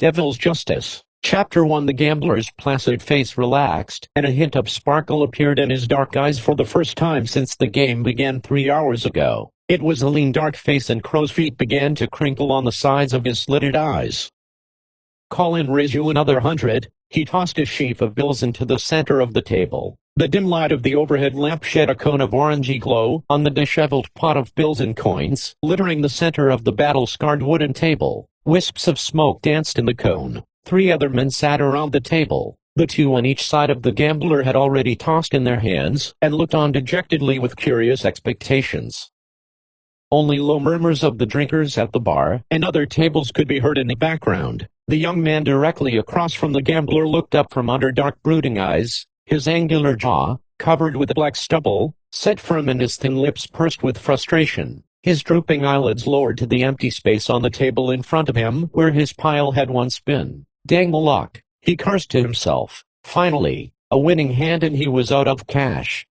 Devil's Justice. Chapter 1. The gambler's placid face relaxed, and a hint of sparkle appeared in his dark eyes for the first time since the game began 3 hours ago. It was a lean dark face, and crow's feet began to crinkle on the sides of his slitted eyes. "Colin, raise you another 100. He tossed a sheaf of bills into the center of the table. The dim light of the overhead lamp shed a cone of orangey glow on the disheveled pot of bills and coins littering the center of the battle-scarred wooden table. Wisps of smoke danced in the cone. 3 other men sat around the table. The 2 on each side of the gambler had already tossed in their hands, and looked on dejectedly with curious expectations. Only low murmurs of the drinkers at the bar and other tables could be heard in the background. The young man directly across from the gambler looked up from under dark brooding eyes, his angular jaw, covered with black stubble, set firm and his thin lips pursed with frustration. His drooping eyelids lowered to the empty space on the table in front of him where his pile had once been. Dang the luck, he cursed to himself. Finally, a winning hand, and he was out of cash.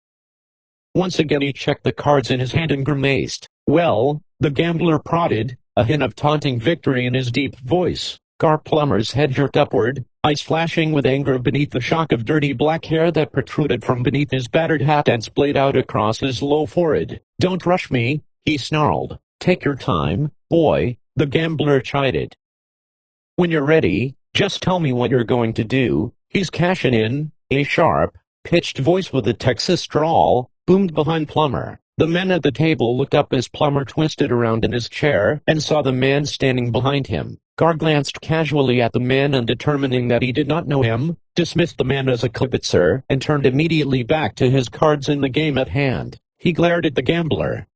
Once again he checked the cards in his hand and grimaced. "Well," the gambler prodded, a hint of taunting victory in his deep voice. Gar Plummer's head jerked upward, eyes flashing with anger beneath the shock of dirty black hair that protruded from beneath his battered hat and splayed out across his low forehead. "Don't rush me," he snarled. "Take your time, boy," the gambler chided. "When you're ready, just tell me what you're going to do." "He's cashing in," a sharp, pitched voice with a Texas drawl boomed behind Plummer. The men at the table looked up as Plummer twisted around in his chair and saw the man standing behind him. Gar glanced casually at the man and, determining that he did not know him, dismissed the man as a kibitzer and turned immediately back to his cards in the game at hand. He glared at the gambler.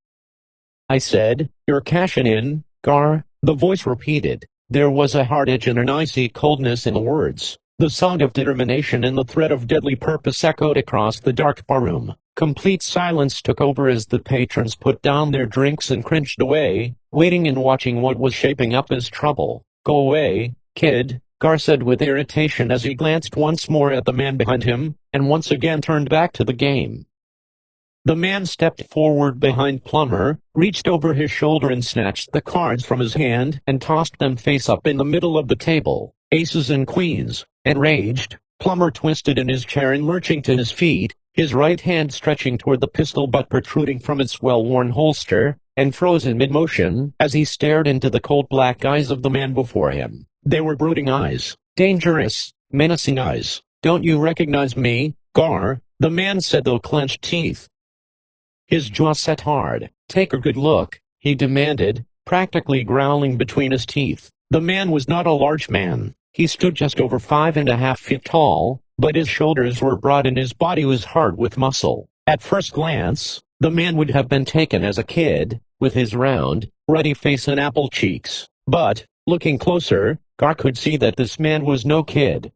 "I said, you're cashing in, Gar," the voice repeated. There was a hard edge and an icy coldness in the words. The sound of determination and the threat of deadly purpose echoed across the dark barroom. Complete silence took over as the patrons put down their drinks and cringed away, waiting and watching what was shaping up as trouble. "Go away, kid," Gar said with irritation as he glanced once more at the man behind him, and once again turned back to the game. The man stepped forward behind Plummer, reached over his shoulder and snatched the cards from his hand and tossed them face up in the middle of the table. Aces and queens. Enraged, Plummer twisted in his chair and lurching to his feet, his right hand stretching toward the pistol butt protruding from its well-worn holster, and froze in mid-motion as he stared into the cold black eyes of the man before him. They were brooding eyes, dangerous, menacing eyes. "Don't you recognize me, Gar?" the man said through clenched teeth. His jaw set hard. "Take a good look," he demanded, practically growling between his teeth. The man was not a large man. He stood just over 5.5 feet tall, but his shoulders were broad and his body was hard with muscle. At first glance, the man would have been taken as a kid, with his round, ruddy face and apple cheeks. But, looking closer, Gar could see that this man was no kid.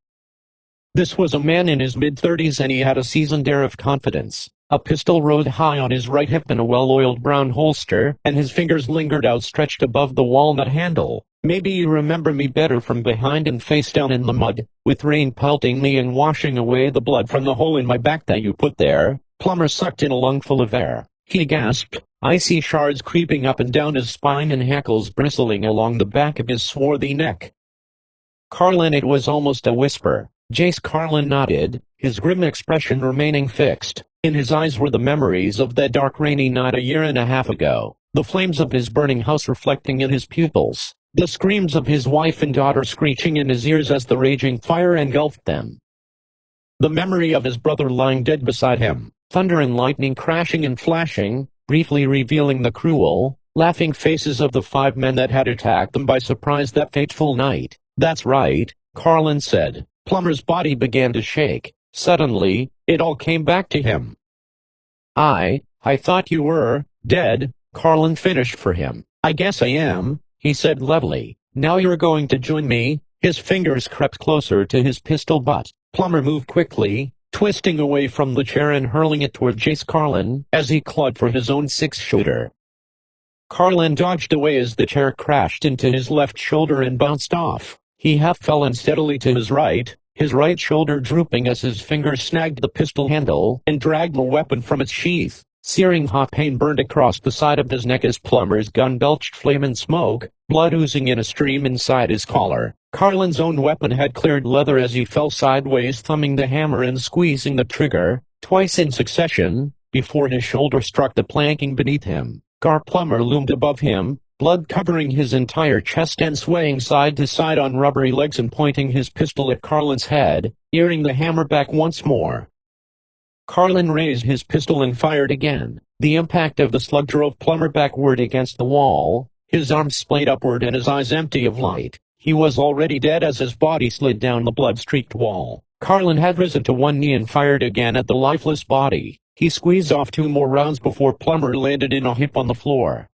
This was a man in his mid-30s, and he had a seasoned air of confidence. A pistol rode high on his right hip in a well-oiled brown holster, and his fingers lingered outstretched above the walnut handle. "Maybe you remember me better from behind and face down in the mud, with rain pelting me and washing away the blood from the hole in my back that you put there." Plummer sucked in a lungful of air. He gasped, icy shards creeping up and down his spine and hackles bristling along the back of his swarthy neck. "Carlin," it was almost a whisper. Jace Carlin nodded, his grim expression remaining fixed. In his eyes were the memories of that dark rainy night a year and a half ago, the flames of his burning house reflecting in his pupils, the screams of his wife and daughter screeching in his ears as the raging fire engulfed them. The memory of his brother lying dead beside him, thunder and lightning crashing and flashing, briefly revealing the cruel, laughing faces of the 5 men that had attacked them by surprise that fateful night. "That's right," Carlin said. Plummer's body began to shake. Suddenly, it all came back to him. I thought you were dead," Carlin finished for him. "I guess I am," he said levelly. "Now you're going to join me." His fingers crept closer to his pistol butt. Plummer moved quickly, twisting away from the chair and hurling it toward Jace Carlin as he clawed for his own 6-shooter. Carlin dodged away as the chair crashed into his left shoulder and bounced off. He half fell unsteadily to his right shoulder drooping as his fingers snagged the pistol handle and dragged the weapon from its sheath. Searing hot pain burned across the side of his neck as Plummer's gun belched flame and smoke, blood oozing in a stream inside his collar. Carlin's own weapon had cleared leather as he fell sideways, thumbing the hammer and squeezing the trigger, twice in succession, before his shoulder struck the planking beneath him. Gar Plummer loomed above him, blood covering his entire chest and swaying side to side on rubbery legs and pointing his pistol at Carlin's head, earing the hammer back once more. Carlin raised his pistol and fired again. The impact of the slug drove Plummer backward against the wall, his arms splayed upward and his eyes empty of light. He was already dead as his body slid down the blood-streaked wall. Carlin had risen to one knee and fired again at the lifeless body. He squeezed off 2 more rounds before Plummer landed in a heap on the floor.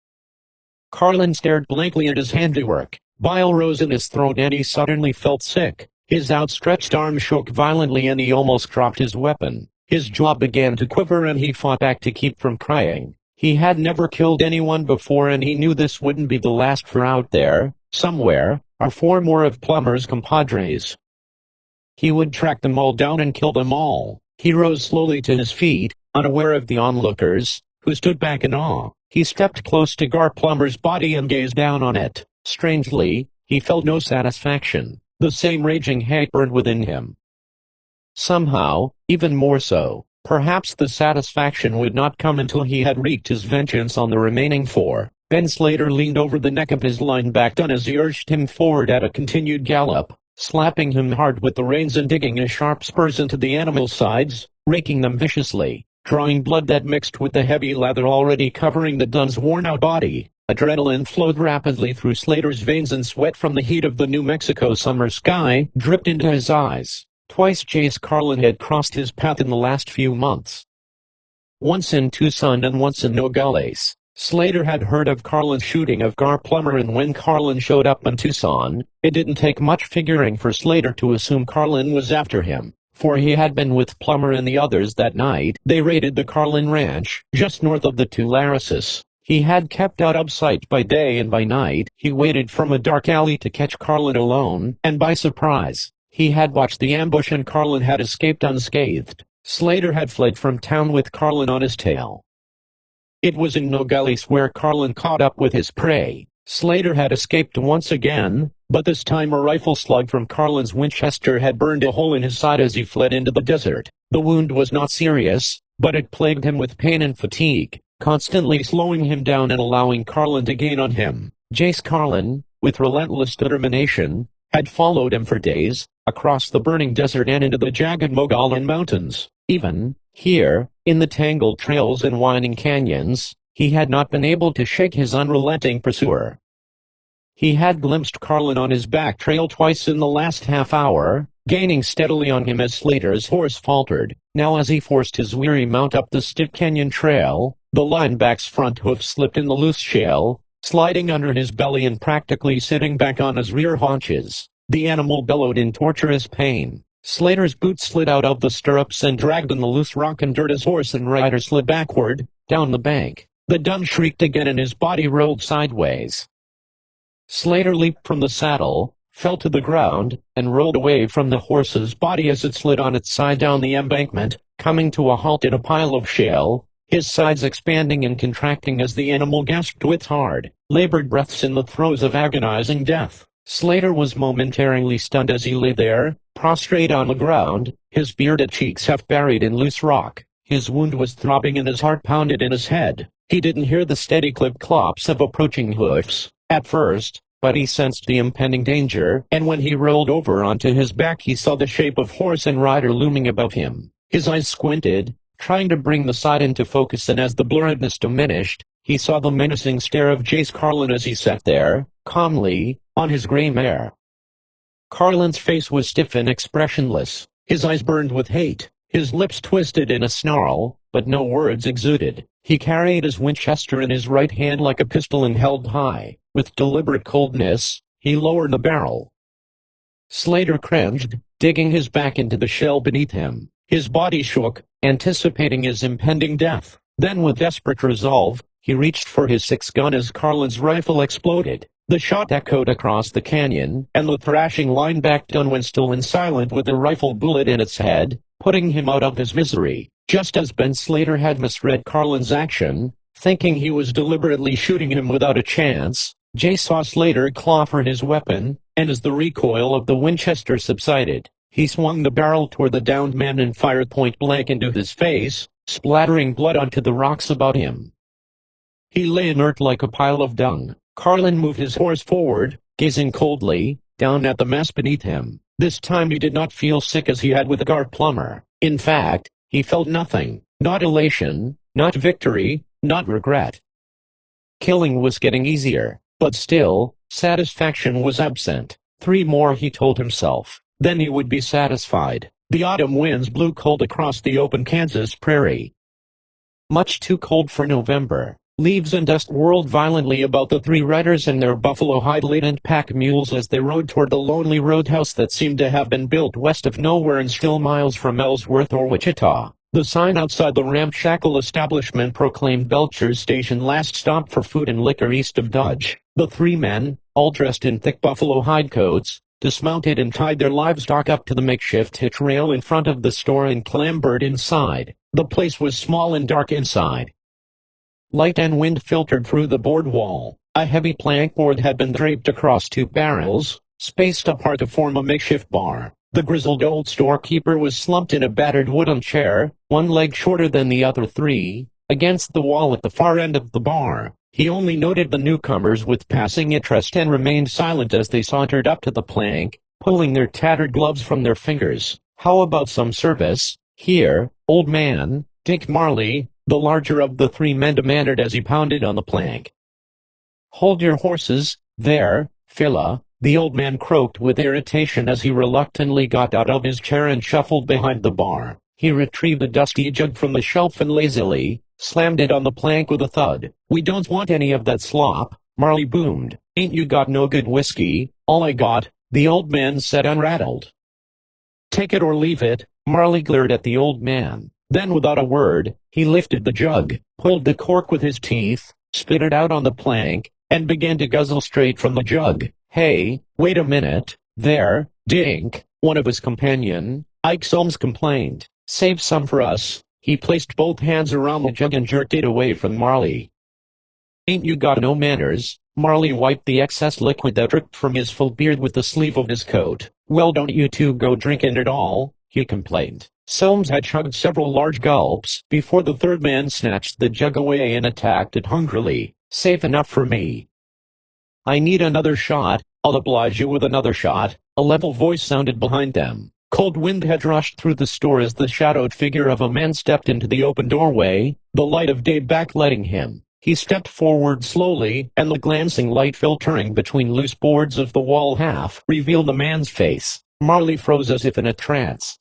Carlin stared blankly at his handiwork. Bile rose in his throat and he suddenly felt sick. His outstretched arm shook violently and he almost dropped his weapon. His jaw began to quiver and he fought back to keep from crying. He had never killed anyone before and he knew this wouldn't be the last, for out there, somewhere, are 4 more of Plummer's compadres. He would track them all down and kill them all. He rose slowly to his feet, unaware of the onlookers, who stood back in awe. He stepped close to Gar Plummer's body and gazed down on it. Strangely, he felt no satisfaction. The same raging hate burned within him. Somehow, even more so, perhaps the satisfaction would not come until he had wreaked his vengeance on the remaining 4. Ben Slater leaned over the neck of his line-back gun as he urged him forward at a continued gallop, slapping him hard with the reins and digging his sharp spurs into the animal's sides, raking them viciously, drawing blood that mixed with the heavy leather already covering the Dun's worn-out body. Adrenaline flowed rapidly through Slater's veins and sweat from the heat of the New Mexico summer sky dripped into his eyes. Twice Jace Carlin had crossed his path in the last few months. Once in Tucson and once in Nogales. Slater had heard of Carlin's shooting of Gar Plummer, and when Carlin showed up in Tucson, it didn't take much figuring for Slater to assume Carlin was after him, for he had been with Plummer and the others that night. They raided the Carlin ranch, just north of the Tulares. He had kept out of sight by day and by night. He waited from a dark alley to catch Carlin alone, and by surprise. He had watched the ambush and Carlin had escaped unscathed. Slater had fled from town with Carlin on his tail. It was in Nogales where Carlin caught up with his prey. Slater had escaped once again, but this time a rifle slug from Carlin's Winchester had burned a hole in his side as he fled into the desert. The wound was not serious, but it plagued him with pain and fatigue, constantly slowing him down and allowing Carlin to gain on him. Jace Carlin, with relentless determination, had followed him for days, across the burning desert and into the jagged Mogollon Mountains. Even here, in the tangled trails and winding canyons, he had not been able to shake his unrelenting pursuer. He had glimpsed Carlin on his back trail twice in the last half hour, gaining steadily on him as Slater's horse faltered. Now as he forced his weary mount up the stiff canyon trail, the lineback's front hoof slipped in the loose shale, sliding under his belly and practically sitting back on his rear haunches. The animal bellowed in torturous pain. Slater's boots slid out of the stirrups and dragged in the loose rock and dirt as horse and rider slid backward, down the bank. The Dun shrieked again and his body rolled sideways. Slater leaped from the saddle, fell to the ground, and rolled away from the horse's body as it slid on its side down the embankment, coming to a halt at a pile of shale, his sides expanding and contracting as the animal gasped with hard, labored breaths in the throes of agonizing death. Slater was momentarily stunned as he lay there, prostrate on the ground, his bearded cheeks half buried in loose rock. His wound was throbbing and his heart pounded in his head. He didn't hear the steady clip-clops of approaching hoofs, at first, but he sensed the impending danger, and when he rolled over onto his back he saw the shape of horse and rider looming above him. His eyes squinted, trying to bring the sight into focus, and as the blurredness diminished, he saw the menacing stare of Jace Carlin as he sat there, calmly, on his gray mare. Carlin's face was stiff and expressionless. His eyes burned with hate. His lips twisted in a snarl, but no words exuded. He carried his Winchester in his right hand like a pistol and held high. With deliberate coldness, he lowered the barrel. Slater cringed, digging his back into the shell beneath him. His body shook, anticipating his impending death. Then with desperate resolve, he reached for his 6-gun as Carlin's rifle exploded. The shot echoed across the canyon, and the thrashing lineback Dun went still and silent with a rifle bullet in its head, putting him out of his misery. Just as Ben Slater had misread Carlin's action, thinking he was deliberately shooting him without a chance, Jay saw Slater claw for his weapon, and as the recoil of the Winchester subsided, he swung the barrel toward the downed man and fired point blank into his face, splattering blood onto the rocks about him. He lay inert like a pile of dung. Carlin moved his horse forward, gazing coldly down at the mess beneath him. This time he did not feel sick as he had with Gar Plummer. In fact, he felt nothing, not elation, not victory, not regret. Killing was getting easier, but still, satisfaction was absent. 3 more, he told himself, then he would be satisfied. The autumn winds blew cold across the open Kansas prairie. Much too cold for November. Leaves and dust whirled violently about the 3 riders and their buffalo-hide-laden pack mules as they rode toward the lonely roadhouse that seemed to have been built west of nowhere and still miles from Ellsworth or Wichita. The sign outside the ramshackle establishment proclaimed Belcher's Station, last stop for food and liquor east of Dodge. The 3 men, all dressed in thick buffalo hide coats, dismounted and tied their livestock up to the makeshift hitch rail in front of the store and clambered inside. The place was small and dark inside. Light and wind filtered through the board wall. A heavy plank board had been draped across 2 barrels, spaced apart to form a makeshift bar. The grizzled old storekeeper was slumped in a battered wooden chair, one leg shorter than the other 3, against the wall at the far end of the bar. He only noted the newcomers with passing interest and remained silent as they sauntered up to the plank, pulling their tattered gloves from their fingers. "How about some service, here, old man?" Dick Marley, the larger of the 3 men, demanded as he pounded on the plank. "Hold your horses, there, fella," the old man croaked with irritation as he reluctantly got out of his chair and shuffled behind the bar. He retrieved a dusty jug from the shelf and lazily slammed it on the plank with a thud. "We don't want any of that slop," Marley boomed. "Ain't you got no good whiskey?" "All I got," the old man said, unrattled. "Take it or leave it," Marley glared at the old man. Then without a word, he lifted the jug, pulled the cork with his teeth, spit it out on the plank, and began to guzzle straight from the jug. "Hey, wait a minute, there, Dink," one of his companion, Ike Soames, complained. "Save some for us." He placed both hands around the jug and jerked it away from Marley. "Ain't you got no manners?" Marley wiped the excess liquid that dripped from his full beard with the sleeve of his coat. "Well, don't you 2 go drinking at all," he complained. Soames had chugged several large gulps before the 3rd man snatched the jug away and attacked it hungrily. "Save enough for me." "I need another shot." "I'll oblige you with another shot," a level voice sounded behind them. Cold wind had rushed through the store as the shadowed figure of a man stepped into the open doorway, the light of day backlighting him. He stepped forward slowly, and the glancing light filtering between loose boards of the wall half revealed the man's face. Marley froze as if in a trance.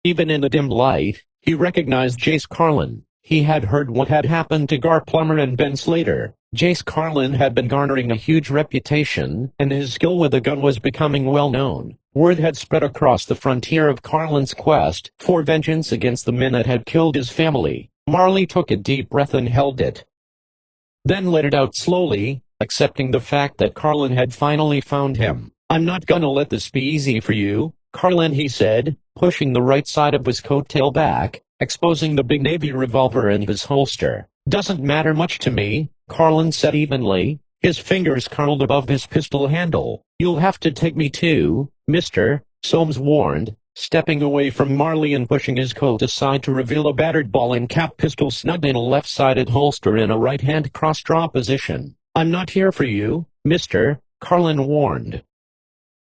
Even in the dim light, he recognized Jace Carlin. He had heard what had happened to Gar Plummer and Ben Slater. Jace Carlin had been garnering a huge reputation, and his skill with a gun was becoming well known. Word had spread across the frontier of Carlin's quest for vengeance against the men that had killed his family. Marley took a deep breath and held it, then let it out slowly, accepting the fact that Carlin had finally found him. "I'm not gonna let this be easy for you, Carlin," he said, pushing the right side of his coattail back, exposing the big Navy revolver in his holster. "Doesn't matter much to me," Carlin said evenly, his fingers curled above his pistol handle. "You'll have to take me too, mister," Soames warned, stepping away from Marley and pushing his coat aside to reveal a battered ball and cap pistol snugged in a left-sided holster in a right-hand cross-draw position. "I'm not here for you, mister," Carlin warned.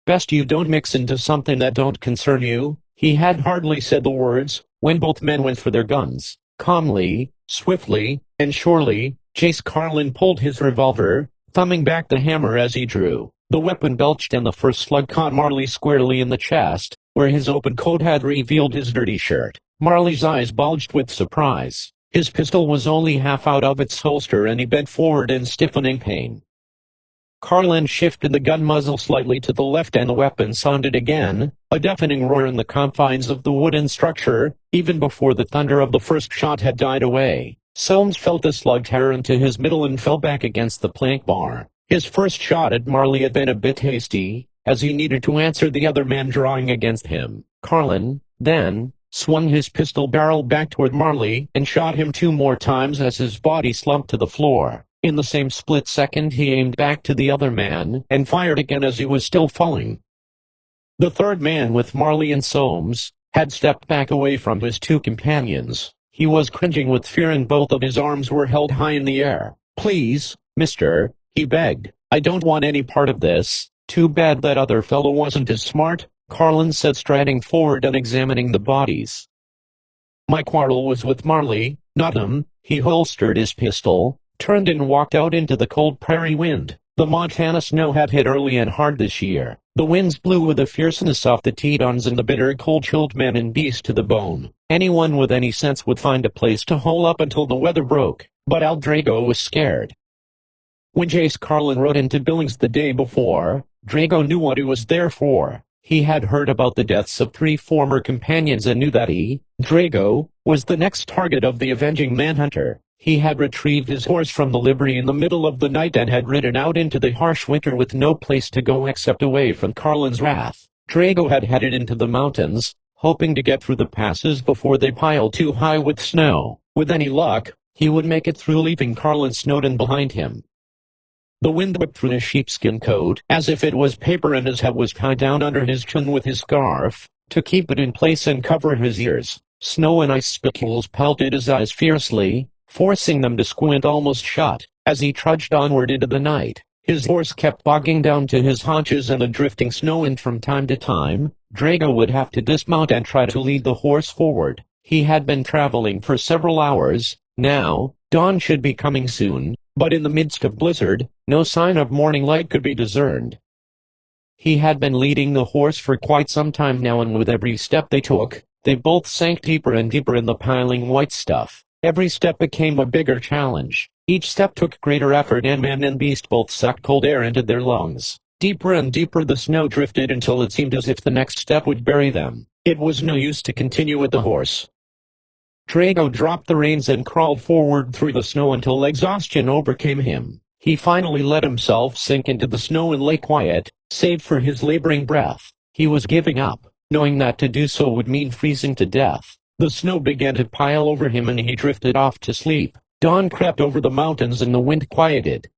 "Best you don't mix into something that don't concern you." He had hardly said the words when both men went for their guns. Calmly, swiftly, and surely, Jace Carlin pulled his revolver, thumbing back the hammer as he drew. The weapon belched and the first slug caught Marley squarely in the chest, where his open coat had revealed his dirty shirt. Marley's eyes bulged with surprise. His pistol was only half out of its holster and he bent forward in stiffening pain. Carlin shifted the gun muzzle slightly to the left and the weapon sounded again, a deafening roar in the confines of the wooden structure, even before the thunder of the first shot had died away. Soames felt the slug tear into his middle and fell back against the plank bar. His first shot at Marley had been a bit hasty, as he needed to answer the other man drawing against him. Carlin, then, swung his pistol barrel back toward Marley, and shot him 2 more times as his body slumped to the floor. In the same split second he aimed back to the other man, and fired again as he was still falling. The third man, with Marley and Soames, had stepped back away from his 2 companions. He was cringing with fear and both of his arms were held high in the air. "Please, mister," he begged. "I don't want any part of this." "Too bad that other fellow wasn't as smart," Carlin said, striding forward and examining the bodies. "My quarrel was with Marley, not him." He holstered his pistol, turned and walked out into the cold prairie wind. The Montana snow had hit early and hard this year. The winds blew with a fierceness off the Tetons, and the bitter cold chilled man and beast to the bone. Anyone with any sense would find a place to hole up until the weather broke, but Al Drago was scared. When Jace Carlin rode into Billings the day before, Drago knew what he was there for. He had heard about the deaths of 3 former companions and knew that he, Drago, was the next target of the avenging manhunter. He had retrieved his horse from the livery in the middle of the night and had ridden out into the harsh winter with no place to go except away from Carlin's wrath. Drago had headed into the mountains, hoping to get through the passes before they piled too high with snow. With any luck, he would make it through, leaving Carlin Snowden behind him. The wind whipped through his sheepskin coat as if it was paper, and his head was tied down under his chin with his scarf to keep it in place and cover his ears. Snow and ice spicules pelted his eyes fiercely, forcing them to squint almost shut. As he trudged onward into the night, his horse kept bogging down to his haunches in the drifting snow, and from time to time, Drago would have to dismount and try to lead the horse forward. He had been traveling for several hours now. Dawn should be coming soon, but in the midst of blizzard, no sign of morning light could be discerned. He had been leading the horse for quite some time now, and with every step they took, they both sank deeper and deeper in the piling white stuff. Every step became a bigger challenge. Each step took greater effort, and man and beast both sucked cold air into their lungs. Deeper and deeper the snow drifted until it seemed as if the next step would bury them. It was no use to continue with the horse. Drago dropped the reins and crawled forward through the snow until exhaustion overcame him. He finally let himself sink into the snow and lay quiet, save for his laboring breath. He was giving up, knowing that to do so would mean freezing to death. The snow began to pile over him and he drifted off to sleep. Dawn crept over the mountains and the wind quieted.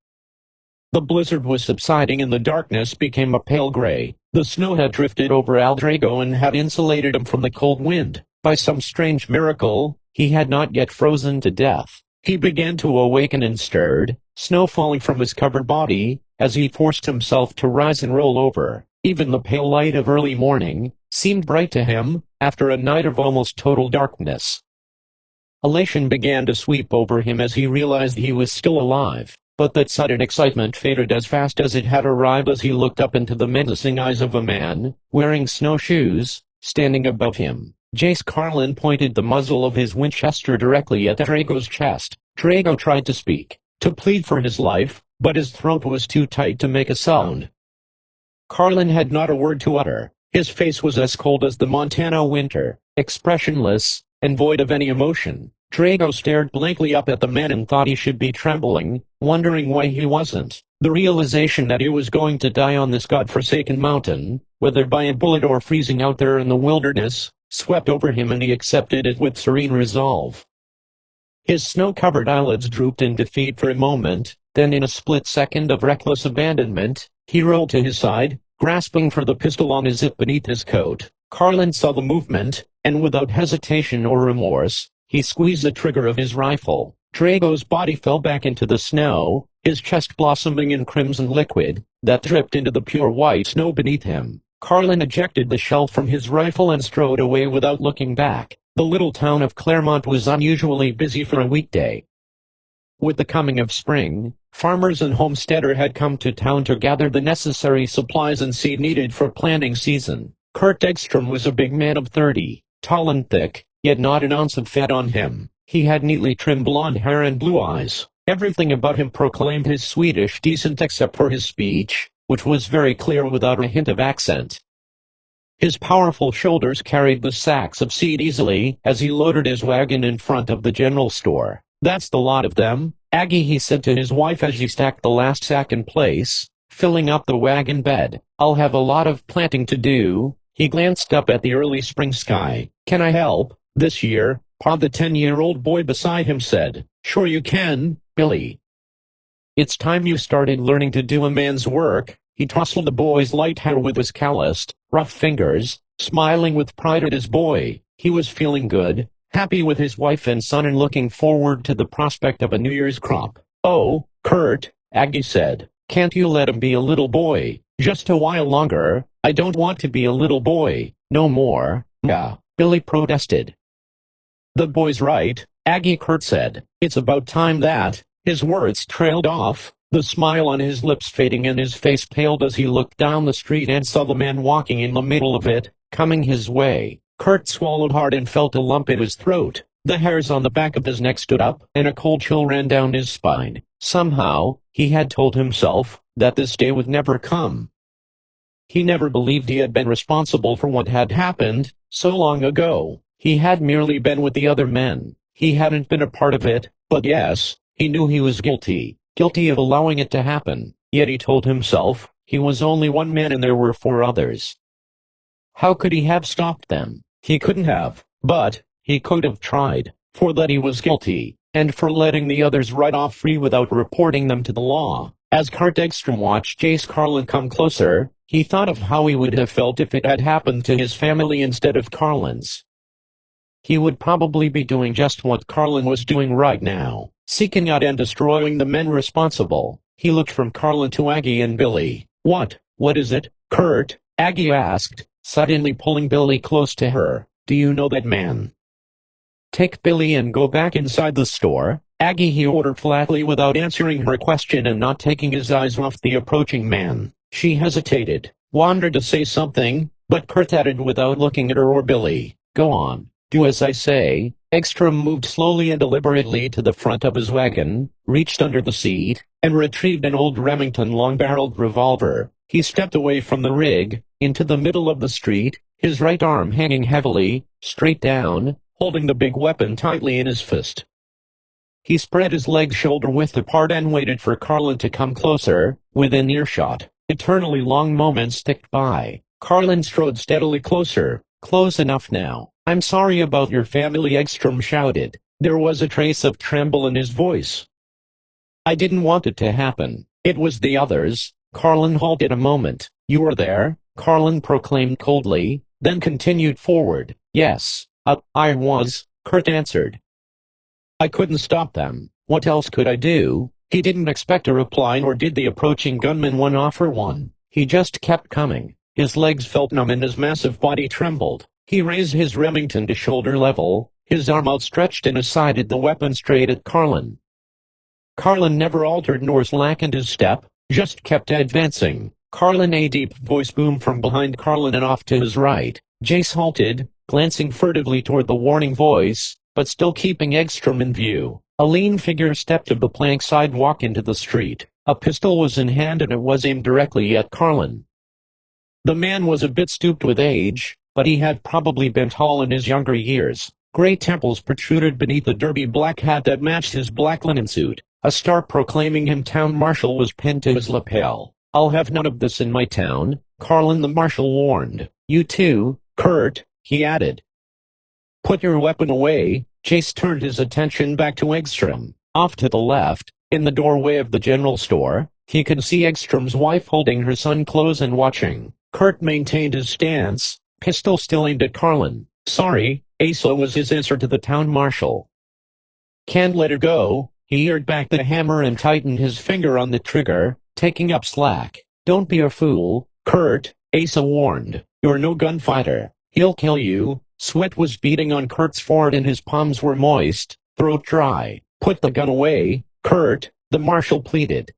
The blizzard was subsiding and the darkness became a pale gray. The snow had drifted over Al Drago and had insulated him from the cold wind. By some strange miracle, he had not yet frozen to death. He began to awaken and stirred, snow falling from his covered body, as he forced himself to rise and roll over. Even the pale light of early morning seemed bright to him, after a night of almost total darkness. Elation began to sweep over him as he realized he was still alive, but that sudden excitement faded as fast as it had arrived as he looked up into the menacing eyes of a man, wearing snowshoes, standing above him. Jace Carlin pointed the muzzle of his Winchester directly at Drago's chest. Drago tried to speak, to plead for his life, but his throat was too tight to make a sound. Carlin had not a word to utter. His face was as cold as the Montana winter, expressionless, and void of any emotion. Drago stared blankly up at the man and thought he should be trembling, wondering why he wasn't. The realization that he was going to die on this godforsaken mountain, whether by a bullet or freezing out there in the wilderness, swept over him, and he accepted it with serene resolve. His snow-covered eyelids drooped in defeat for a moment, then in a split second of reckless abandonment, he rolled to his side, grasping for the pistol on his hip beneath his coat. Carlin saw the movement, and without hesitation or remorse, he squeezed the trigger of his rifle. Drago's body fell back into the snow, his chest blossoming in crimson liquid that dripped into the pure white snow beneath him. Carlin ejected the shell from his rifle and strode away without looking back. The little town of Claremont was unusually busy for a weekday. With the coming of spring, farmers and homesteaders had come to town to gather the necessary supplies and seed needed for planting season. Kurt Egstrom was a big man of 30, tall and thick, yet not an ounce of fat on him. He had neatly trimmed blonde hair and blue eyes. Everything about him proclaimed his Swedish descent except for his speech, which was very clear without a hint of accent. His powerful shoulders carried the sacks of seed easily as he loaded his wagon in front of the general store. "That's the lot of them, Aggie," he said to his wife as he stacked the last sack in place, filling up the wagon bed. "I'll have a lot of planting to do, He glanced up at the early spring sky. "Can I help this year?" Pa, the 10-year-old boy beside him, said. "Sure you can, Billy. It's time you started learning to do a man's work." He tousled the boy's light hair with his calloused, rough fingers, smiling with pride at his boy. He was feeling good, happy with his wife and son, and looking forward to the prospect of a New Year's crop. "Oh, Kurt," Aggie said, "can't you let him be a little boy, just a while longer?" "I don't want to be a little boy no more, Ma," Billy protested. "The boy's right," Aggie Kurt said. "It's about time that—" His words trailed off, the smile on his lips fading and his face paled as he looked down the street and saw the man walking in the middle of it, coming his way. Kurt swallowed hard and felt a lump in his throat. The hairs on the back of his neck stood up, and a cold chill ran down his spine. Somehow, he had told himself that this day would never come. He never believed he had been responsible for what had happened so long ago. He had merely been with the other men. He hadn't been a part of it, but yes, he knew he was guilty of allowing it to happen. Yet he told himself he was only one man and there were 4 others. How could he have stopped them? He couldn't have, but he could have tried. For that he was guilty, and for letting the others ride off free without reporting them to the law. As Kurt Ekstrom watched Jace Carlin come closer, he thought of how he would have felt if it had happened to his family instead of Carlin's. He would probably be doing just what Carlin was doing right now, seeking out and destroying the men responsible. He looked from Carlin to Aggie and Billy. What is it, Kurt?" Aggie asked, suddenly pulling Billy close to her. "Do you know that man?" "Take Billy and go back inside the store, Aggie," he ordered flatly without answering her question and not taking his eyes off the approaching man. She hesitated, wanted to say something, but Kurt added without looking at her or Billy, "Go on. Do as I say." Ekstrom moved slowly and deliberately to the front of his wagon, reached under the seat, and retrieved an old Remington long-barreled revolver. He stepped away from the rig, into the middle of the street, his right arm hanging heavily, straight down, holding the big weapon tightly in his fist. He spread his legs shoulder-width apart and waited for Carlin to come closer, within earshot. Eternally long moments ticked by. Carlin strode steadily closer. "Close enough now. I'm sorry about your family," Ekstrom shouted. There was a trace of tremble in his voice. "I didn't want it to happen. It was the others." Carlin halted a moment. "You were there," Carlin proclaimed coldly, then continued forward. "Yes, I was," Kurt answered. "I couldn't stop them. What else could I do?" He didn't expect a reply, nor did the approaching gunman offer one. He just kept coming. His legs felt numb and his massive body trembled. He raised his Remington to shoulder level, his arm outstretched and sighted the weapon straight at Carlin. Carlin never altered nor slackened his step, just kept advancing. "Carlin," a deep voice boomed from behind Carlin and off to his right. Jace halted, glancing furtively toward the warning voice, but still keeping Ekstrom in view. A lean figure stepped up the plank sidewalk into the street. A pistol was in hand and it was aimed directly at Carlin. The man was a bit stooped with age, but he had probably been tall in his younger years. Gray temples protruded beneath the derby black hat that matched his black linen suit. A star proclaiming him town marshal was pinned to his lapel. "I'll have none of this in my town," Carlin the marshal warned. "You too, Kurt," he added. "Put your weapon away." Chase turned his attention back to Ekstrom. Off to the left, in the doorway of the general store, he could see Ekstrom's wife holding her son close and watching. Kurt maintained his stance, pistol still aimed at Carlin. "Sorry, Asa," was his answer to the town marshal. "Can't let her go." He eared back the hammer and tightened his finger on the trigger, taking up slack. "Don't be a fool, Kurt," Asa warned. "You're no gunfighter. He'll kill you." Sweat was beading on Kurt's forehead and his palms were moist, throat dry. "Put the gun away, Kurt," the marshal pleaded.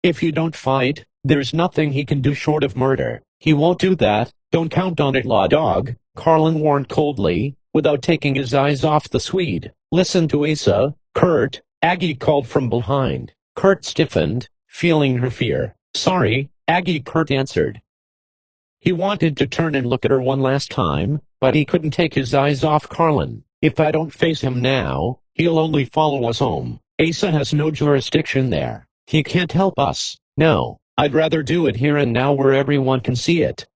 "If you don't fight, there's nothing he can do short of murder." "He won't do that, don't count on it, law dog," Carlin warned coldly, without taking his eyes off the Swede. "Listen to Asa, Kurt," Aggie called from behind. Kurt stiffened, feeling her fear. "Sorry, Aggie," Kurt answered. He wanted to turn and look at her one last time, but he couldn't take his eyes off Carlin. "If I don't face him now, he'll only follow us home. Asa has no jurisdiction there. He can't help us. No, I'd rather do it here and now where everyone can see it."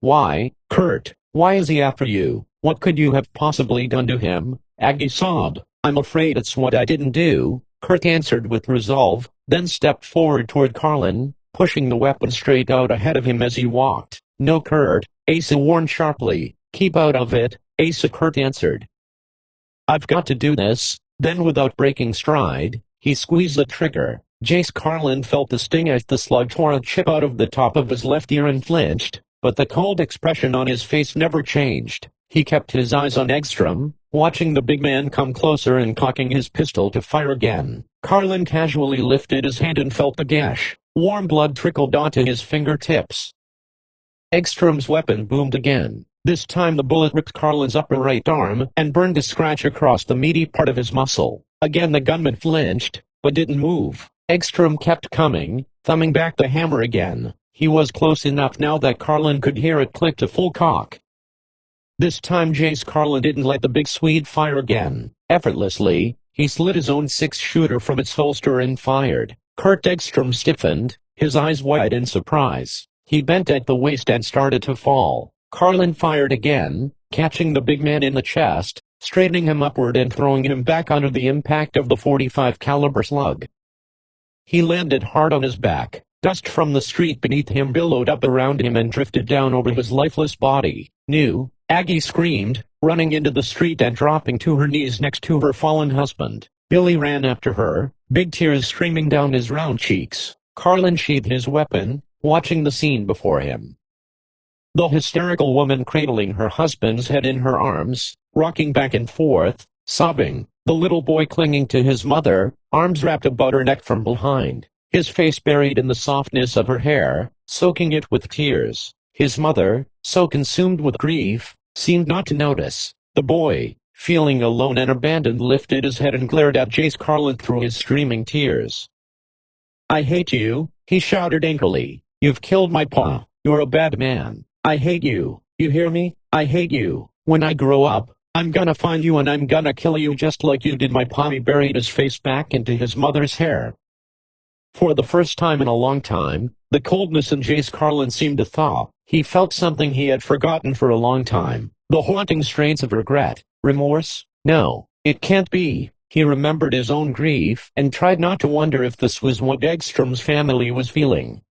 Why, Kurt? Why is he after you? What could you have possibly done to him? Aggie sobbed. I'm afraid it's what I didn't do, Kurt answered with resolve, then stepped forward toward Carlin, pushing the weapon straight out ahead of him as he walked. No, Kurt, Asa warned sharply. Keep out of it, Asa, Kurt answered. I've got to do this. Then without breaking stride, he squeezed the trigger. Jace Carlin felt the sting as the slug tore a chip out of the top of his left ear and flinched, but the cold expression on his face never changed. He kept his eyes on Egstrom, watching the big man come closer and cocking his pistol to fire again. Carlin casually lifted his hand and felt the gash. Warm blood trickled onto his fingertips. Egstrom's weapon boomed again. This time the bullet ripped Carlin's upper right arm and burned a scratch across the meaty part of his muscle. Again the gunman flinched, but didn't move. Egstrom kept coming, thumbing back the hammer again. He was close enough now that Carlin could hear it click to full cock. This time Jace Carlin didn't let the big Swede fire again. Effortlessly, he slid his own six-shooter from its holster and fired. Kurt Egstrom stiffened, his eyes wide in surprise. He bent at the waist and started to fall. Carlin fired again, catching the big man in the chest, straightening him upward and throwing him back under the impact of the .45 caliber slug. He landed hard on his back. Dust from the street beneath him billowed up around him and drifted down over his lifeless body. "No!" Aggie screamed, running into the street and dropping to her knees next to her fallen husband. Billy ran after her, big tears streaming down his round cheeks. Carlin sheathed his weapon, watching the scene before him. The hysterical woman cradling her husband's head in her arms, rocking back and forth, sobbing. The little boy clinging to his mother, arms wrapped about her neck from behind, his face buried in the softness of her hair, soaking it with tears. His mother, so consumed with grief, seemed not to notice. The boy, feeling alone and abandoned, lifted his head and glared at Jace Carlin through his streaming tears. "I hate you," he shouted angrily. "You've killed my pa. You're a bad man. I hate you. You hear me? I hate you. When I grow up, I'm gonna find you and I'm gonna kill you just like you did my pa." He buried his face back into his mother's hair. For the first time in a long time, the coldness in Jace Carlin seemed to thaw. He felt something he had forgotten for a long time. The haunting strains of regret, remorse. No, it can't be. He remembered his own grief and tried not to wonder if this was what Egstrom's family was feeling.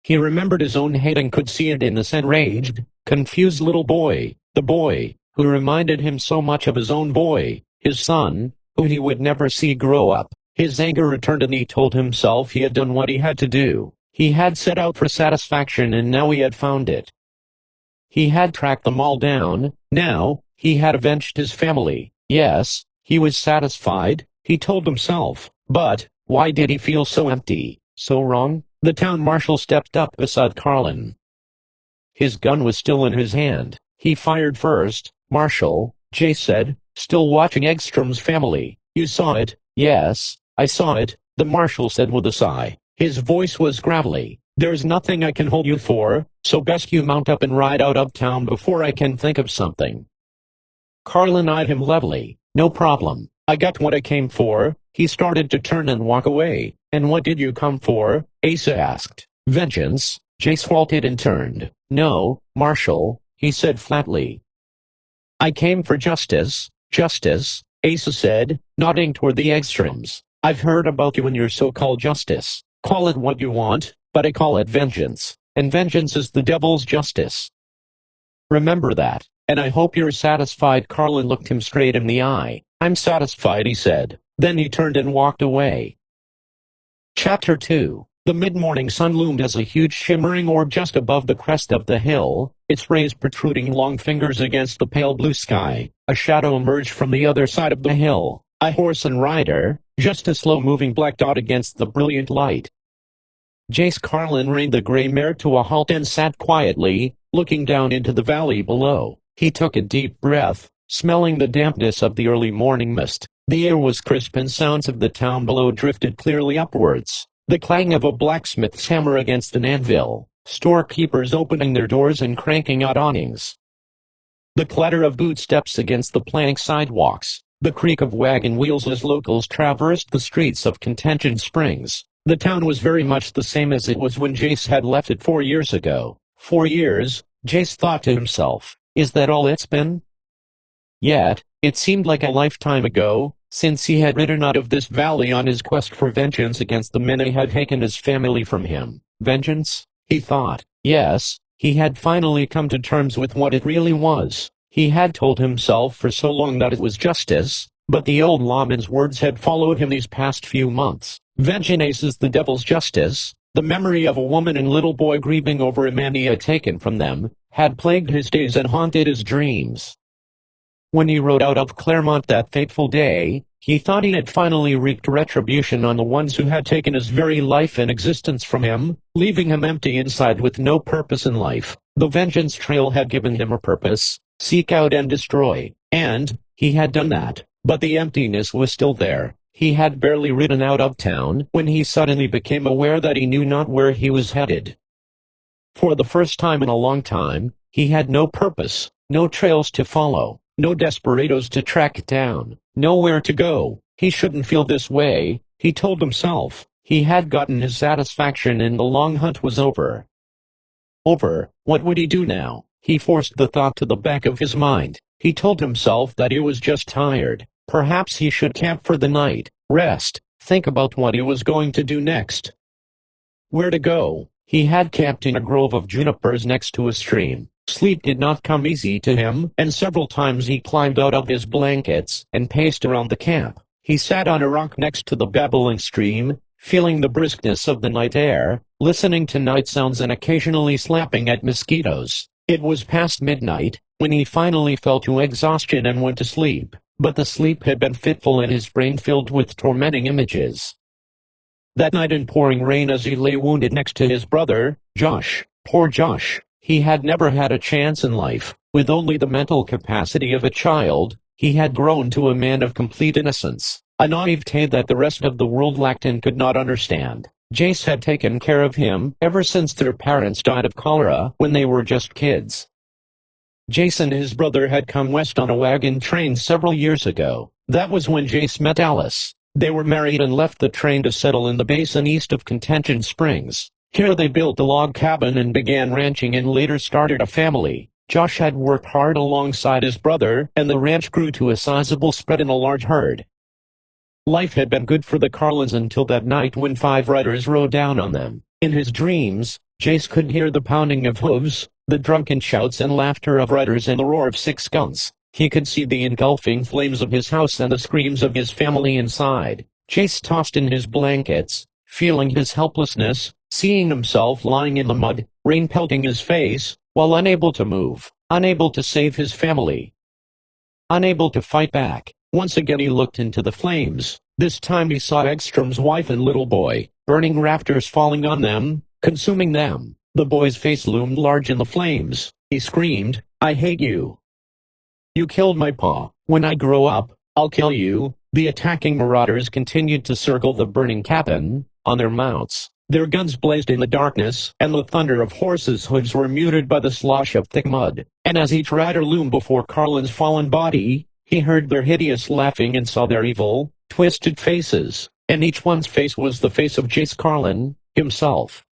He remembered his own hate and could see it in this enraged, confused little boy, the boy who reminded him so much of his own boy, his son, who he would never see grow up. His anger returned and he told himself he had done what he had to do. He had set out for satisfaction and now he had found it. He had tracked them all down. Now, he had avenged his family. Yes, he was satisfied, he told himself. But, why did he feel so empty, so wrong? The town marshal stepped up beside Carlin. His gun was still in his hand. He fired first. "Marshal," Jay said, still watching Egstrom's family. "You saw it?" "Yes, I saw it," the marshal said with a sigh. His voice was gravelly. "There's nothing I can hold you for, so best you mount up and ride out of town before I can think of something." Carlin eyed him levelly. "No problem. I got what I came for." He started to turn and walk away. "And what did you come for?" Asa asked. "Vengeance," Jace halted and turned. "No, Marshal," he said flatly. "I came for justice." "Justice," Asa said, nodding toward the Egstroms. "I've heard about you and your so-called justice. Call it what you want, but I call it vengeance. And vengeance is the devil's justice. Remember that, and I hope you're satisfied." Carlin looked him straight in the eye. "I'm satisfied," he said. Then he turned and walked away. Chapter 2. The mid-morning sun loomed as a huge shimmering orb just above the crest of the hill, its rays protruding long fingers against the pale blue sky. A shadow emerged from the other side of the hill, a horse and rider, just a slow-moving black dot against the brilliant light. Jace Carlin reined the gray mare to a halt and sat quietly, looking down into the valley below. He took a deep breath, smelling the dampness of the early morning mist. The air was crisp and sounds of the town below drifted clearly upwards. The clang of a blacksmith's hammer against an anvil, storekeepers opening their doors and cranking out awnings. The clatter of bootsteps against the plank sidewalks, the creak of wagon wheels as locals traversed the streets of Contention Springs. The town was very much the same as it was when Jace had left it 4 years ago. 4 years, Jace thought to himself, is that all it's been? Yet, it seemed like a lifetime ago, since he had ridden out of this valley on his quest for vengeance against the men who had taken his family from him. Vengeance? He thought. Yes, he had finally come to terms with what it really was. He had told himself for so long that it was justice, but the old lawman's words had followed him these past few months. Vengeance is the devil's justice. The memory of a woman and little boy grieving over a man he had taken from them had plagued his days and haunted his dreams. When he rode out of Claremont that fateful day, he thought he had finally wreaked retribution on the ones who had taken his very life and existence from him, leaving him empty inside with no purpose in life. The vengeance trail had given him a purpose: seek out and destroy. And he had done that, but the emptiness was still there. He had barely ridden out of town when he suddenly became aware that he knew not where he was headed. For the first time in a long time, he had no purpose, no trails to follow, no desperados to track down, nowhere to go. He shouldn't feel this way, he told himself. He had gotten his satisfaction and the long hunt was over. Over. What would he do now? He forced the thought to the back of his mind. He told himself that he was just tired. Perhaps he should camp for the night, rest, think about what he was going to do next. Where to go? He had camped in a grove of junipers next to a stream. Sleep did not come easy to him, and several times he climbed out of his blankets and paced around the camp. He sat on a rock next to the babbling stream, feeling the briskness of the night air, listening to night sounds and occasionally slapping at mosquitoes. It was past midnight when he finally fell to exhaustion and went to sleep, but the sleep had been fitful and his brain filled with tormenting images. That night in pouring rain as he lay wounded next to his brother, Josh. Poor Josh. He had never had a chance in life. With only the mental capacity of a child, he had grown to a man of complete innocence, a naivete that the rest of the world lacked and could not understand. Jace had taken care of him ever since their parents died of cholera when they were just kids. Jace and his brother had come west on a wagon train several years ago. That was when Jace met Alice. They were married and left the train to settle in the basin east of Contention Springs. Here they built a log cabin and began ranching and later started a family. Josh had worked hard alongside his brother, and the ranch grew to a sizable spread in a large herd. Life had been good for the Carlins until that night when 5 riders rode down on them. In his dreams, Jace could hear the pounding of hooves, the drunken shouts and laughter of riders and the roar of 6 guns. He could see the engulfing flames of his house and the screams of his family inside. Jace tossed in his blankets, feeling his helplessness, seeing himself lying in the mud, rain pelting his face, while unable to move, unable to save his family, unable to fight back. Once again he looked into the flames. This time he saw Ekstrom's wife and little boy, burning rafters falling on them, consuming them. The boy's face loomed large in the flames. He screamed, "I hate you. You killed my pa. When I grow up, I'll kill you." The attacking marauders continued to circle the burning cabin, on their mounts. Their guns blazed in the darkness, and the thunder of horses' hooves were muted by the slosh of thick mud. And as each rider loomed before Carlin's fallen body, he heard their hideous laughing and saw their evil, twisted faces, and each one's face was the face of Jace Carlin, himself.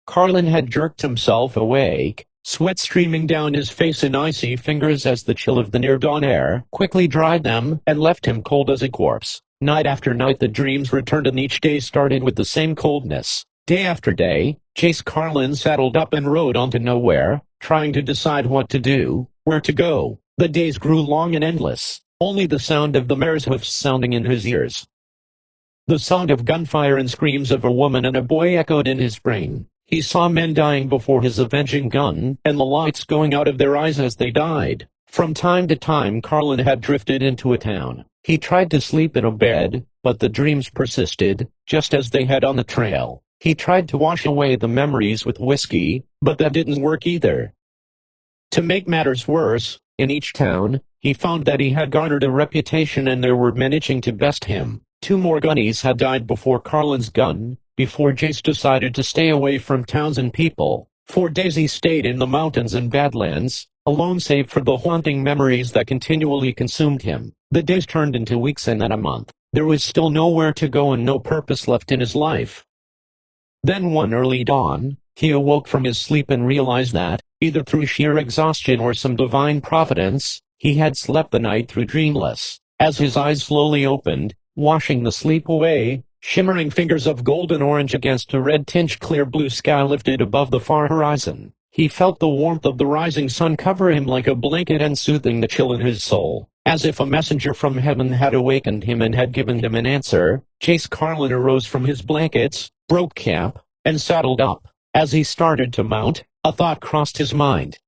Carlin had jerked himself awake, sweat streaming down his face and icy fingers as the chill of the near-dawn air quickly dried them and left him cold as a corpse. Night after night the dreams returned and each day started with the same coldness. Day after day, Jace Carlin saddled up and rode on to nowhere, trying to decide what to do, where to go. The days grew long and endless, only the sound of the mare's hoofs sounding in his ears. The sound of gunfire and screams of a woman and a boy echoed in his brain. He saw men dying before his avenging gun, and the lights going out of their eyes as they died. From time to time Carlin had drifted into a town. He tried to sleep in a bed, but the dreams persisted, just as they had on the trail. He tried to wash away the memories with whiskey, but that didn't work either. To make matters worse, in each town, he found that he had garnered a reputation and there were men itching to best him. 2 more gunnies had died before Carlin's gun, before Jace decided to stay away from towns and people. 4 days he stayed in the mountains and badlands, alone save for the haunting memories that continually consumed him. The days turned into weeks and then a month. There was still nowhere to go and no purpose left in his life. Then one early dawn, he awoke from his sleep and realized that, Either through sheer exhaustion or some divine providence, he had slept the night through dreamless. As his eyes slowly opened, washing the sleep away, shimmering fingers of golden orange against a red-tinged clear blue sky lifted above the far horizon. He felt the warmth of the rising sun cover him like a blanket and soothing the chill in his soul. As if a messenger from heaven had awakened him and had given him an answer, Jace Carlin arose from his blankets, broke camp, and saddled up. As he started to mount, a thought crossed his mind.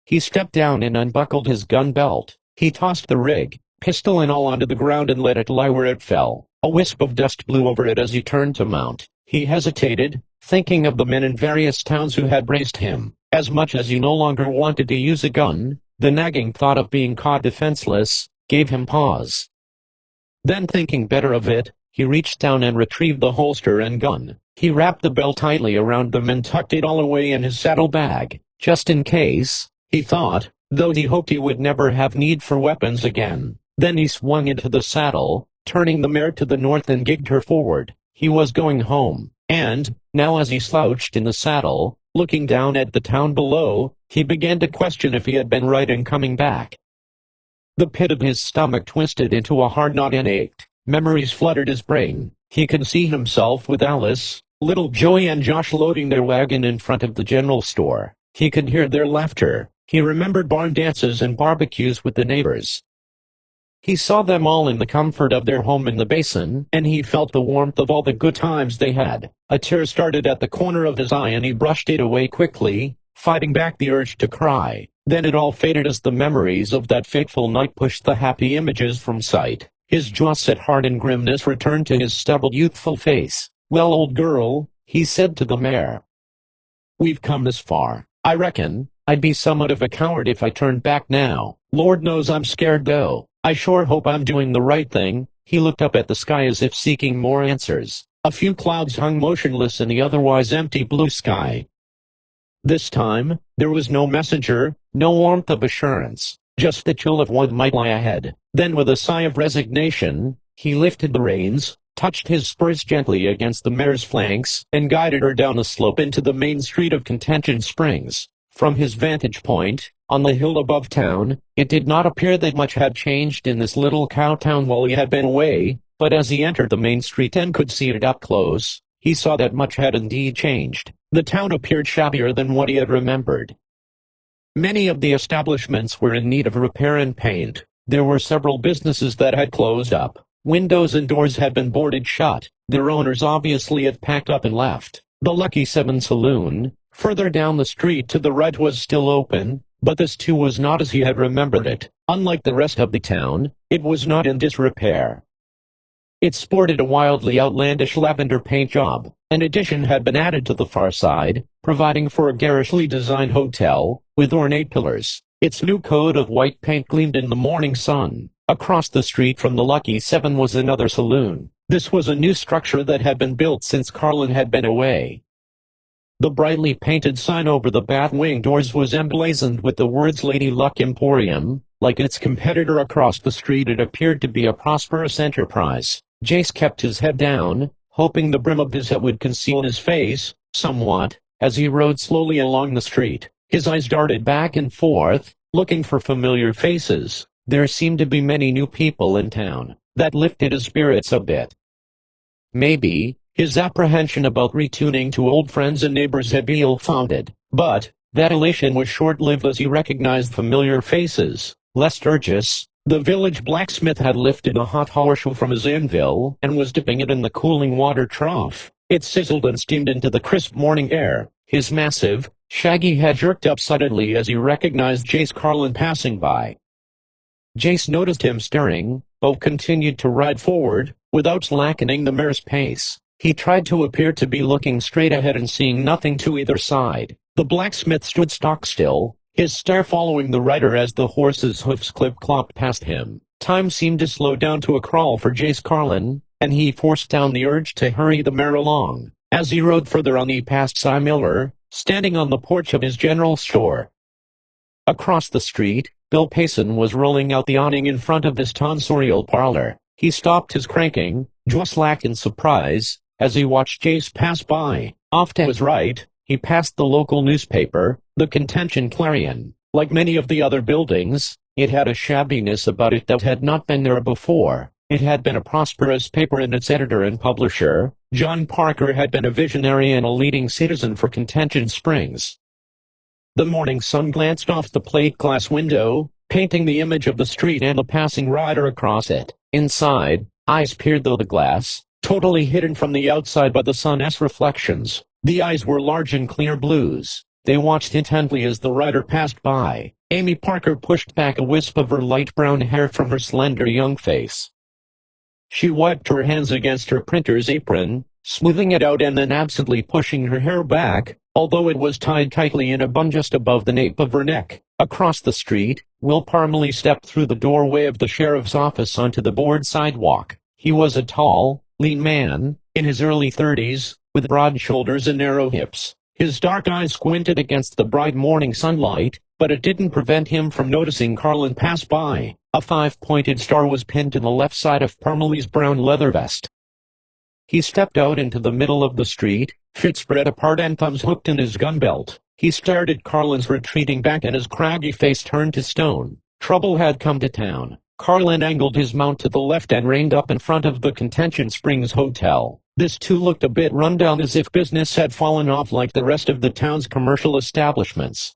He stepped down and unbuckled his gun belt. He tossed the rig, pistol and all, onto the ground and let it lie where it fell. A wisp of dust blew over it as he turned to mount. He hesitated, thinking of the men in various towns who had braced him. As much as he no longer wanted to use a gun, the nagging thought of being caught defenseless gave him pause. Then, thinking better of it, he reached down and retrieved the holster and gun. He wrapped the belt tightly around them and tucked it all away in his saddlebag, just in case, he thought, though he hoped he would never have need for weapons again. Then he swung into the saddle, turning the mare to the north and gigged her forward. He was going home, and, now as he slouched in the saddle, looking down at the town below, he began to question if he had been right in coming back. The pit of his stomach twisted into a hard knot and ached. Memories flooded his brain. He could see himself with Alice, little Joey and Josh loading their wagon in front of the general store. He could hear their laughter. He remembered barn dances and barbecues with the neighbors. He saw them all in the comfort of their home in the basin, and he felt the warmth of all the good times they had. A tear started at the corner of his eye and he brushed it away quickly, fighting back the urge to cry. Then it all faded as the memories of that fateful night pushed the happy images from sight. His jaw set hard and grimness returned to his stubbled youthful face. "Well, old girl," he said to the mare, "we've come this far. I reckon I'd be somewhat of a coward if I turned back now. Lord knows I'm scared though. I sure hope I'm doing the right thing." He looked up at the sky as if seeking more answers. A few clouds hung motionless in the otherwise empty blue sky. This time, there was no messenger, no warmth of assurance, just the chill of what might lie ahead. Then with a sigh of resignation, he lifted the reins, touched his spurs gently against the mare's flanks, and guided her down the slope into the main street of Contention Springs. From his vantage point, on the hill above town, it did not appear that much had changed in this little cow town while he had been away, but as he entered the main street and could see it up close, he saw that much had indeed changed. The town appeared shabbier than what he had remembered. Many of the establishments were in need of repair and paint. There were several businesses that had closed up. Windows and doors had been boarded shut. Their owners obviously had packed up and left. The Lucky 7 Saloon, further down the street to the right, was still open, but this too was not as he had remembered it. Unlike the rest of the town, it was not in disrepair. It sported a wildly outlandish lavender paint job. An addition had been added to the far side, providing for a garishly designed hotel, with ornate pillars. Its new coat of white paint gleamed in the morning sun. Across the street from the Lucky 7 was another saloon. This was a new structure that had been built since Carlin had been away. The brightly painted sign over the bat wing doors was emblazoned with the words Lady Luck Emporium. Like its competitor across the street, it appeared to be a prosperous enterprise. Jace kept his head down, hoping the brim of his hat would conceal his face somewhat, as he rode slowly along the street. His eyes darted back and forth, looking for familiar faces. There seemed to be many new people in town. That lifted his spirits a bit. Maybe his apprehension about retuning to old friends and neighbors had been ill-founded, but that elation was short-lived as he recognized familiar faces. Les Sturgis, the village blacksmith, had lifted a hot horseshoe from his anvil and was dipping it in the cooling water trough. It sizzled and steamed into the crisp morning air. His massive, shaggy head jerked up suddenly as he recognized Jace Carlin passing by. Jace noticed him staring, but continued to ride forward, without slackening the mare's pace. He tried to appear to be looking straight ahead and seeing nothing to either side. The blacksmith stood stock still, his stare following the rider as the horse's hoofs clip-clopped past him. Time seemed to slow down to a crawl for Jace Carlin, and he forced down the urge to hurry the mare along. As he rode further on, he passed Cy Miller, standing on the porch of his general store. Across the street, Bill Payson was rolling out the awning in front of his tonsorial parlor. He stopped his cranking, jaw slack in surprise, as he watched Jace pass by. Off to his right, He passed the local newspaper, the Contention Clarion. Like many of the other buildings, it had a shabbiness about it that had not been there before. It had been a prosperous paper, and its editor and publisher, John Parker, had been a visionary and a leading citizen for Contention Springs. The morning sun glanced off the plate glass window, painting the image of the street and the passing rider across it. Inside, eyes peered through the glass, totally hidden from the outside by the sun's reflections. The eyes were large and clear blues. They watched intently as the rider passed by. Amy Parker pushed back a wisp of her light brown hair from her slender young face. She wiped her hands against her printer's apron, smoothing it out and then absently pushing her hair back, although it was tied tightly in a bun just above the nape of her neck. Across the street, Will Parmalee stepped through the doorway of the sheriff's office onto the board sidewalk. He was a tall, lean man, in his early 30s, with broad shoulders and narrow hips. His dark eyes squinted against the bright morning sunlight, but it didn't prevent him from noticing Carlin pass by. A 5-pointed star was pinned to the left side of Parmalee's brown leather vest. He stepped out into the middle of the street, feet spread apart and thumbs hooked in his gun belt. He stared at Carlin's retreating back and his craggy face turned to stone. Trouble had come to town. Carlin angled his mount to the left and reined up in front of the Contention Springs Hotel. This too looked a bit run down, as if business had fallen off like the rest of the town's commercial establishments.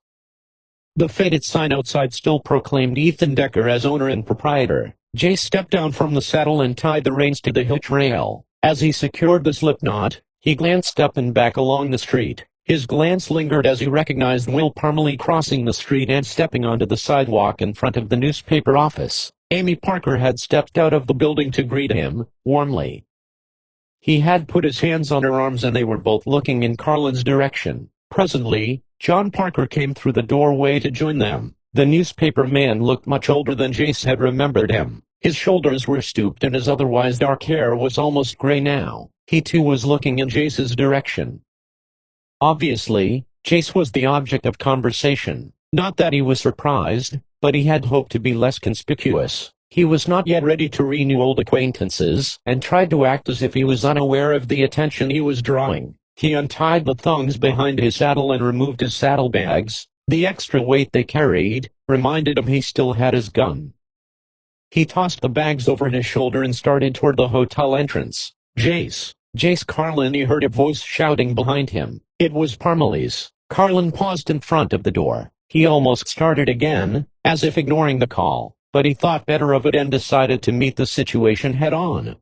The faded sign outside still proclaimed Ethan Decker as owner and proprietor. Jay stepped down from the saddle and tied the reins to the hitch rail. As he secured the slip knot, he glanced up and back along the street. His glance lingered as he recognized Will Parmalee crossing the street and stepping onto the sidewalk in front of the newspaper office. Amy Parker had stepped out of the building to greet him, warmly. He had put his hands on her arms and they were both looking in Carlin's direction. Presently, John Parker came through the doorway to join them. The newspaper man looked much older than Jace had remembered him. His shoulders were stooped and his otherwise dark hair was almost gray now. He too was looking in Jace's direction. Obviously, Jace was the object of conversation. Not that he was surprised, but he had hoped to be less conspicuous. He was not yet ready to renew old acquaintances, and tried to act as if he was unaware of the attention he was drawing. He untied the thongs behind his saddle and removed his saddlebags. The extra weight they carried reminded him he still had his gun. He tossed the bags over his shoulder and started toward the hotel entrance. Jace! Jace Carlin, he heard a voice shouting behind him. It was Parmalee's. Carlin paused in front of the door. He almost started again, as if ignoring the call, but he thought better of it and decided to meet the situation head-on.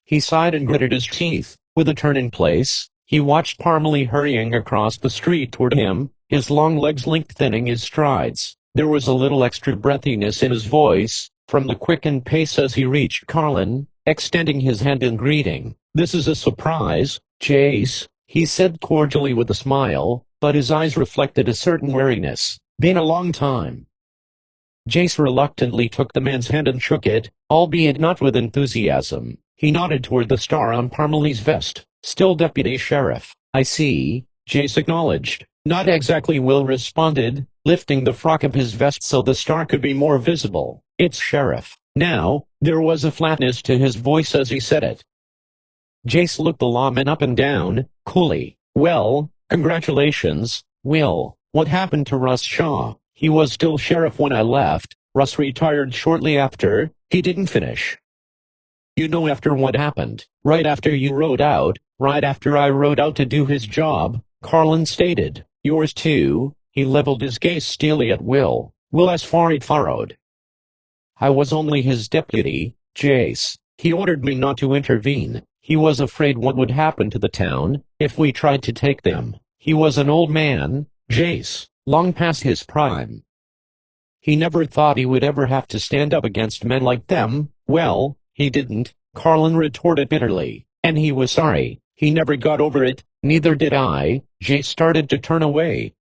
He sighed and gritted his teeth. With a turn in place, he watched Parmalee hurrying across the street toward him, his long legs lengthening his strides. There was a little extra breathiness in his voice, from the quickened pace as he reached Carlin, extending his hand in greeting. "This is a surprise, Jace," he said cordially with a smile, but his eyes reflected a certain wariness. "Been a long time." Jace reluctantly took the man's hand and shook it, albeit not with enthusiasm. He nodded toward the star on Parmalee's vest. "Still Deputy Sheriff." "I see," Jace acknowledged. "Not exactly," Will responded, lifting the frock of his vest so the star could be more visible. "It's Sheriff." Now, there was a flatness to his voice as he said it. Jace looked the lawman up and down, coolly. "Well, congratulations, Will. What happened to Russ Shaw? He was still sheriff when I left. Russ retired shortly after." He didn't finish. "You know, after what happened, right after you rode out, right after I rode out to do his job," Carlin stated. "Yours too." He leveled his gaze steely at Will. Will's forehead furrowed. "I was only his deputy, Jace. He ordered me not to intervene. He was afraid what would happen to the town if we tried to take them. He was an old man, Jace, long past his prime. He never thought he would ever have to stand up against men like them." "Well, he didn't," Carlin retorted bitterly. "And he was sorry. He never got over it." "Neither did I." Jace started to turn away.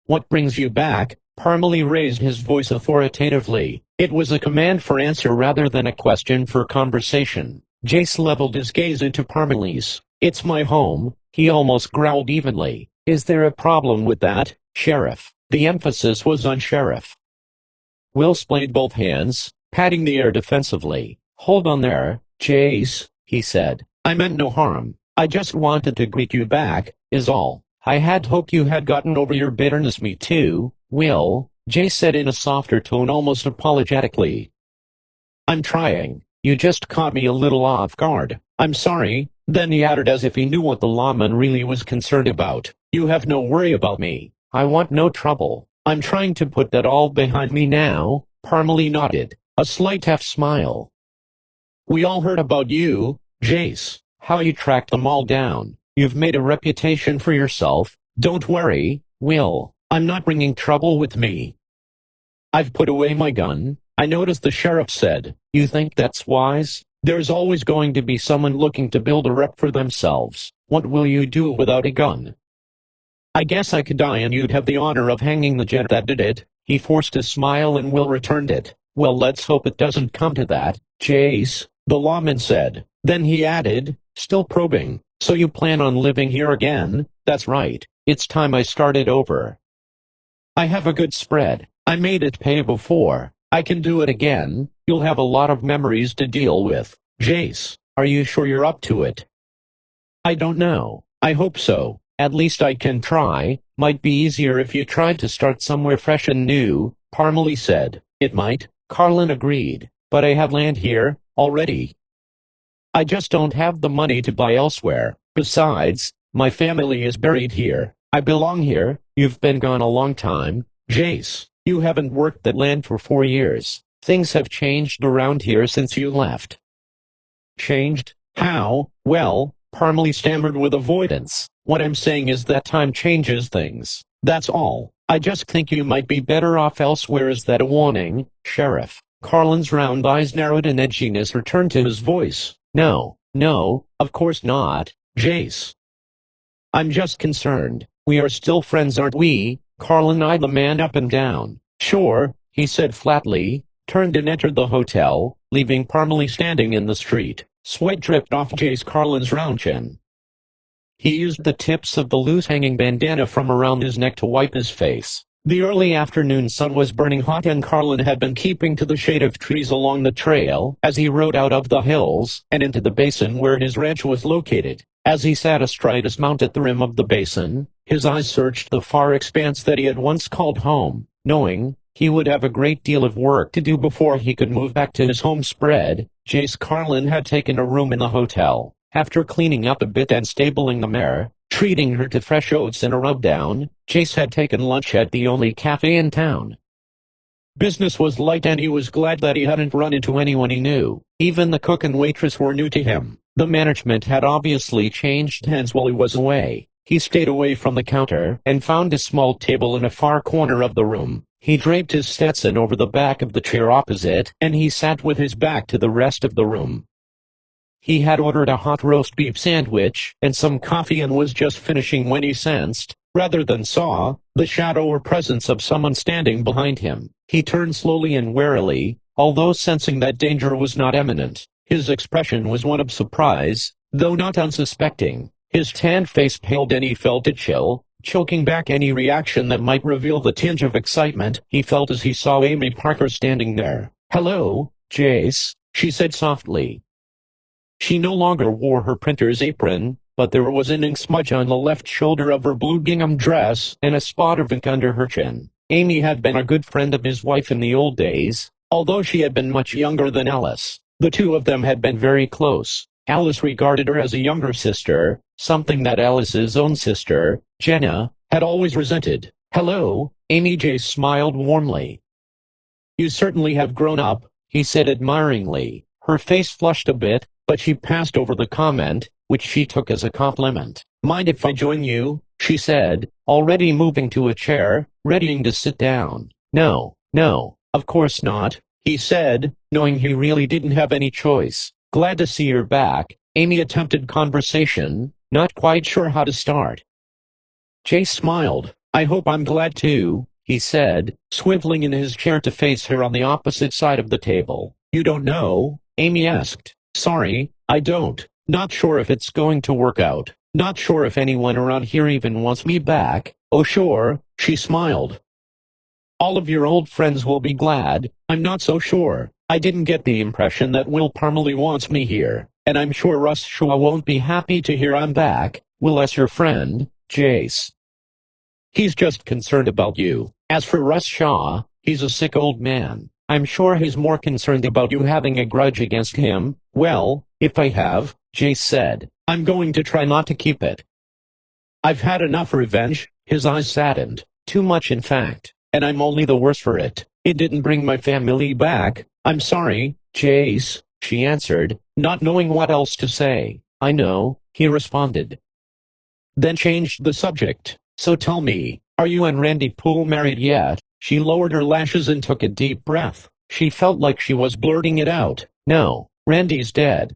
"What brings you back?" Parmalee raised his voice authoritatively. It was a command for answer rather than a question for conversation. Jace leveled his gaze into Parmalee's. "It's my home," he almost growled evenly. "Is there a problem with that, Sheriff?" The emphasis was on Sheriff. Will splayed both hands, patting the air defensively. "Hold on there, Jace," he said. "I meant no harm. I just wanted to greet you back, is all. I had hoped you had gotten over your bitterness. Me too, Will, Jay said in a softer tone, almost apologetically. I'm trying. You just caught me a little off guard. I'm sorry. Then he added as if he knew what the lawman really was concerned about. You have no worry about me. I want no trouble. I'm trying to put that all behind me now. Parmalee nodded, a slight half smile. We all heard about you, Jace, how you tracked them all down. You've made a reputation for yourself. Don't worry, Will. I'm not bringing trouble with me. I've put away my gun, I noticed the sheriff said. You think that's wise? There's always going to be someone looking to build a rep for themselves. What will you do without a gun? I guess I could die and you'd have the honor of hanging the gent that did it. He forced a smile and Will returned it. Well, let's hope it doesn't come to that, Jace, the lawman said. Then he added, still probing, so you plan on living here again? That's right. It's time I started over. I have a good spread. I made it pay before. I can do it again. You'll have a lot of memories to deal with. Jace, are you sure you're up to it? I don't know. I hope so. At least I can try. Might be easier if you tried to start somewhere fresh and new, Parmalee said. It might, Carlin agreed. But I have land here, already. I just don't have the money to buy elsewhere. Besides, my family is buried here. I belong here. You've been gone a long time, Jace. You haven't worked that land for 4 years. Things have changed around here since you left. Changed? How? Well, Parmalee stammered with avoidance. What I'm saying is that time changes things. That's all. I just think you might be better off elsewhere. Is that a warning, Sheriff? Carlin's round eyes narrowed and edginess returned to his voice. No, of course not, Jace. I'm just concerned. We are still friends, aren't we? Carlin eyed the man up and down. Sure, he said flatly, turned and entered the hotel, leaving Parmalee standing in the street. Sweat dripped off Jace Carlin's round chin. He used the tips of the loose hanging bandana from around his neck to wipe his face. The early afternoon sun was burning hot and Carlin had been keeping to the shade of trees along the trail as he rode out of the hills and into the basin where his ranch was located. As he sat astride his mount at the rim of the basin, his eyes searched the far expanse that he had once called home, knowing he would have a great deal of work to do before he could move back to his home spread. Jace Carlin had taken a room in the hotel. After cleaning up a bit and stabling the mare, treating her to fresh oats and a rub-down, Jace had taken lunch at the only cafe in town. Business was light and he was glad that he hadn't run into anyone he knew. Even the cook and waitress were new to him. The management had obviously changed hands while he was away. He stayed away from the counter and found a small table in a far corner of the room. He draped his Stetson over the back of the chair opposite and he sat with his back to the rest of the room. He had ordered a hot roast beef sandwich and some coffee and was just finishing when he sensed, rather than saw, the shadow or presence of someone standing behind him. He turned slowly and warily, although sensing that danger was not imminent. His expression was one of surprise, though not unsuspecting. His tanned face paled and he felt a chill, choking back any reaction that might reveal the tinge of excitement he felt as he saw Amy Parker standing there. "Hello, Jace," she said softly. She no longer wore her printer's apron, but there was an ink smudge on the left shoulder of her blue gingham dress and a spot of ink under her chin. Amy had been a good friend of his wife in the old days, although she had been much younger than Alice. The two of them had been very close. Alice regarded her as a younger sister, something that Alice's own sister, Jenna, had always resented. "Hello, Amy." Jace smiled warmly. "You certainly have grown up," he said admiringly. Her face flushed a bit, but she passed over the comment, which she took as a compliment. "Mind if I join you?" she said, already moving to a chair, readying to sit down. No, of course not," he said, knowing he really didn't have any choice. "Glad to see you're back." Amy attempted conversation, not quite sure how to start. Jace smiled. "I hope I'm glad too," he said, swiveling in his chair to face her on the opposite side of the table. "You don't know?" Amy asked. "Sorry, I don't. Not sure if it's going to work out. Not sure if anyone around here even wants me back." "Oh sure," she smiled. "All of your old friends will be glad." "I'm not so sure. I didn't get the impression that Will Parmalee wants me here. And I'm sure Russ Shaw won't be happy to hear I'm back." "Will as your friend, Jace?" He's just concerned about you. As for Russ Shaw, he's a sick old man. I'm sure he's more concerned about you having a grudge against him. Well, if I have, Jace said, I'm going to try not to keep it. I've had enough revenge. His eyes saddened. Too much in fact, and I'm only the worse for it. It didn't bring my family back. I'm sorry, Jace, she answered, not knowing what else to say. I know, he responded. Then changed the subject. So tell me, are you and Randy Poole married yet? She lowered her lashes and took a deep breath. She felt like she was blurting it out. No, Randy's dead.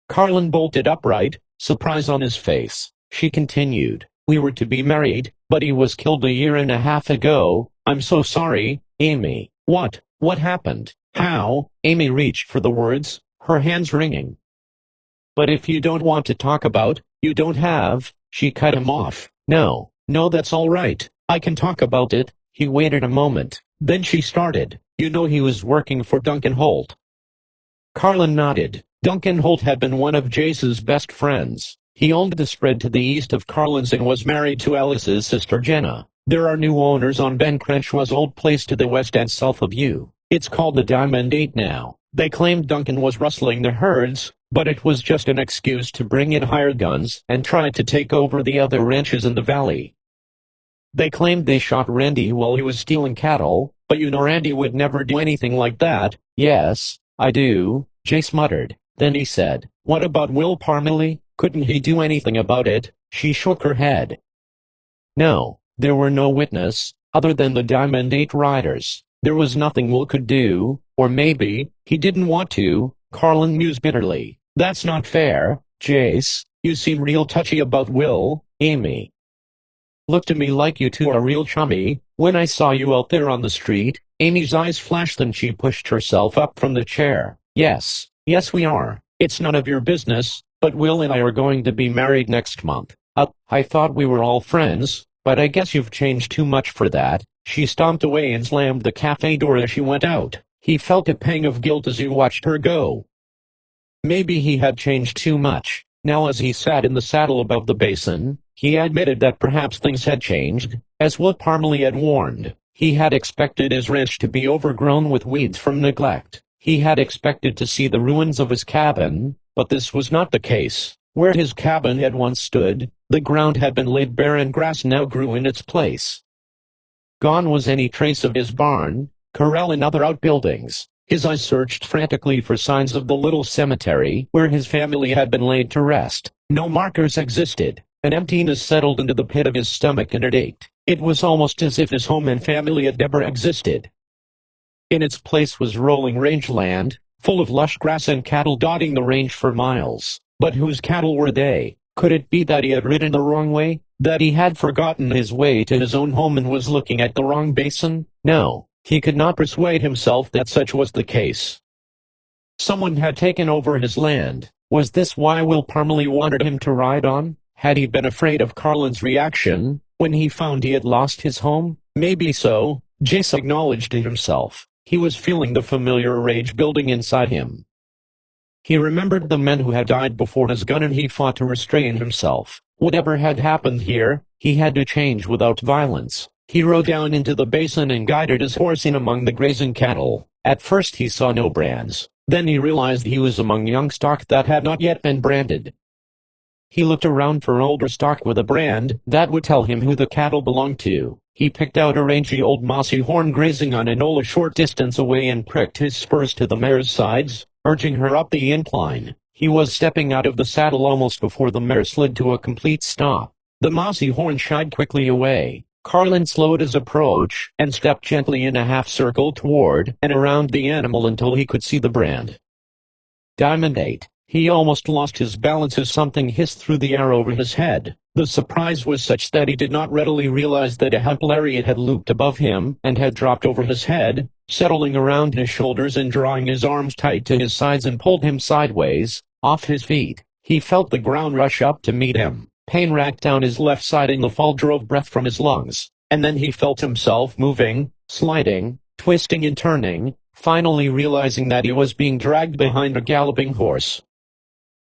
Carlin bolted upright, surprise on his face. She continued, we were to be married, but he was killed a year and a half ago. I'm so sorry, Amy. What happened? How? Amy reached for the words, her hands wringing. But if you don't want to talk about, you don't have, she cut him off. No, that's all right. I can talk about it. He waited a moment. Then she started. You know he was working for Duncan Holt. Carlin nodded. Duncan Holt had been one of Jace's best friends. He owned the spread to the east of Carlin's and was married to Alice's sister Jenna. There are new owners on Ben Crenshaw's old place to the west and south of you. It's called the Diamond 8 now. They claimed Duncan was rustling the herds, but it was just an excuse to bring in hired guns and try to take over the other ranches in the valley. They claimed they shot Randy while he was stealing cattle, but you know Randy would never do anything like that. Yes, I do, Jace muttered. Then he said, what about Will Parmalee? Couldn't he do anything about it? She shook her head. No, there were no witnesses, other than the Diamond 8 riders. There was nothing Will could do, or maybe, he didn't want to, Carlin mused bitterly. That's not fair, Jace. You seem real touchy about Will, Amy. Look to me like you two are real chummy. When I saw you out there on the street, Amy's eyes flashed and she pushed herself up from the chair. Yes we are. It's none of your business, but Will and I are going to be married next month. I thought we were all friends, but I guess you've changed too much for that. She stomped away and slammed the cafe door as she went out. He felt a pang of guilt as he watched her go. Maybe he had changed too much. Now as he sat in the saddle above the basin, he admitted that perhaps things had changed. As Will Parmalee had warned, he had expected his ranch to be overgrown with weeds from neglect. He had expected to see the ruins of his cabin, but this was not the case. Where his cabin had once stood, the ground had been laid bare and grass now grew in its place. Gone was any trace of his barn, corral and other outbuildings. His eyes searched frantically for signs of the little cemetery where his family had been laid to rest. No markers existed. An emptiness settled into the pit of his stomach and it ached. It was almost as if his home and family had never existed. In its place was rolling rangeland, full of lush grass and cattle dotting the range for miles. But whose cattle were they? Could it be that he had ridden the wrong way? That he had forgotten his way to his own home and was looking at the wrong basin? No, he could not persuade himself that such was the case. Someone had taken over his land. Was this why Will Parmalee wanted him to ride on? Had he been afraid of Carlin's reaction when he found he had lost his home? Maybe so, Jace acknowledged to himself. He was feeling the familiar rage building inside him. He remembered the men who had died before his gun and he fought to restrain himself. Whatever had happened here, he had to change without violence. He rode down into the basin and guided his horse in among the grazing cattle. At first he saw no brands. Then he realized he was among young stock that had not yet been branded. He looked around for older stock with a brand that would tell him who the cattle belonged to. He picked out a rangy old mossy horn grazing on a knoll a short distance away and pricked his spurs to the mare's sides, urging her up the incline. He was stepping out of the saddle almost before the mare slid to a complete stop. The mossy horn shied quickly away. Carlin slowed his approach and stepped gently in a half circle toward and around the animal until he could see the brand. Diamond 8. He almost lost his balance as something hissed through the air over his head. The surprise was such that he did not readily realize that a hemp lariat had looped above him and had dropped over his head, settling around his shoulders and drawing his arms tight to his sides and pulled him sideways, off his feet. He felt the ground rush up to meet him. Pain racked down his left side and the fall drove breath from his lungs. And then he felt himself moving, sliding, twisting and turning, finally realizing that he was being dragged behind a galloping horse.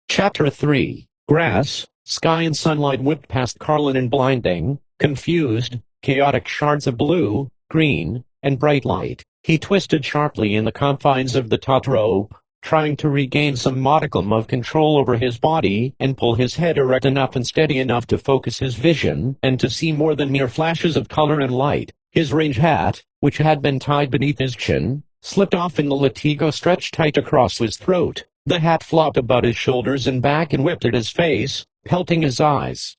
Chapter 3. Grass, sky and sunlight whipped past Carlin in blinding, confused, chaotic shards of blue, green, and bright light. He twisted sharply in the confines of the taut rope, trying to regain some modicum of control over his body and pull his head erect enough and steady enough to focus his vision and to see more than mere flashes of color and light. His range hat, which had been tied beneath his chin, slipped off and the latigo stretched tight across his throat. The hat flopped about his shoulders and back and whipped at his face, pelting his eyes.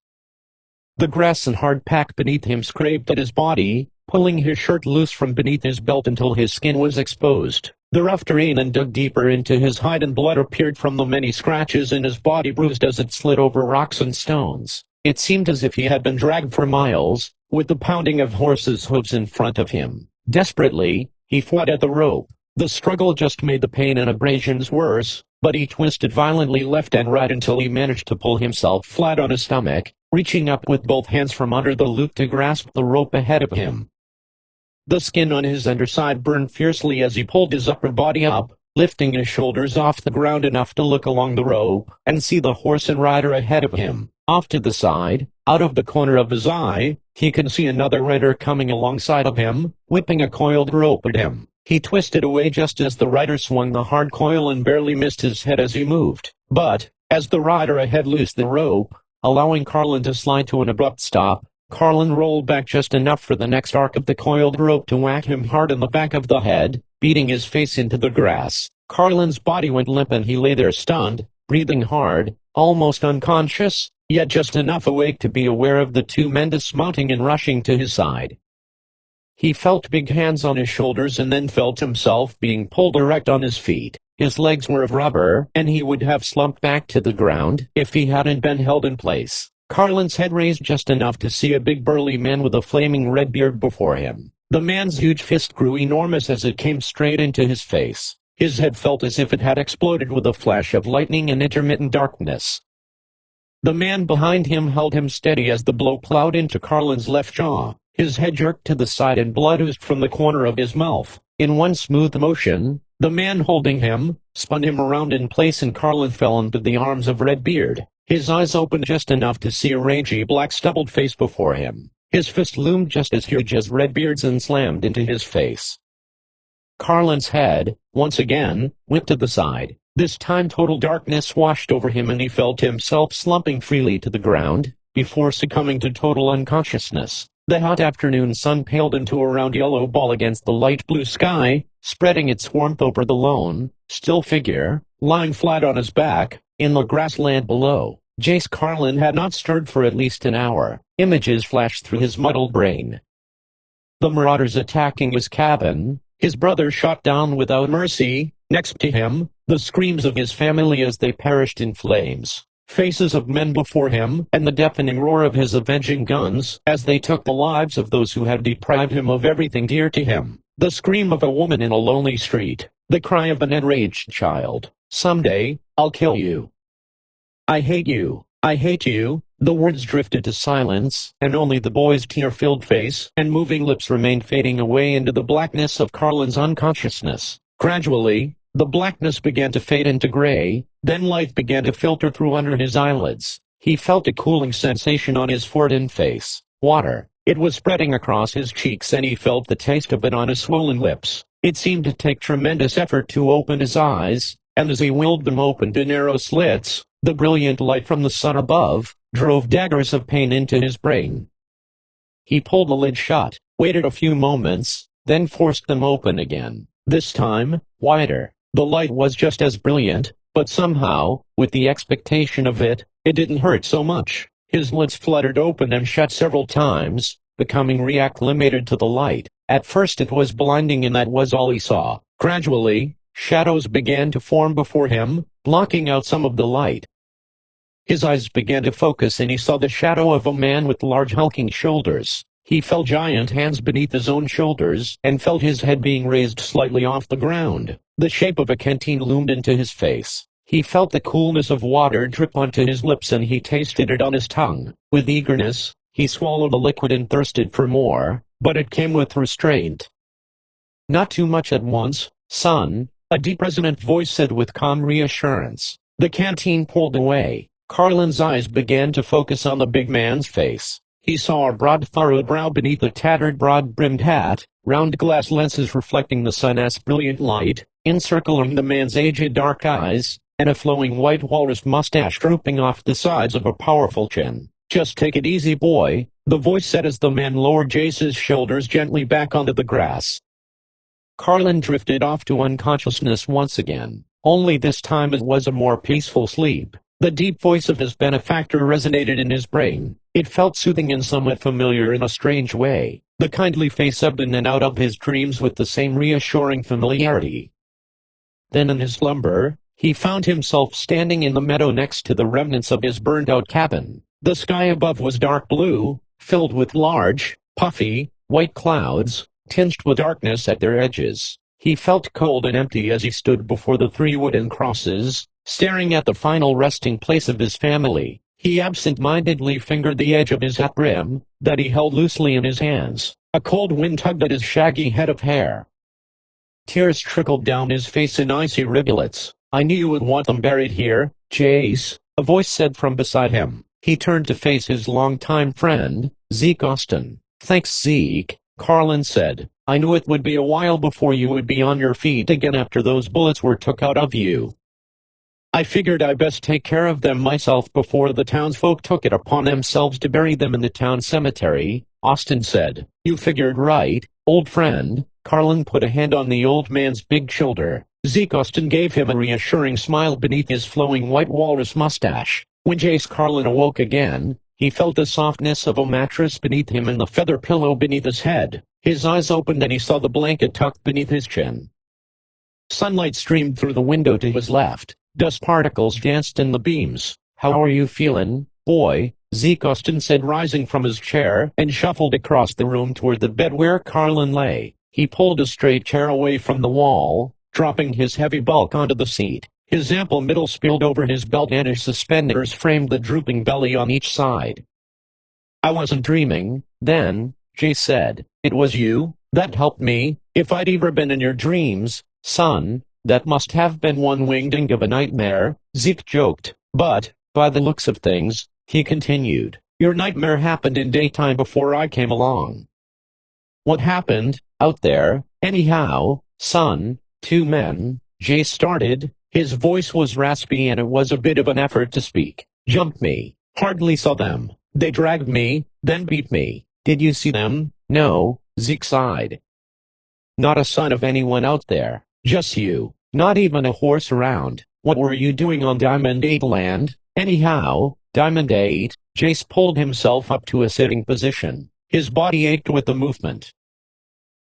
The grass and hard pack beneath him scraped at his body, pulling his shirt loose from beneath his belt until his skin was exposed. The rough terrain and dug deeper into his hide and blood appeared from the many scratches in his body bruised as it slid over rocks and stones. It seemed as if he had been dragged for miles, with the pounding of horses' hooves in front of him. Desperately, he fought at the rope. The struggle just made the pain and abrasions worse, but he twisted violently left and right until he managed to pull himself flat on his stomach, reaching up with both hands from under the loop to grasp the rope ahead of him. The skin on his underside burned fiercely as he pulled his upper body up, lifting his shoulders off the ground enough to look along the rope and see the horse and rider ahead of him. Off to the side, out of the corner of his eye, he could see another rider coming alongside of him, whipping a coiled rope at him. He twisted away just as the rider swung the hard coil and barely missed his head as he moved. But, as the rider ahead loosed the rope, allowing Carlin to slide to an abrupt stop, Carlin rolled back just enough for the next arc of the coiled rope to whack him hard in the back of the head, beating his face into the grass. Carlin's body went limp and he lay there stunned, breathing hard, almost unconscious, yet just enough awake to be aware of the two men dismounting and rushing to his side. He felt big hands on his shoulders and then felt himself being pulled erect on his feet. His legs were of rubber, and he would have slumped back to the ground if he hadn't been held in place. Carlin's head raised just enough to see a big burly man with a flaming red beard before him. The man's huge fist grew enormous as it came straight into his face. His head felt as if it had exploded with a flash of lightning and intermittent darkness. The man behind him held him steady as the blow plowed into Carlin's left jaw. His head jerked to the side and blood oozed from the corner of his mouth. In one smooth motion, the man holding him spun him around in place and Carlin fell into the arms of Redbeard. His eyes opened just enough to see a rangy black stubbled face before him. His fist loomed just as huge as Redbeard's and slammed into his face. Carlin's head, once again, went to the side. This time total darkness washed over him and he felt himself slumping freely to the ground, before succumbing to total unconsciousness. The hot afternoon sun paled into a round yellow ball against the light blue sky, spreading its warmth over the lone, still figure, lying flat on his back, in the grassland below. Jace Carlin had not stirred for at least an hour. Images flashed through his muddled brain. The marauders attacking his cabin, his brother shot down without mercy, next to him, the screams of his family as they perished in flames. Faces of men before him, and the deafening roar of his avenging guns as they took the lives of those who had deprived him of everything dear to him. The scream of a woman in a lonely street, the cry of an enraged child. Someday, I'll kill you. I hate you. I hate you. The words drifted to silence, and only the boy's tear-filled face and moving lips remained fading away into the blackness of Carlin's unconsciousness. Gradually, the blackness began to fade into gray, then light began to filter through under his eyelids. He felt a cooling sensation on his forehead and face. Water. It was spreading across his cheeks and he felt the taste of it on his swollen lips. It seemed to take tremendous effort to open his eyes, and as he willed them open to narrow slits, the brilliant light from the sun above drove daggers of pain into his brain. He pulled the lid shut, waited a few moments, then forced them open again. This time, wider. The light was just as brilliant, but somehow, with the expectation of it, it didn't hurt so much. His lids fluttered open and shut several times, becoming reacclimated to the light. At first it was blinding and that was all he saw. Gradually, shadows began to form before him, blocking out some of the light. His eyes began to focus and he saw the shadow of a man with large hulking shoulders. He felt giant hands beneath his own shoulders and felt his head being raised slightly off the ground. The shape of a canteen loomed into his face. He felt the coolness of water drip onto his lips and he tasted it on his tongue. With eagerness, he swallowed the liquid and thirsted for more, but it came with restraint. Not too much at once, son, a deep resonant voice said with calm reassurance. The canteen pulled away. Carlin's eyes began to focus on the big man's face. He saw a broad furrowed brow beneath a tattered broad-brimmed hat, round glass lenses reflecting the sun's brilliant light, encircling the man's aged dark eyes, and a flowing white walrus mustache drooping off the sides of a powerful chin. "Just take it easy, boy," the voice said as the man lowered Jace's shoulders gently back onto the grass. Carlin drifted off to unconsciousness once again, only this time it was a more peaceful sleep. The deep voice of his benefactor resonated in his brain. It felt soothing and somewhat familiar in a strange way. The kindly face ebbed in and out of his dreams with the same reassuring familiarity. Then in his slumber, he found himself standing in the meadow next to the remnants of his burned-out cabin. The sky above was dark blue, filled with large, puffy, white clouds, tinged with darkness at their edges. He felt cold and empty as he stood before the 3 wooden crosses, staring at the final resting place of his family. He absent-mindedly fingered the edge of his hat brim, that he held loosely in his hands. A cold wind tugged at his shaggy head of hair. Tears trickled down his face in icy rivulets. "I knew you would want them buried here, Jace," a voice said from beside him. He turned to face his longtime friend, Zeke Austin. "Thanks, Zeke," Carlin said. "I knew it would be a while before you would be on your feet again after those bullets were took out of you. I figured I best take care of them myself before the townsfolk took it upon themselves to bury them in the town cemetery," Austin said. "You figured right, old friend." Carlin put a hand on the old man's big shoulder. Zeke Austin gave him a reassuring smile beneath his flowing white walrus mustache. When Jace Carlin awoke again, he felt the softness of a mattress beneath him and the feather pillow beneath his head. His eyes opened and he saw the blanket tucked beneath his chin. Sunlight streamed through the window to his left. Dust particles danced in the beams. "How are you feeling, boy?" Zeke Austin said, rising from his chair and shuffled across the room toward the bed where Carlin lay. He pulled a straight chair away from the wall, dropping his heavy bulk onto the seat. His ample middle spilled over his belt and his suspenders framed the drooping belly on each side. "I wasn't dreaming, then," Jay said. "It was you that helped me. If I'd ever been in your dreams, son, that must have been one winged ink of a nightmare," Zeke joked. "But, by the looks of things," he continued, "your nightmare happened in daytime before I came along. What happened, out there, anyhow, son?" "2 men," Jay started. His voice was raspy and it was a bit of an effort to speak. "Jumped me. Hardly saw them. They dragged me, then beat me." "Did you see them?" "No," Zeke sighed. "Not a sign of anyone out there. Just you. Not even a horse around. What were you doing on Diamond 8 land, anyhow?" "Diamond 8?" Jace pulled himself up to a sitting position. His body ached with the movement.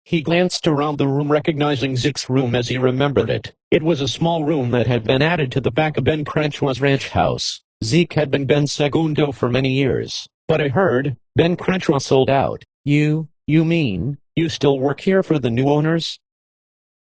He glanced around the room, recognizing Zeke's room as he remembered it. It was a small room that had been added to the back of Ben Crenshaw's ranch house. Zeke had been Ben's segundo for many years. "But I heard Ben Crenshaw sold out." You mean, you still work here for the new owners?"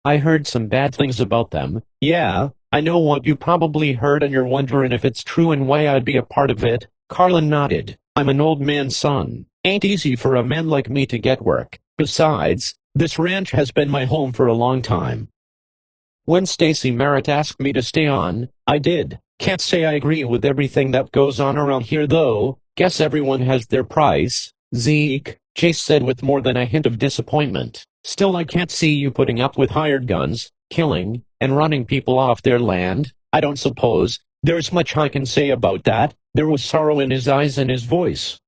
"I heard some bad things about them." "Yeah, I know what you probably heard and you're wondering if it's true and why I'd be a part of it." Carlin nodded. "I'm an old man's son. Ain't easy for a man like me to get work. Besides, this ranch has been my home for a long time. When Stacy Merritt asked me to stay on, I did. Can't say I agree with everything that goes on around here though. Guess everyone has their price." "Zeke," Chase said with more than a hint of disappointment, "still I can't see you putting up with hired guns, killing, and running people off their land. I don't suppose there's much I can say about that." There was sorrow in his eyes and his voice.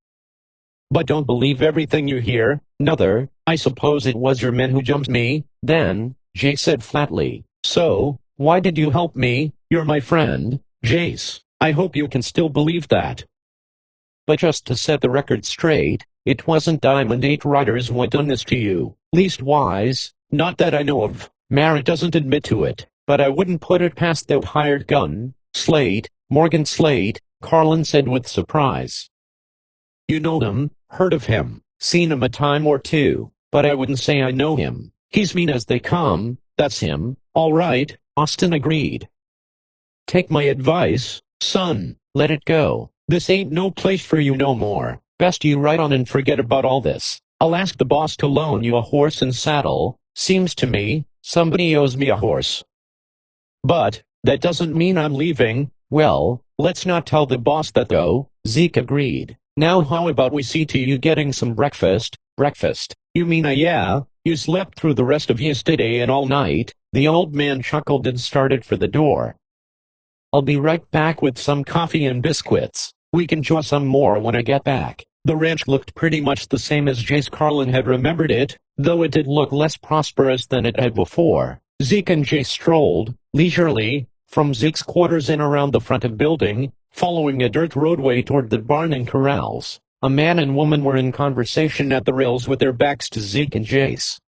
"But don't believe everything you hear, Nuther. I suppose it was your men who jumped me, then," Jay said flatly. "So, why did you help me? You're my friend, Jace. I hope you can still believe that." "But just to set the record straight, it wasn't Diamond 8 Riders what done this to you. Leastwise, not that I know of." Merritt doesn't admit to it, but I wouldn't put it past that hired gun, Slate, Morgan Slate, Carlin said with surprise. "You know him, heard of him, seen him a time or two, but I wouldn't say I know him. He's mean as they come, that's him." "All right," Austin agreed. "Take my advice, son, let it go. This ain't no place for you no more. Best you ride on and forget about all this. I'll ask the boss to loan you a horse and saddle. Seems to me, somebody owes me a horse. But, that doesn't mean I'm leaving." "Well, let's not tell the boss that though," Zeke agreed. Now how about we see to you getting some breakfast? Breakfast? You mean yeah, you slept through the rest of yesterday and all night? The old man chuckled and started for the door. I'll be right back with some coffee and biscuits. We can chew some more when I get back. The ranch looked pretty much the same as Jace Carlin had remembered it, though it did look less prosperous than it had before. Zeke and Jace strolled, leisurely, from Zeke's quarters and around the front of building, following a dirt roadway toward the barn and corrals. A man and woman were in conversation at the rails with their backs to Zeke and Jace.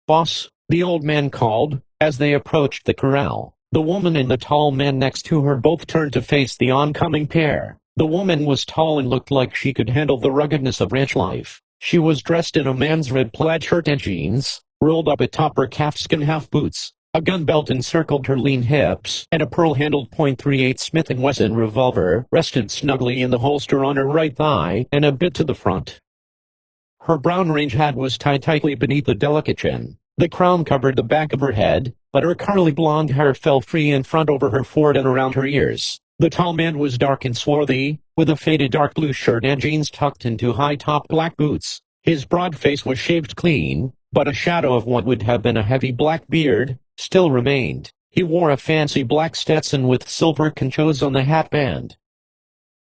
"Boss," the old man called, as they approached the corral. The woman and the tall man next to her both turned to face the oncoming pair. The woman was tall and looked like she could handle the ruggedness of ranch life. She was dressed in a man's red plaid shirt and jeans, rolled up atop her calfskin half boots. A gun belt encircled her lean hips, and a pearl-handled .38 Smith & Wesson revolver rested snugly in the holster on her right thigh and a bit to the front. Her brown range hat was tied tightly beneath the delicate chin. The crown covered the back of her head, but her curly blonde hair fell free in front over her forehead and around her ears. The tall man was dark and swarthy, with a faded dark blue shirt and jeans tucked into high-top black boots. His broad face was shaved clean, but a shadow of what would have been a heavy black beard still remained. He wore a fancy black Stetson with silver conchos on the hatband.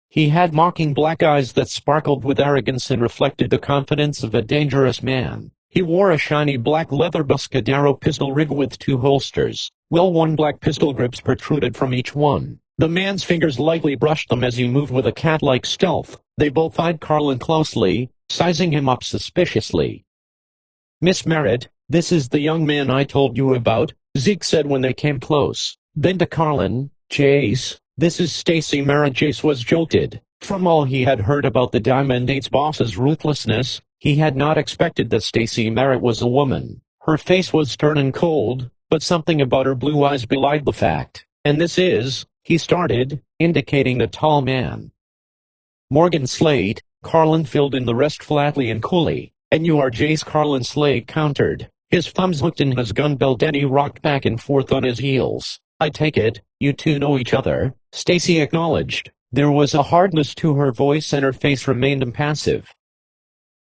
He had mocking black eyes that sparkled with arrogance and reflected the confidence of a dangerous man. He wore a shiny black leather Buscadero pistol rig with two holsters. Well-worn black pistol grips protruded from each one. The man's fingers lightly brushed them as he moved with a cat-like stealth. They both eyed Carlin closely, sizing him up suspiciously. "Miss Merritt, this is the young man I told you about," Zeke said when they came close. Then to Carlin, "Jace, this is Stacy Merritt." Jace was jolted. From all he had heard about the Diamond 8's boss's ruthlessness, he had not expected that Stacy Merritt was a woman. Her face was stern and cold, but something about her blue eyes belied the fact. "And this is," he started, indicating the tall man. "Morgan Slate," Carlin filled in the rest flatly and coolly. "And you are Jace." Carlin Slate countered. His thumbs hooked in his gun belt and he rocked back and forth on his heels. "I take it, you two know each other," Stacy acknowledged. There was a hardness to her voice and her face remained impassive.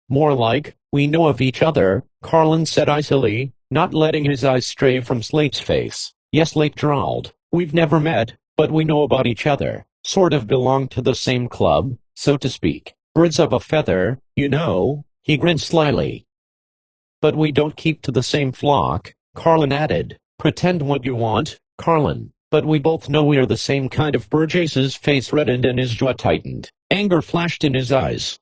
"More like, we know of each other," Carlin said icily, not letting his eyes stray from Slate's face. "Yes," Slate drawled. "We've never met, but we know about each other. Sort of belong to the same club, so to speak. Birds of a feather, you know," he grinned slyly. "But we don't keep to the same flock," Carlin added. "Pretend what you want, Carlin, but we both know we're the same kind of bird." Jace's face reddened and his jaw tightened. Anger flashed in his eyes.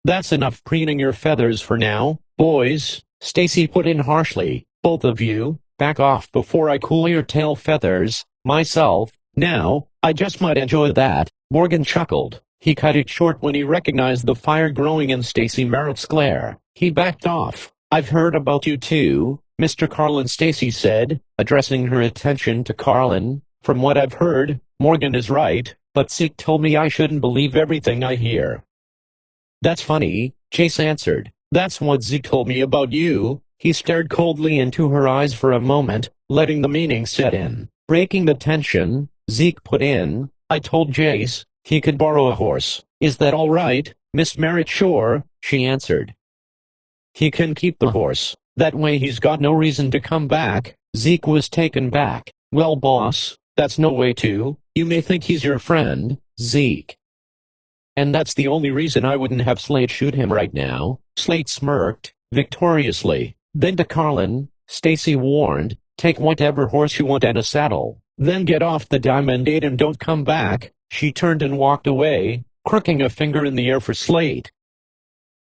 "That's enough preening your feathers for now, boys," Stacy put in harshly. "Both of you, back off before I cool your tail feathers, myself. Now, I just might enjoy that." Morgan chuckled. He cut it short when he recognized the fire growing in Stacy Merritt's glare. He backed off. "I've heard about you too, Mr. Carlin," Stacy said, addressing her attention to Carlin. "From what I've heard, Morgan is right, but Zeke told me I shouldn't believe everything I hear." "That's funny," Jace answered. "That's what Zeke told me about you." He stared coldly into her eyes for a moment, letting the meaning set in. Breaking the tension, Zeke put in, "I told Jace he could borrow a horse. Is that all right, Miss Merritt?" "Sure," she answered. "He can keep the horse. That way he's got no reason to come back." Zeke was taken back. "Well, boss, that's no way to. You may think he's your friend, Zeke. And that's the only reason I wouldn't have Slate shoot him right now." Slate smirked, victoriously. Then to Carlin, Stacy warned, "Take whatever horse you want and a saddle. Then get off the Diamond 8 and don't come back." She turned and walked away, crooking a finger in the air for Slate.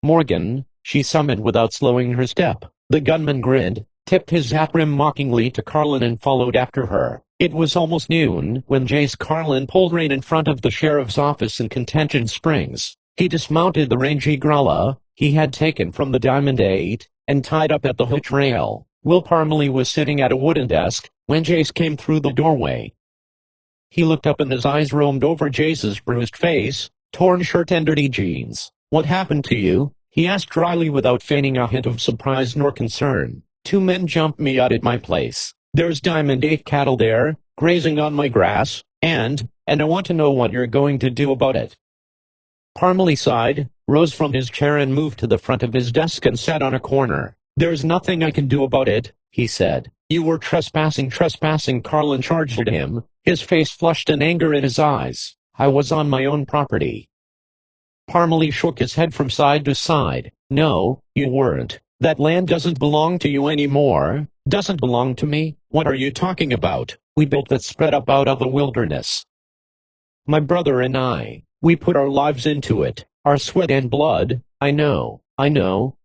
"Morgan," she summoned without slowing her step. The gunman grinned, tipped his hat brim mockingly to Carlin and followed after her. It was almost noon when Jace Carlin pulled rein in front of the sheriff's office in Contention Springs. He dismounted the rangy gralla he had taken from the Diamond 8, and tied up at the hitch rail. Will Parmalee was sitting at a wooden desk when Jace came through the doorway. He looked up and his eyes roamed over Jace's bruised face, torn shirt and dirty jeans. "What happened to you?" he asked dryly without feigning a hint of surprise nor concern. "Two men jumped me out at my place. There's Diamond 8 cattle there, grazing on my grass, and I want to know what you're going to do about it." Parmalee sighed, rose from his chair and moved to the front of his desk and sat on a corner. "There's nothing I can do about it," he said. "You were trespassing." Carlin charged at him, his face flushed and anger in his eyes. "I was on my own property." Parmalee shook his head from side to side. "No, you weren't. That land doesn't belong to you anymore." "Doesn't belong to me? What are you talking about? We built that spread up out of the wilderness. My brother and I. We put our lives into it, our sweat and blood." I know,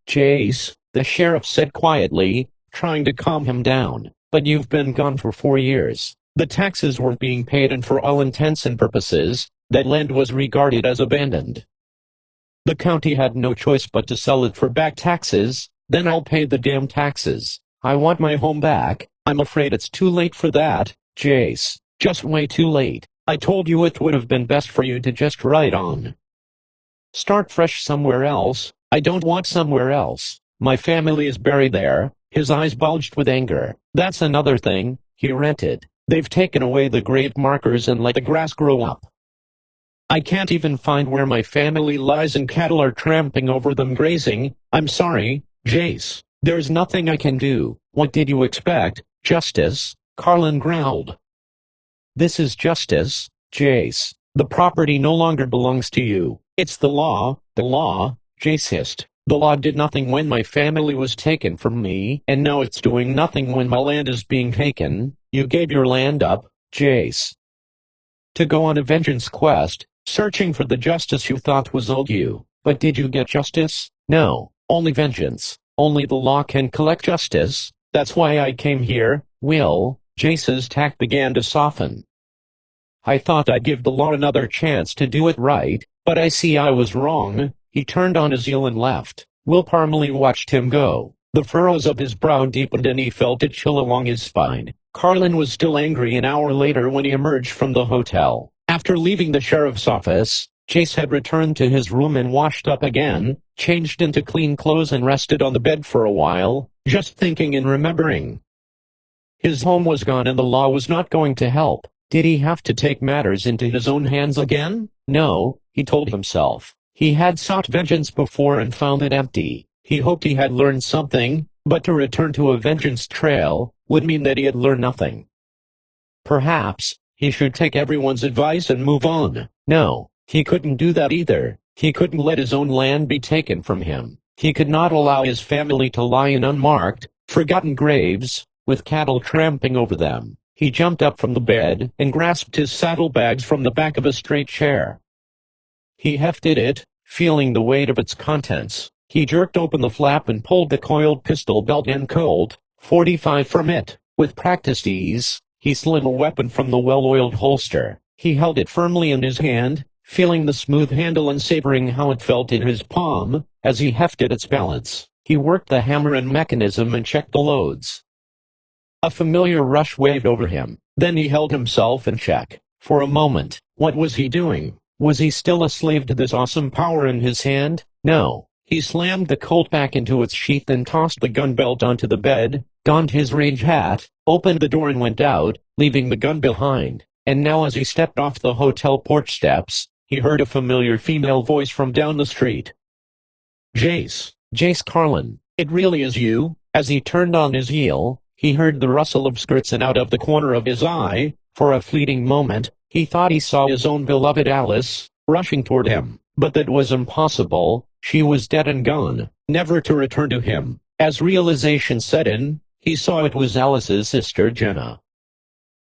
Jace," the sheriff said quietly, trying to calm him down. "But you've been gone for 4 years. The taxes weren't being paid, and for all intents and purposes, that land was regarded as abandoned. The county had no choice but to sell it for back taxes. Then I'll pay the damn taxes. I want my home back." "I'm afraid it's too late for that, Jace. Just way too late. I told you it would have been best for you to just ride on. Start fresh somewhere else." "I don't want somewhere else. My family is buried there." His eyes bulged with anger. "That's another thing," he ranted. "They've taken away the grave markers and let the grass grow up. I can't even find where my family lies, and cattle are tramping over them grazing." "I'm sorry, Jace. There's nothing I can do." "What did you expect, Justice?" Carlin growled. "This is justice, Jace. The property no longer belongs to you. It's the law." "The law?" Jace hissed. "The law did nothing when my family was taken from me, and now it's doing nothing when my land is being taken." "You gave your land up, Jace, to go on a vengeance quest, searching for the justice you thought was owed you. But did you get justice?" "No, only vengeance. Only the law can collect justice. That's why I came here." "Will," Jace's tact began to soften. "I thought I'd give the law another chance to do it right, but I see I was wrong." He turned on his heel and left. Will Parmalee watched him go. The furrows of his brow deepened and he felt a chill along his spine. Carlin was still angry an hour later when he emerged from the hotel. After leaving the sheriff's office, Jace had returned to his room and washed up again, changed into clean clothes and rested on the bed for a while, just thinking and remembering. His home was gone and the law was not going to help. Did he have to take matters into his own hands again? No, he told himself. He had sought vengeance before and found it empty. He hoped he had learned something, but to return to a vengeance trail would mean that he had learned nothing. Perhaps he should take everyone's advice and move on. No, he couldn't do that either. He couldn't let his own land be taken from him. He could not allow his family to lie in unmarked, forgotten graves, with cattle tramping over them. He jumped up from the bed and grasped his saddlebags from the back of a straight chair. He hefted it, feeling the weight of its contents. He jerked open the flap and pulled the coiled pistol belt and Colt .45 from it. With practiced ease, he slid a weapon from the well-oiled holster. He held it firmly in his hand, feeling the smooth handle and savoring how it felt in his palm. As he hefted its balance, he worked the hammer and mechanism and checked the loads. A familiar rush waved over him. Then he held himself in check. For a moment, what was he doing? Was he still a slave to this awesome power in his hand? No. He slammed the Colt back into its sheath and tossed the gun belt onto the bed, donned his range hat, opened the door and went out, leaving the gun behind. And now as he stepped off the hotel porch steps, he heard a familiar female voice from down the street. Jace. Jace Carlin. It really is you? As he turned on his heel, he heard the rustle of skirts and out of the corner of his eye, for a fleeting moment, he thought he saw his own beloved Alice, rushing toward him. But that was impossible. She was dead and gone, never to return to him. As realization set in, he saw it was Alice's sister Jenna.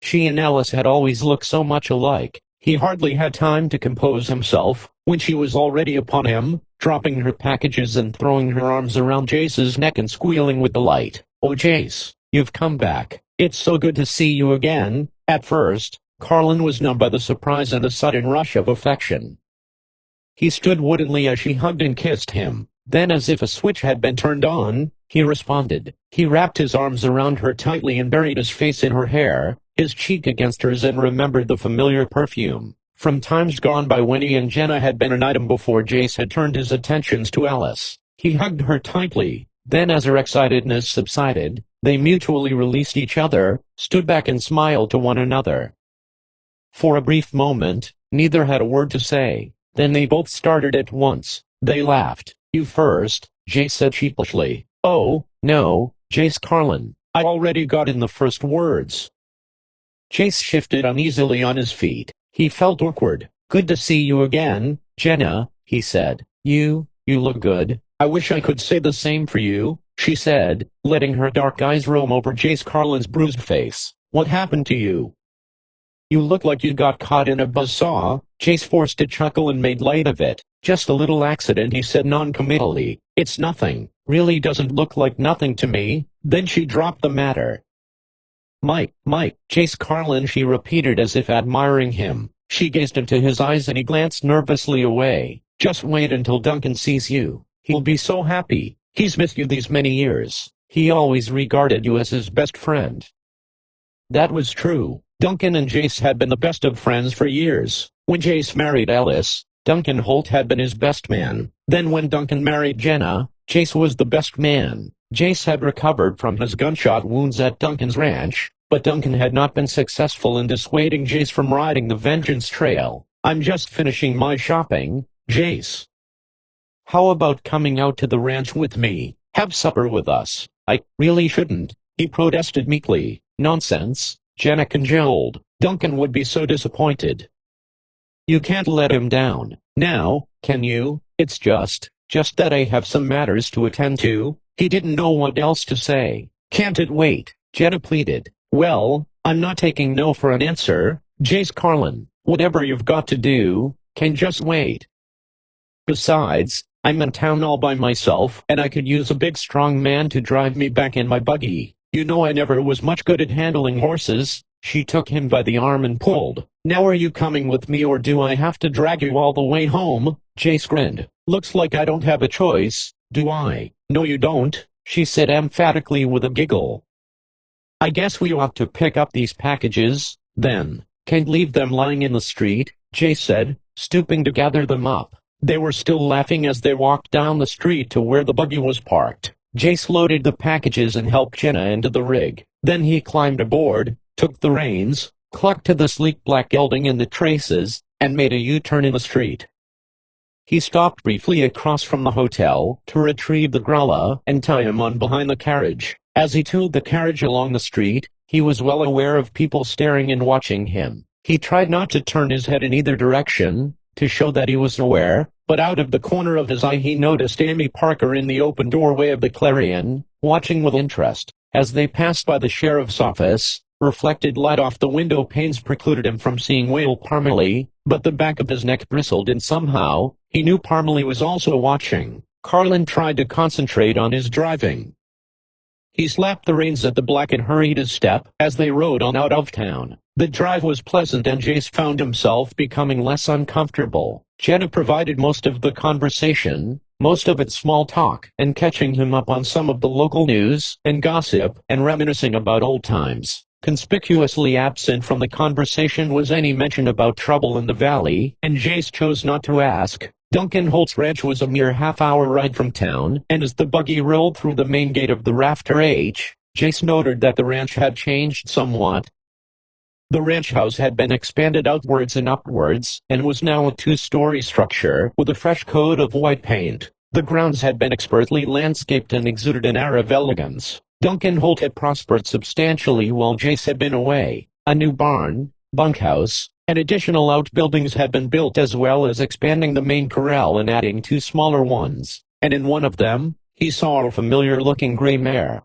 She and Alice had always looked so much alike. He hardly had time to compose himself, when she was already upon him, dropping her packages and throwing her arms around Jace's neck and squealing with delight. "Oh Jace, you've come back. It's so good to see you again." At first, Carlin was numbed by the surprise and a sudden rush of affection. He stood woodenly as she hugged and kissed him. Then as if a switch had been turned on, he responded. He wrapped his arms around her tightly and buried his face in her hair, his cheek against hers, and remembered the familiar perfume from times gone by when he and Jenna had been an item before Jace had turned his attentions to Alice. He hugged her tightly. Then as her excitedness subsided, they mutually released each other, stood back and smiled to one another. For a brief moment, neither had a word to say. Then they both started at once. They laughed. "You first," Jace said sheepishly. "Oh, no, Jace Carlin. I already got in the first words." Jace shifted uneasily on his feet. He felt awkward. "Good to see you again, Jenna," he said. You look good. I wish I could say the same for you," she said, letting her dark eyes roam over Jace Carlin's bruised face. "What happened to you?" "You look like you got caught in a buzzsaw." Jace forced a chuckle and made light of it. "Just a little accident," he said non-committally. "It's nothing. Really doesn't look like nothing to me." Then she dropped the matter. Mike, Jace Carlin," she repeated as if admiring him. She gazed into his eyes and he glanced nervously away. "Just wait until Duncan sees you. He'll be so happy. He's missed you these many years. He always regarded you as his best friend." That was true. Duncan and Jace had been the best of friends for years. When Jace married Alice, Duncan Holt had been his best man. Then when Duncan married Jenna, Jace was the best man. Jace had recovered from his gunshot wounds at Duncan's ranch, but Duncan had not been successful in dissuading Jace from riding the vengeance trail. "I'm just finishing my shopping, Jace. How about coming out to the ranch with me? Have supper with us?" "I really shouldn't," he protested meekly. "Nonsense," Jenna cajoled. "Duncan would be so disappointed." "You can't let him down, now, can you? It's just that I have some matters to attend to." He didn't know what else to say. "Can't it wait?" Jenna pleaded. "Well, I'm not taking no for an answer, Jace Carlin. Whatever you've got to do, can just wait. Besides, I'm in town all by myself and I could use a big strong man to drive me back in my buggy. You know I never was much good at handling horses." She took him by the arm and pulled. "Now are you coming with me or do I have to drag you all the way home?" Jace grinned. "Looks like I don't have a choice, do I?" "No you don't," she said emphatically with a giggle. "I guess we ought to pick up these packages, then. Can't leave them lying in the street," Jace said, stooping to gather them up. They were still laughing as they walked down the street to where the buggy was parked. Jace loaded the packages and helped Jenna into the rig. Then he climbed aboard, took the reins, clucked to the sleek black gelding in the traces, and made a U-turn in the street. He stopped briefly across from the hotel to retrieve the growler and tie him on behind the carriage. As he towed the carriage along the street, he was well aware of people staring and watching him. He tried not to turn his head in either direction, to show that he was aware, but out of the corner of his eye he noticed Amy Parker in the open doorway of the Clarion, watching with interest. As they passed by the sheriff's office, reflected light off the window panes precluded him from seeing Whale Parmalee, but the back of his neck bristled and somehow, he knew Parmalee was also watching. Carlin tried to concentrate on his driving. He slapped the reins at the black and hurried his step as they rode on out of town. The drive was pleasant and Jace found himself becoming less uncomfortable. Jenna provided most of the conversation, most of it small talk, and catching him up on some of the local news and gossip and reminiscing about old times. Conspicuously absent from the conversation was any mention about trouble in the valley, and Jace chose not to ask. Duncan Holt's ranch was a mere half-hour ride from town, and as the buggy rolled through the main gate of the Rafter H, Jace noted that the ranch had changed somewhat. The ranch house had been expanded outwards and upwards, and was now a two-story structure with a fresh coat of white paint. The grounds had been expertly landscaped and exuded an air of elegance. Duncan Holt had prospered substantially while Jace had been away. A new barn, bunkhouse, and additional outbuildings had been built as well as expanding the main corral and adding two smaller ones, and in one of them, he saw a familiar-looking gray mare.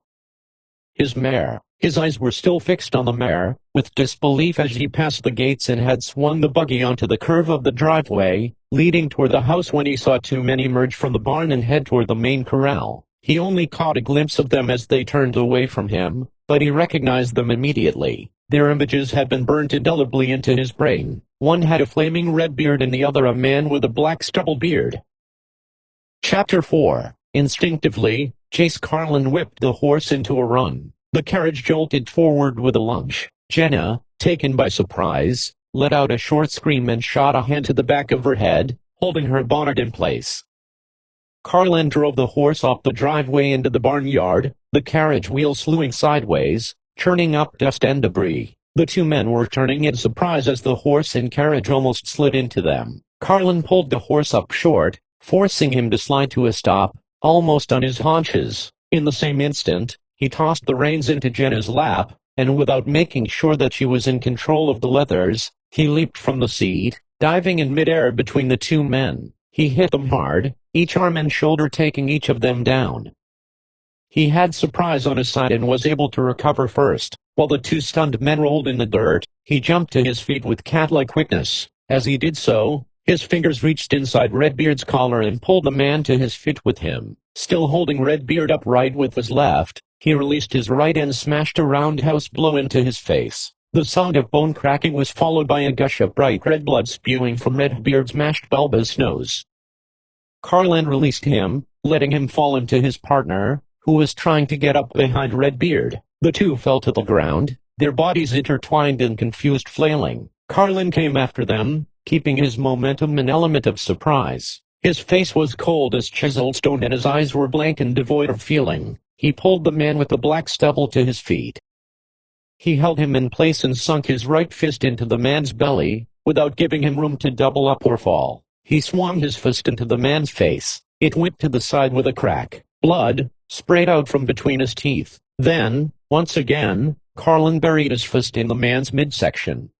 His mare. His eyes were still fixed on the mare, with disbelief as he passed the gates and had swung the buggy onto the curve of the driveway, leading toward the house when he saw two men emerge from the barn and head toward the main corral. He only caught a glimpse of them as they turned away from him, but he recognized them immediately. Their images had been burnt indelibly into his brain. One had a flaming red beard and the other a man with a black stubble beard. Chapter 4. Instinctively, Jace Carlin whipped the horse into a run. The carriage jolted forward with a lunge. Jenna, taken by surprise, let out a short scream and shot a hand to the back of her head, holding her bonnet in place. Carlin drove the horse off the driveway into the barnyard, the carriage wheel slewing sideways, churning up dust and debris. The two men were turning in surprise as the horse and carriage almost slid into them. Carlin pulled the horse up short, forcing him to slide to a stop, almost on his haunches. In the same instant, he tossed the reins into Jenna's lap, and without making sure that she was in control of the leathers, he leaped from the seat, diving in midair between the two men. He hit them hard, each arm and shoulder taking each of them down. He had surprise on his side and was able to recover first. While the two stunned men rolled in the dirt, he jumped to his feet with cat-like quickness. As he did so, his fingers reached inside Redbeard's collar and pulled the man to his feet with him. Still holding Redbeard upright with his left, he released his right and smashed a roundhouse blow into his face. The sound of bone cracking was followed by a gush of bright red blood spewing from Redbeard's mashed bulbous nose. Carlin released him, letting him fall into his partner, who was trying to get up behind Redbeard. The two fell to the ground, their bodies intertwined in confused flailing. Carlin came after them, keeping his momentum an element of surprise. His face was cold as chiseled stone and his eyes were blank and devoid of feeling. He pulled the man with the black stubble to his feet. He held him in place and sunk his right fist into the man's belly, without giving him room to double up or fall. He swung his fist into the man's face. It went to the side with a crack. Blood sprayed out from between his teeth. Then, once again, Carlin buried his fist in the man's midsection.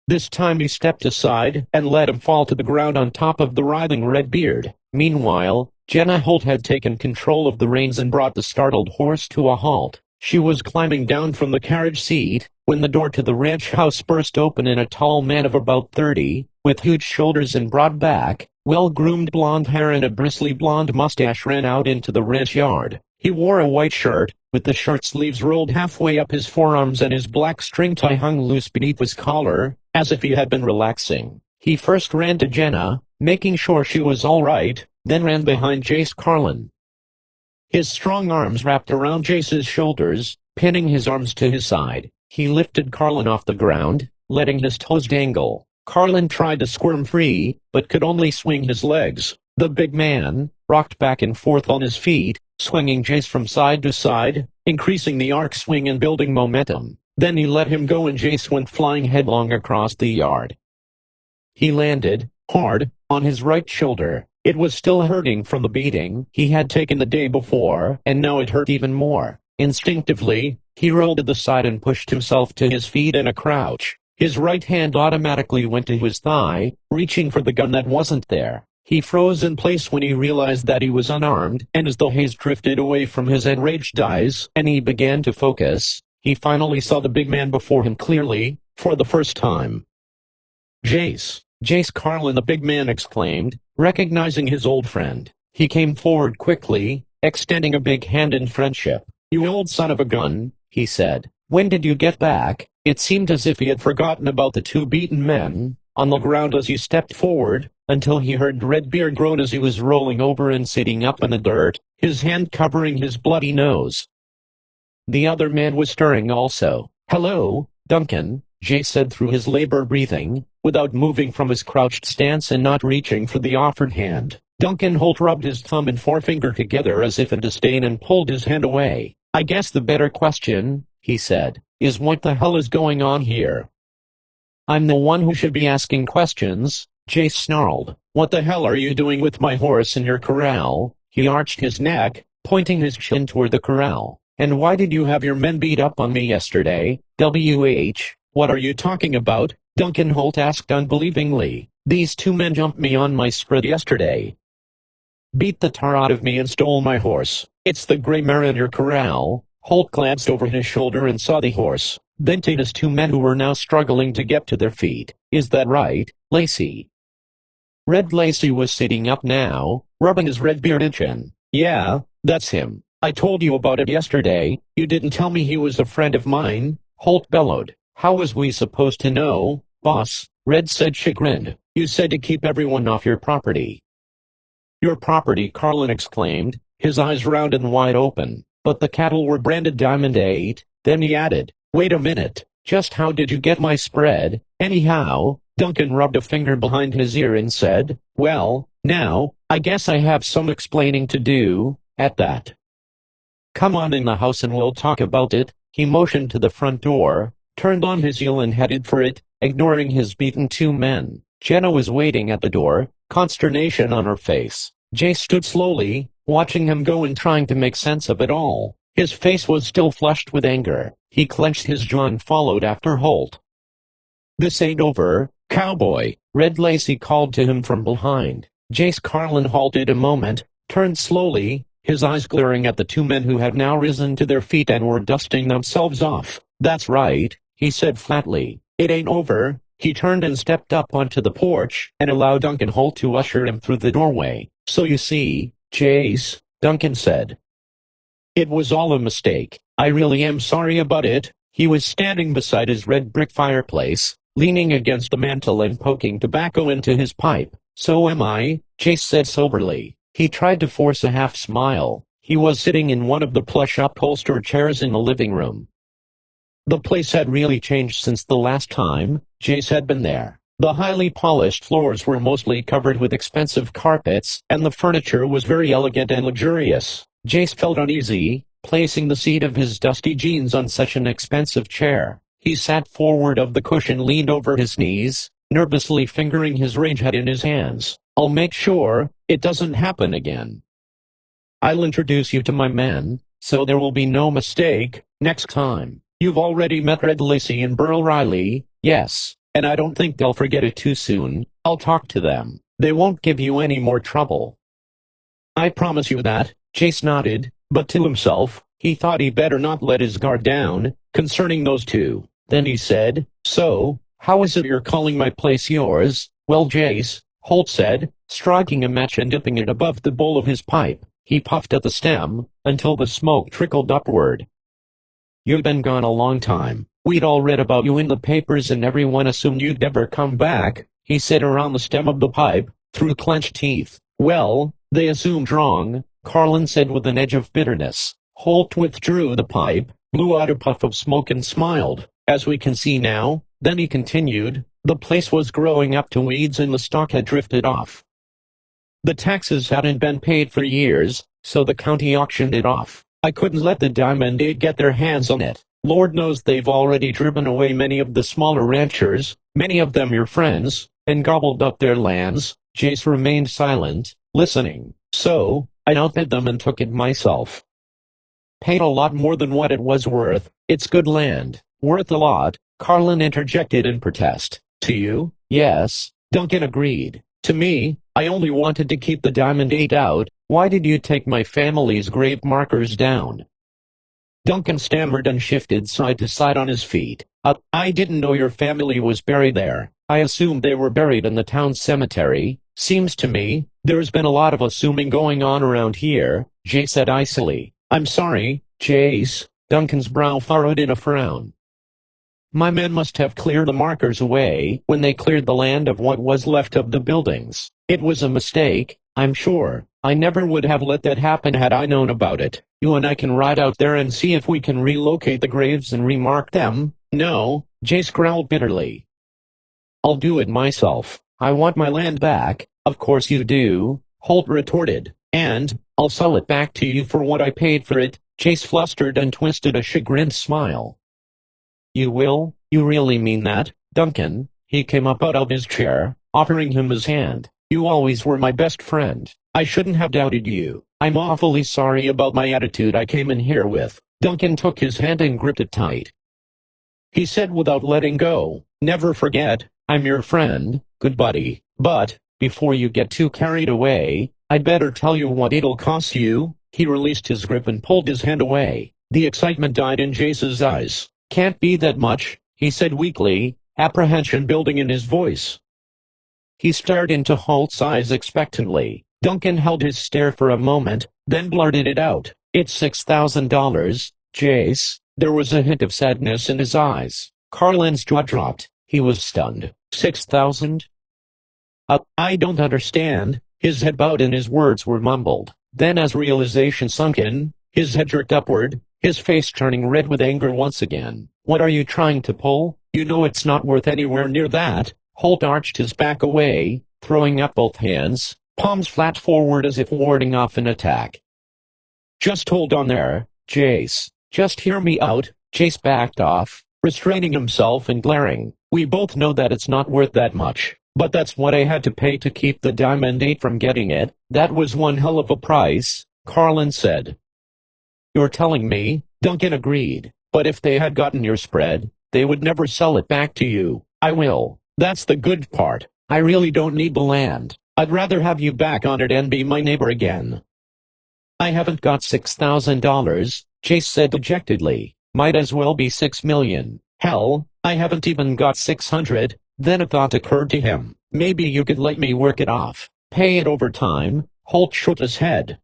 This time he stepped aside and let him fall to the ground on top of the writhing Redbeard. Meanwhile, Jenna Holt had taken control of the reins and brought the startled horse to a halt. She was climbing down from the carriage seat, when the door to the ranch house burst open and a tall man of about 30, with huge shoulders and broad back, well-groomed blonde hair and a bristly blonde mustache ran out into the ranch yard. He wore a white shirt, with the shirt sleeves rolled halfway up his forearms and his black string tie hung loose beneath his collar, as if he had been relaxing. He first ran to Jenna, making sure she was all right, then ran behind Jace Carlin. His strong arms wrapped around Jace's shoulders, pinning his arms to his side. He lifted Carlin off the ground, letting his toes dangle. Carlin tried to squirm free, but could only swing his legs. The big man rocked back and forth on his feet, swinging Jace from side to side, increasing the arc swing and building momentum. Then he let him go and Jace went flying headlong across the yard. He landed hard on his right shoulder. It was still hurting from the beating he had taken the day before, and now it hurt even more. Instinctively, he rolled to the side and pushed himself to his feet in a crouch. His right hand automatically went to his thigh, reaching for the gun that wasn't there. He froze in place when he realized that he was unarmed, and as the haze drifted away from his enraged eyes, and he began to focus, he finally saw the big man before him clearly, for the first time. Jace Carlin, the big man exclaimed, recognizing his old friend. He came forward quickly, extending a big hand in friendship. "You old son of a gun," he said. "When did you get back?" It seemed as if he had forgotten about the two beaten men on the ground as he stepped forward, until he heard Redbeard groan as he was rolling over and sitting up in the dirt, his hand covering his bloody nose. The other man was stirring also. "Hello, Duncan," Jay said through his labor breathing, without moving from his crouched stance and not reaching for the offered hand. Duncan Holt rubbed his thumb and forefinger together as if in disdain and pulled his hand away. "I guess the better question," he said, "is what the hell is going on here?" "I'm the one who should be asking questions," Jace snarled. "What the hell are you doing with my horse in your corral?" He arched his neck, pointing his chin toward the corral. "And why did you have your men beat up on me yesterday?" What are you talking about?" Duncan Holt asked unbelievingly. "These two men jumped me on my spread yesterday. Beat the tar out of me and stole my horse. It's the gray mare in your corral." Holt glanced over his shoulder and saw the horse, then to his two men who were now struggling to get to their feet. "Is that right, Lacey?" Red Lacey was sitting up now, rubbing his red bearded chin. "Yeah, that's him. I told you about it yesterday. You didn't tell me he was a friend of mine," Holt bellowed. "How was we supposed to know, boss?" Red said chagrined. "You said to keep everyone off your property." "Your property?" Carlin exclaimed, his eyes round and wide open. "But the cattle were branded Diamond 8, then he added, "Wait a minute, just how did you get my spread, anyhow?" Duncan rubbed a finger behind his ear and said, "Well, now, I guess I have some explaining to do, at that. Come on in the house and we'll talk about it." He motioned to the front door, turned on his heel and headed for it, ignoring his beaten two men. Jenna was waiting at the door, consternation on her face. Jay stood slowly, watching him go and trying to make sense of it all. His face was still flushed with anger. He clenched his jaw and followed after Holt. "This ain't over, cowboy," Red Lacey called to him from behind. Jace Carlin halted a moment, turned slowly, his eyes glaring at the two men who had now risen to their feet and were dusting themselves off. "That's right," he said flatly. "It ain't over." He turned and stepped up onto the porch and allowed Duncan Holt to usher him through the doorway. "So you see, Jace," Duncan said, "it was all a mistake. I really am sorry about it." He was standing beside his red brick fireplace, leaning against the mantel and poking tobacco into his pipe. "So am I," Jace said soberly. He tried to force a half smile. He was sitting in one of the plush upholstered chairs in the living room. The place had really changed since the last time Jace had been there. The highly polished floors were mostly covered with expensive carpets, and the furniture was very elegant and luxurious. Jace felt uneasy, placing the seat of his dusty jeans on such an expensive chair. He sat forward of the cushion, leaned over his knees, nervously fingering his range head in his hands. "I'll make sure it doesn't happen again. I'll introduce you to my men, so there will be no mistake next time. You've already met Red Lacey and Burl Riley, yes, and I don't think they'll forget it too soon. I'll talk to them. They won't give you any more trouble. I promise you that." Jace nodded, but to himself, he thought he better not let his guard down concerning those two. Then he said, "So, how is it you're calling my place yours?" "Well, Jace," Holt said, striking a match and dipping it above the bowl of his pipe. He puffed at the stem until the smoke trickled upward. "You've been gone a long time. We'd all read about you in the papers and everyone assumed you'd never come back," he said around the stem of the pipe, through clenched teeth. "Well, they assumed wrong," Carlin said with an edge of bitterness. Holt withdrew the pipe, blew out a puff of smoke and smiled. "As we can see now," then he continued, "the place was growing up to weeds and the stock had drifted off. The taxes hadn't been paid for years, so the county auctioned it off. I couldn't let the Diamond 8 get their hands on it. Lord knows they've already driven away many of the smaller ranchers, many of them your friends, and gobbled up their lands." Jace remained silent, listening. "So, I outbid them and took it myself. Paid a lot more than what it was worth." "It's good land." "Worth a lot," Carlin interjected in protest. "To you, yes," Duncan agreed. "To me, I only wanted to keep the Diamond 8 out." "Why did you take my family's grave markers down?" Duncan stammered and shifted side to side on his feet. I didn't know your family was buried there. I assumed they were buried in the town cemetery." "Seems to me there's been a lot of assuming going on around here," Jay said icily. "I'm sorry, Jace." Duncan's brow furrowed in a frown. "My men must have cleared the markers away when they cleared the land of what was left of the buildings. It was a mistake, I'm sure. I never would have let that happen had I known about it. You and I can ride out there and see if we can relocate the graves and remark them." "No," Jace growled bitterly. "I'll do it myself. I want my land back." "Of course you do," Holt retorted. "And I'll sell it back to you for what I paid for it." Jace flustered and twisted a chagrined smile. "You will? You really mean that, Duncan?" He came up out of his chair, offering him his hand. "You always were my best friend. I shouldn't have doubted you. I'm awfully sorry about my attitude I came in here with." Duncan took his hand and gripped it tight. He said without letting go, "Never forget, I'm your friend, good buddy. But, before you get too carried away, I'd better tell you what it'll cost you." He released his grip and pulled his hand away. The excitement died in Jace's eyes. "Can't be that much," he said weakly, apprehension building in his voice. He stared into Holt's eyes expectantly. Duncan held his stare for a moment, then blurted it out. "It's $6,000, Jace." There was a hint of sadness in his eyes. Carlin's jaw dropped. He was stunned. 6,000? I don't understand." His head bowed and his words were mumbled. Then as realization sunk in, his head jerked upward, his face turning red with anger once again. "What are you trying to pull? You know it's not worth anywhere near that." Holt arched his back away, throwing up both hands, palms flat forward as if warding off an attack. "Just hold on there, Jace. Just hear me out." Jace backed off, restraining himself and glaring. "We both know that it's not worth that much. But that's what I had to pay to keep the Diamond 8 from getting it. That was one hell of a price, Carlin said. You're telling me? Duncan agreed. But if they had gotten your spread, they would never sell it back to you. I will. That's the good part. I really don't need the land. I'd rather have you back on it and be my neighbor again. I haven't got $6,000, Chase said dejectedly. Might as well be 6 million. Hell, I haven't even got 600. Then a thought occurred to him. Maybe you could let me work it off. Pay it over time. Holt shook his head.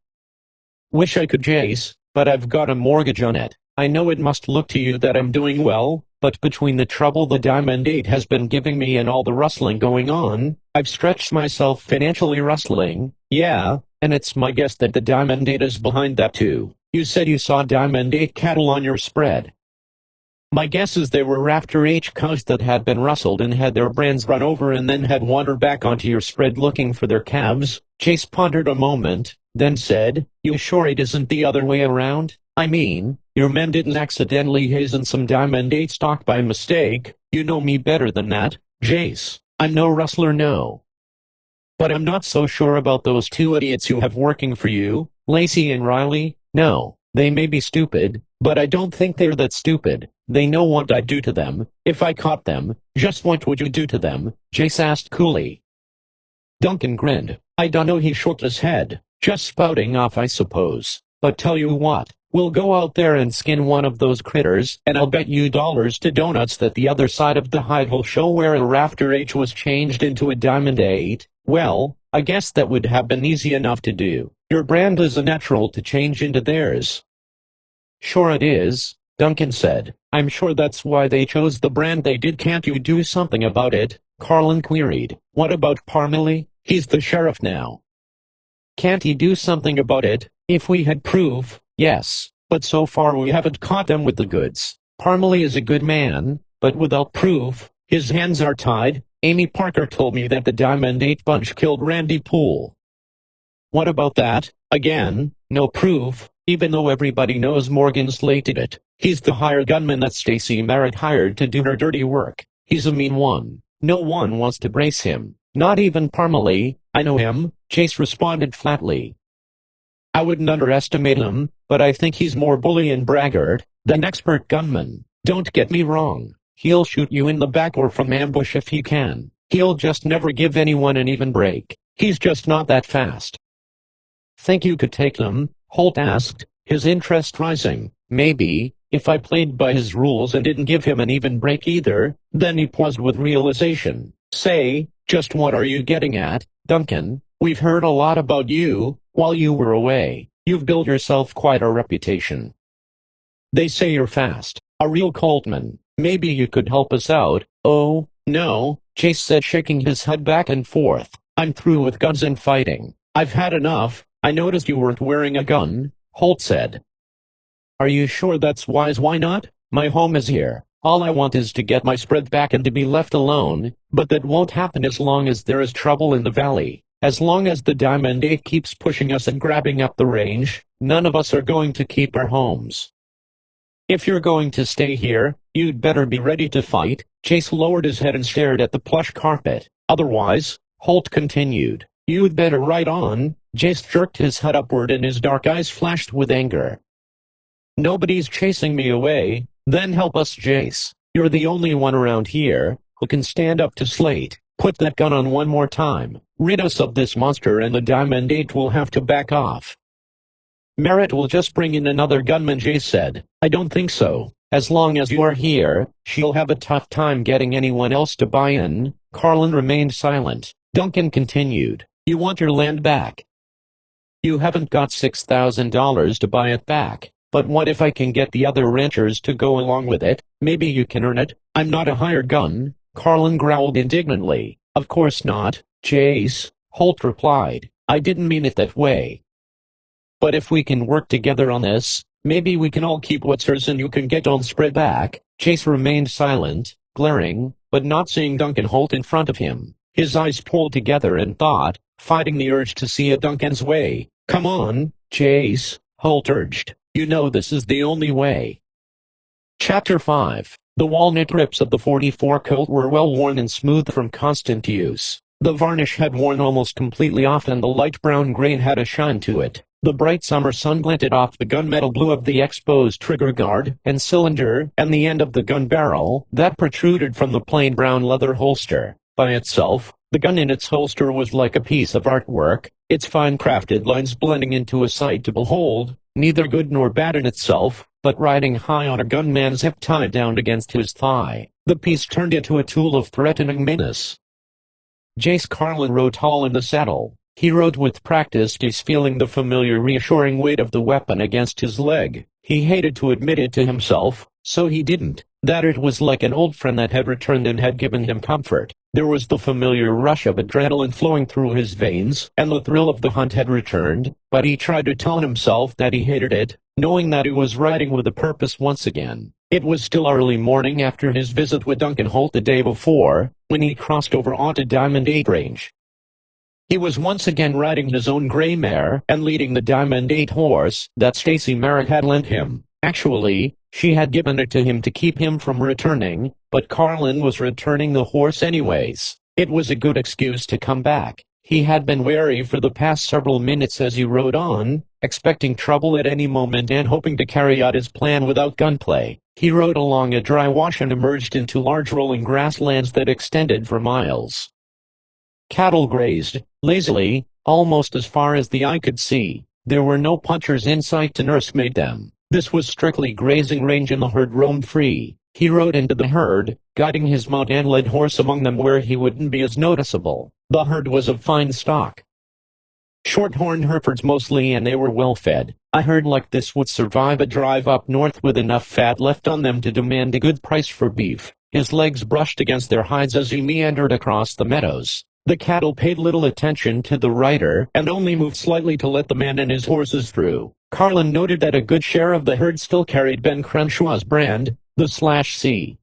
Wish I could, Chase, but I've got a mortgage on it. I know it must look to you that I'm doing well, but between the trouble the Diamond 8 has been giving me and all the rustling going on, I've stretched myself financially rustling. Yeah, and it's my guess that the Diamond 8 is behind that too. You said you saw Diamond 8 cattle on your spread. My guess is they were Raptor H cows that had been rustled and had their brands run over and then had wandered back onto your spread looking for their calves. Chase pondered a moment, then said, You sure it isn't the other way around? I mean, your men didn't accidentally hazen some Diamond 8 stock by mistake. You know me better than that, Chase. I'm no rustler, no. But I'm not so sure about those two idiots you have working for you, Lacey and Riley. No, they may be stupid, but I don't think they're that stupid. They know what I'd do to them, if I caught them. Just what would you do to them? Chase asked coolly. Duncan grinned. I dunno, he shook his head. Just spouting off, I suppose. But tell you what, we'll go out there and skin one of those critters, and I'll bet you dollars to donuts that the other side of the hide will show where a Raptor H was changed into a Diamond 8. Well, I guess that would have been easy enough to do. Your brand is a natural to change into theirs. Sure it is, Duncan said. I'm sure that's why they chose the brand they did. Can't you do something about it? Carlin queried. What about Parmalee? He's the sheriff now. Can't he do something about it? If we had proof, yes, but so far we haven't caught them with the goods. Parmalee is a good man, but without proof, his hands are tied. Amy Parker told me that the Diamond 8 bunch killed Randy Poole. What about that? Again, no proof, even though everybody knows Morgan slated it. He's the hired gunman that Stacy Merritt hired to do her dirty work. He's a mean one. No one wants to brace him. Not even Parmalee. I know him, Chase responded flatly. I wouldn't underestimate him, but I think he's more bully and braggart than expert gunman. Don't get me wrong. He'll shoot you in the back or from ambush if he can. He'll just never give anyone an even break. He's just not that fast. Think you could take him? Holt asked, his interest rising. Maybe, if I played by his rules and didn't give him an even break either. Then he paused with realization. Say, just what are you getting at, Duncan? We've heard a lot about you while you were away. You've built yourself quite a reputation. They say you're fast, a real Coltman. Maybe you could help us out. Oh, no, Chase said, shaking his head back and forth. I'm through with guns and fighting. I've had enough. I noticed you weren't wearing a gun, Holt said. Are you sure that's wise? Why not? My home is here. All I want is to get my spread back and to be left alone, but that won't happen as long as there is trouble in the valley. As long as the Diamond 8 keeps pushing us and grabbing up the range, none of us are going to keep our homes. If you're going to stay here, you'd better be ready to fight. Chase lowered his head and stared at the plush carpet. Otherwise, Holt continued, you'd better ride on. Chase jerked his head upward and his dark eyes flashed with anger. Nobody's chasing me away. Then help us, Chase. You're the only one around here who can stand up to Slate. Put that gun on one more time. Rid us of this monster and the Diamond 8 will have to back off. Merritt will just bring in another gunman, Chase said. I don't think so. As long as you're here, she'll have a tough time getting anyone else to buy in. Carlin remained silent. Duncan continued. You want your land back? You haven't got $6,000 to buy it back. But what if I can get the other ranchers to go along with it? Maybe you can earn it. I'm not a hired gun, Carlin growled indignantly. Of course not, Chase, Holt replied. I didn't mean it that way. But if we can work together on this, maybe we can all keep what's ours and you can get on spread back. Chase remained silent, glaring, but not seeing Duncan Holt in front of him. His eyes pulled together and thought, fighting the urge to see it Duncan's way. Come on, Chase, Holt urged. You know this is the only way. Chapter 5. The walnut grips of the 44 Colt were well worn and smooth from constant use. The varnish had worn almost completely off and the light brown grain had a shine to it. The bright summer sun glinted off the gunmetal blue of the exposed trigger guard and cylinder and the end of the gun barrel that protruded from the plain brown leather holster. By itself, the gun in its holster was like a piece of artwork, its fine-crafted lines blending into a sight to behold, neither good nor bad in itself, but riding high on a gunman's hip tied down against his thigh. The piece turned into a tool of threatening menace. Jace Carlin rode tall in the saddle. He rode with practiced ease, feeling the familiar reassuring weight of the weapon against his leg. He hated to admit it to himself, so he didn't, that it was like an old friend that had returned and had given him comfort. There was the familiar rush of adrenaline flowing through his veins, and the thrill of the hunt had returned, but he tried to tell himself that he hated it, knowing that he was riding with a purpose once again. It was still early morning after his visit with Duncan Holt the day before, when he crossed over onto Diamond 8 Range. He was once again riding his own gray mare and leading the Diamond 8 horse that Stacy Merritt had lent him. Actually, she had given it to him to keep him from returning, but Carlin was returning the horse anyways. It was a good excuse to come back. He had been wary for the past several minutes as he rode on, expecting trouble at any moment and hoping to carry out his plan without gunplay. He rode along a dry wash and emerged into large rolling grasslands that extended for miles. Cattle grazed lazily, almost as far as the eye could see. There were no punchers in sight to nursemaid them. This was strictly grazing range and the herd roamed free. He rode into the herd, guiding his mount and led horse among them where he wouldn't be as noticeable. The herd was of fine stock. Shorthorn Herefords mostly, and they were well fed. A herd like this would survive a drive up north with enough fat left on them to demand a good price for beef. His legs brushed against their hides as he meandered across the meadows. The cattle paid little attention to the rider and only moved slightly to let the man and his horses through. Carlin noted that a good share of the herd still carried Ben Crenshaw's brand, the /C.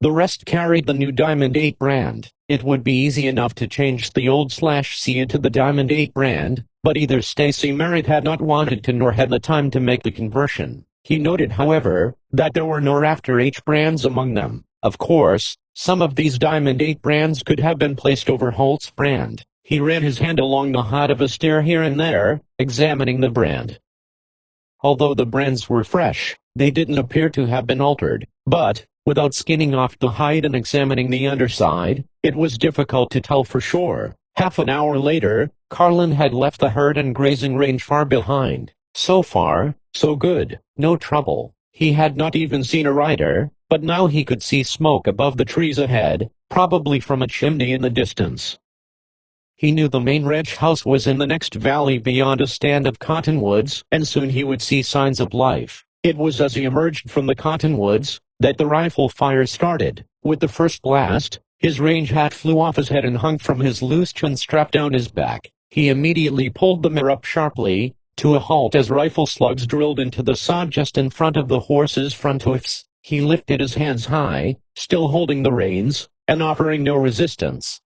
The rest carried the new Diamond 8 brand. It would be easy enough to change the old /C into the Diamond 8 brand, but either Stacy Merritt had not wanted to nor had the time to make the conversion. He noted, however, that there were no after H brands among them. Of course, some of these Diamond 8 brands could have been placed over Holt's brand. He ran his hand along the hide of a steer here and there, examining the brand. Although the brands were fresh, they didn't appear to have been altered, but, without skinning off the hide and examining the underside, it was difficult to tell for sure. Half an hour later, Carlin had left the herd and grazing range far behind. So far, so good, no trouble. He had not even seen a rider, but now he could see smoke above the trees ahead, probably from a chimney in the distance. He knew the main ranch house was in the next valley beyond a stand of cottonwoods, and soon he would see signs of life. It was as he emerged from the cottonwoods that the rifle fire started. With the first blast, his range hat flew off his head and hung from his loose chin strap down his back. He immediately pulled the mare up sharply, to a halt as rifle slugs drilled into the sod just in front of the horse's front hoofs. He lifted his hands high, still holding the reins, and offering no resistance.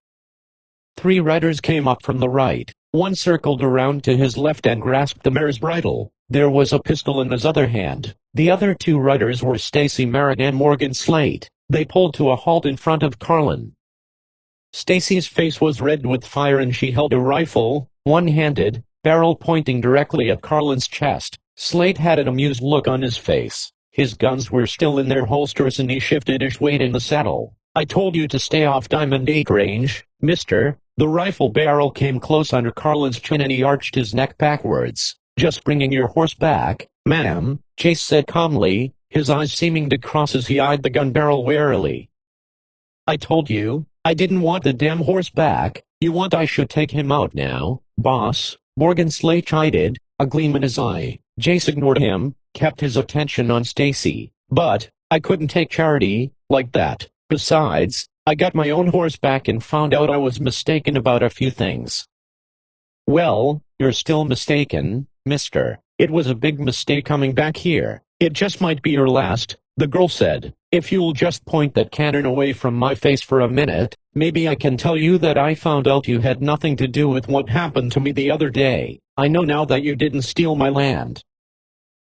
3 riders came up from the right. One circled around to his left and grasped the mare's bridle. There was a pistol in his other hand. The other 2 riders were Stacy Merritt and Morgan Slate. They pulled to a halt in front of Carlin. Stacy's face was red with fire and she held a rifle, one-handed, barrel pointing directly at Carlin's chest. Slate had an amused look on his face. His guns were still in their holsters and he shifted his weight in the saddle. "I told you to stay off Diamond 8 range, mister." The rifle barrel came close under Carlin's chin and he arched his neck backwards. "Just bringing your horse back, ma'am," Chase said calmly, his eyes seeming to cross as he eyed the gun barrel warily. "I told you, I didn't want the damn horse back. You want I should take him out now, boss?" Morgan Slate chided, a gleam in his eye. Jace ignored him, kept his attention on Stacy. "But, I couldn't take charity, like that. Besides, I got my own horse back and found out I was mistaken about a few things." "Well, you're still mistaken, mister. It was a big mistake coming back here. It just might be your last," the girl said. "If you'll just point that cannon away from my face for a minute, maybe I can tell you that I found out you had nothing to do with what happened to me the other day. I know now that you didn't steal my land."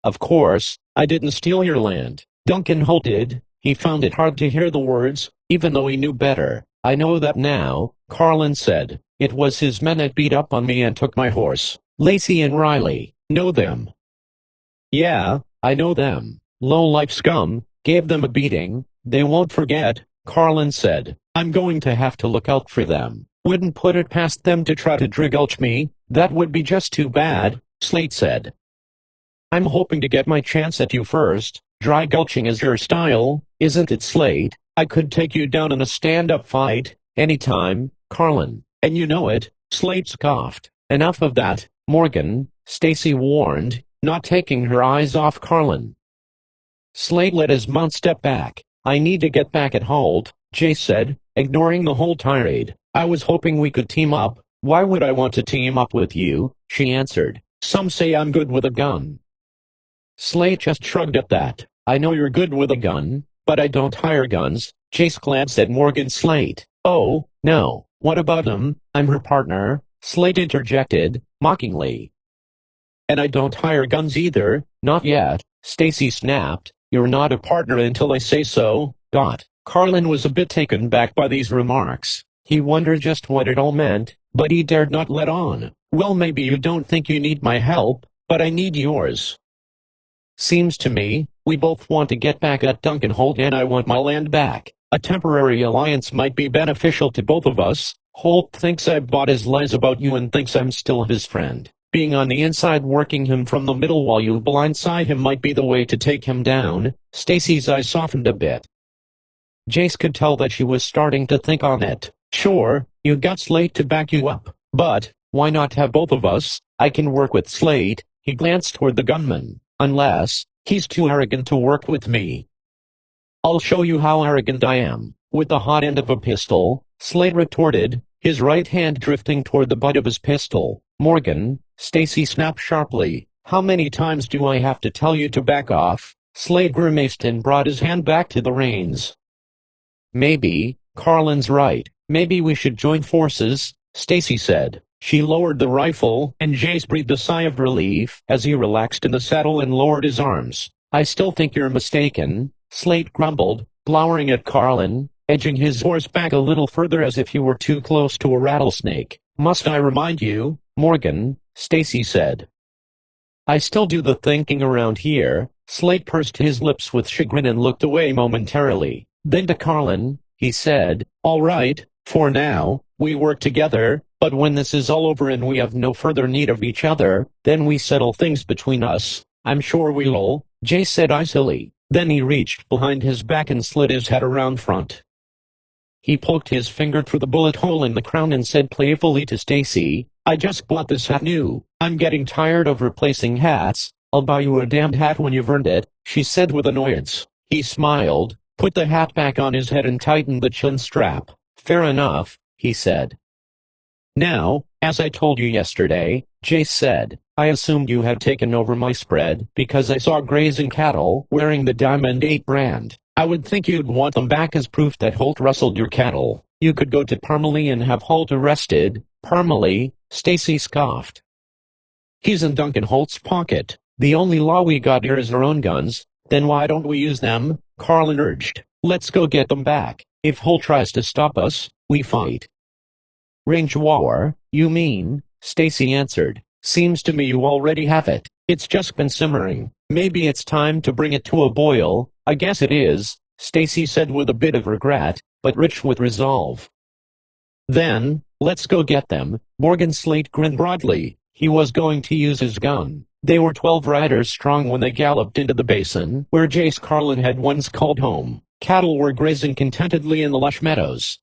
"Of course, I didn't steal your land. Duncan Holt did. He found it hard to hear the words, even though he knew better. I know that now, Carlin said. It was his men that beat up on me and took my horse. Lacey and Riley, know them? Yeah, I know them. Low-life scum, gave them a beating. They won't forget, Carlin said. I'm going to have to look out for them. Wouldn't put it past them to try to dry-gulch me. That would be just too bad, Slate said. I'm hoping to get my chance at you first. Dry-gulching is your style, isn't it, Slate? I could take you down in a stand-up fight, anytime, Carlin. And you know it, Slate scoffed. Enough of that, Morgan, Stacy warned, not taking her eyes off Carlin. Slate let his mount step back. I need to get back at Holt, Jay said, ignoring the whole tirade. I was hoping we could team up. Why would I want to team up with you? She answered. Some say I'm good with a gun. Slate just shrugged at that. I know you're good with a gun, but I don't hire guns, Jace glanced at Morgan Slate. Oh, no, what about him? I'm her partner, Slate interjected, mockingly. And I don't hire guns either, not yet, Stacy snapped. You're not a partner until I say so, Carlin was a bit taken back by these remarks. He wondered just what it all meant, but he dared not let on. Well, maybe you don't think you need my help, but I need yours. Seems to me, we both want to get back at Duncan Holt and I want my land back. A temporary alliance might be beneficial to both of us. Holt thinks I've bought his lies about you and thinks I'm still his friend. Being on the inside working him from the middle while you blindside him might be the way to take him down. Stacy's eyes softened a bit. Jace could tell that she was starting to think on it. Sure, you got Slate to back you up, but why not have both of us? I can work with Slate. He glanced toward the gunman. Unless he's too arrogant to work with me. I'll show you how arrogant I am. With the hot end of a pistol, Slate retorted, his right hand drifting toward the butt of his pistol. Morgan, Stacy snapped sharply. How many times do I have to tell you to back off? Slate grimaced and brought his hand back to the reins. Maybe, Carlin's right. Maybe we should join forces, Stacy said. She lowered the rifle, and Jace breathed a sigh of relief as he relaxed in the saddle and lowered his arms. I still think you're mistaken, Slate grumbled, glowering at Carlin, edging his horse back a little further as if he were too close to a rattlesnake. Must I remind you, Morgan? Stacy said. I still do the thinking around here. Slate pursed his lips with chagrin and looked away momentarily. Then to Carlin, he said, all right, for now, we work together. But when this is all over and we have no further need of each other, then we settle things between us. I'm sure we'll, Jay said icily. Then he reached behind his back and slid his head around front. He poked his finger through the bullet hole in the crown and said playfully to Stacy, I just bought this hat new. I'm getting tired of replacing hats. I'll buy you a damned hat when you've earned it, she said with annoyance. He smiled, put the hat back on his head and tightened the chin strap. Fair enough, he said. Now, as I told you yesterday, Jace said, I assumed you had taken over my spread because I saw grazing cattle wearing the Diamond 8 brand. I would think you'd want them back as proof that Holt rustled your cattle. You could go to Parmalee and have Holt arrested. Parmalee, Stacy scoffed. He's in Duncan Holt's pocket. The only law we got here is our own guns. Then why don't we use them? Carlin urged. Let's go get them back. If Holt tries to stop us, we fight. Range war, you mean? Stacy answered. Seems to me you already have it. It's just been simmering. Maybe it's time to bring it to a boil. I guess it is, Stacy said with a bit of regret, but rich with resolve. Then, let's go get them. Morgan Slate grinned broadly. He was going to use his gun. They were 12 riders strong when they galloped into the basin, where Jace Carlin had once called home. Cattle were grazing contentedly in the lush meadows.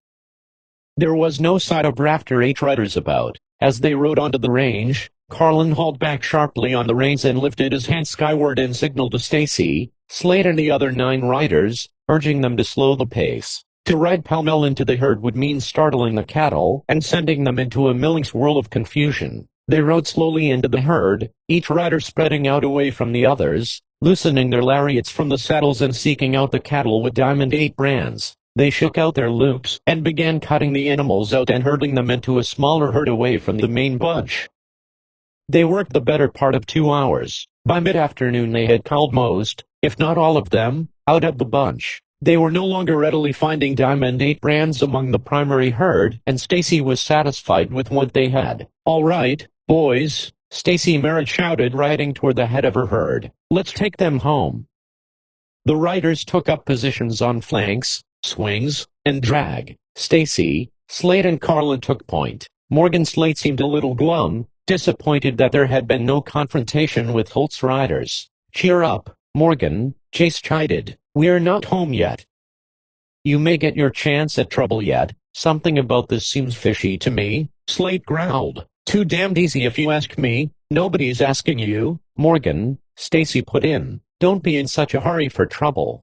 There was no sight of Rafter 8 riders about. As they rode onto the range, Carlin hauled back sharply on the reins and lifted his hand skyward and signaled to Stacy, Slate and the other 9 riders, urging them to slow the pace. To ride pell-mell into the herd would mean startling the cattle and sending them into a milling swirl of confusion. They rode slowly into the herd, each rider spreading out away from the others, loosening their lariats from the saddles and seeking out the cattle with Diamond 8 brands. They shook out their loops and began cutting the animals out and herding them into a smaller herd away from the main bunch. They worked the better part of 2 hours. By mid-afternoon they had culled most, if not all of them, out of the bunch. They were no longer readily finding Diamond 8 brands among the primary herd, and Stacy was satisfied with what they had. "All right, boys," Stacy Merritt shouted, riding toward the head of her herd. "Let's take them home." The riders took up positions on flanks, swings, and drag. Stacy, Slate and Carlin took point. Morgan Slate seemed a little glum, disappointed that there had been no confrontation with Holt's riders. "Cheer up, Morgan," Jace chided. "We're not home yet. You may get your chance at trouble yet. Something about this seems fishy to me," Slate growled. "Too damned easy if you ask me." "Nobody's asking you, Morgan," Stacy put in. "Don't be in such a hurry for trouble.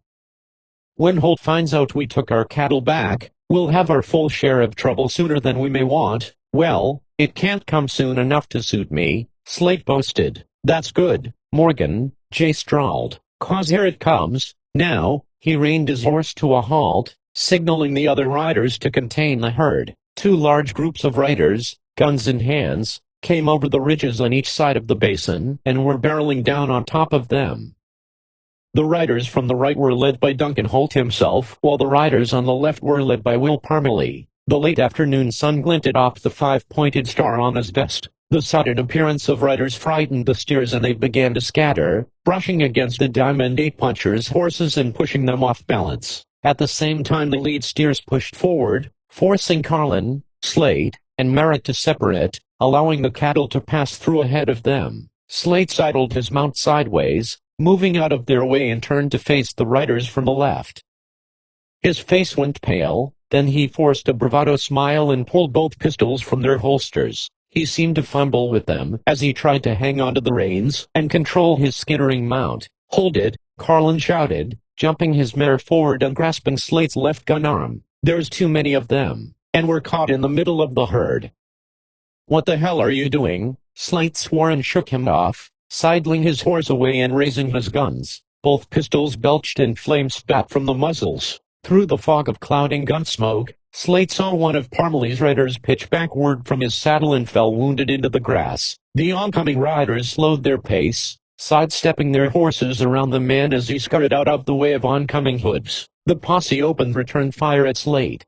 When Holt finds out we took our cattle back, we'll have our full share of trouble sooner than we may want." "Well, it can't come soon enough to suit me," Slate boasted. "That's good, Morgan," Jace drawled. "'Cause here it comes." Now, he reined his horse to a halt, signaling the other riders to contain the herd. Two large groups of riders, guns in hands, came over the ridges on each side of the basin and were barreling down on top of them. The riders from the right were led by Duncan Holt himself, while the riders on the left were led by Will Parmalee. The late afternoon sun glinted off the five-pointed star on his vest. The sudden appearance of riders frightened the steers and they began to scatter, brushing against the Diamond 8 punchers' horses and pushing them off balance. At the same time the lead steers pushed forward, forcing Carlin, Slate, and Merritt to separate, allowing the cattle to pass through ahead of them. Slate sidled his mount sideways, moving out of their way, and turned to face the riders from the left. His face went pale, then he forced a bravado smile and pulled both pistols from their holsters. He seemed to fumble with them as he tried to hang onto the reins and control his skittering mount. "Hold it," Carlin shouted, jumping his mare forward and grasping Slate's left gun arm. "There's too many of them, and we're caught in the middle of the herd." "What the hell are you doing?" Slate swore and shook him off, sidling his horse away and raising his guns. Both pistols belched and flame spat from the muzzles. Through the fog of clouding gun smoke, Slate saw one of Parmalee's riders pitch backward from his saddle and fell wounded into the grass. The oncoming riders slowed their pace, sidestepping their horses around the man as he scurried out of the way of oncoming hooves. The posse opened return fire at Slate.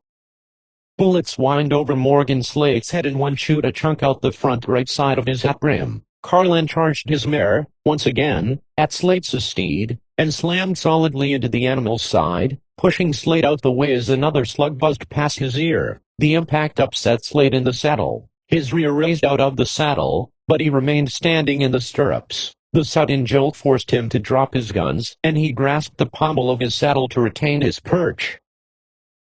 Bullets whined over Morgan Slate's head and one chewed a chunk out the front right side of his hat brim. Carlin charged his mare, once again, at Slate's steed, and slammed solidly into the animal's side, pushing Slate out the way as another slug buzzed past his ear. The impact upset Slate in the saddle. His rear raised out of the saddle, but he remained standing in the stirrups. The sudden jolt forced him to drop his guns, and he grasped the pommel of his saddle to retain his perch.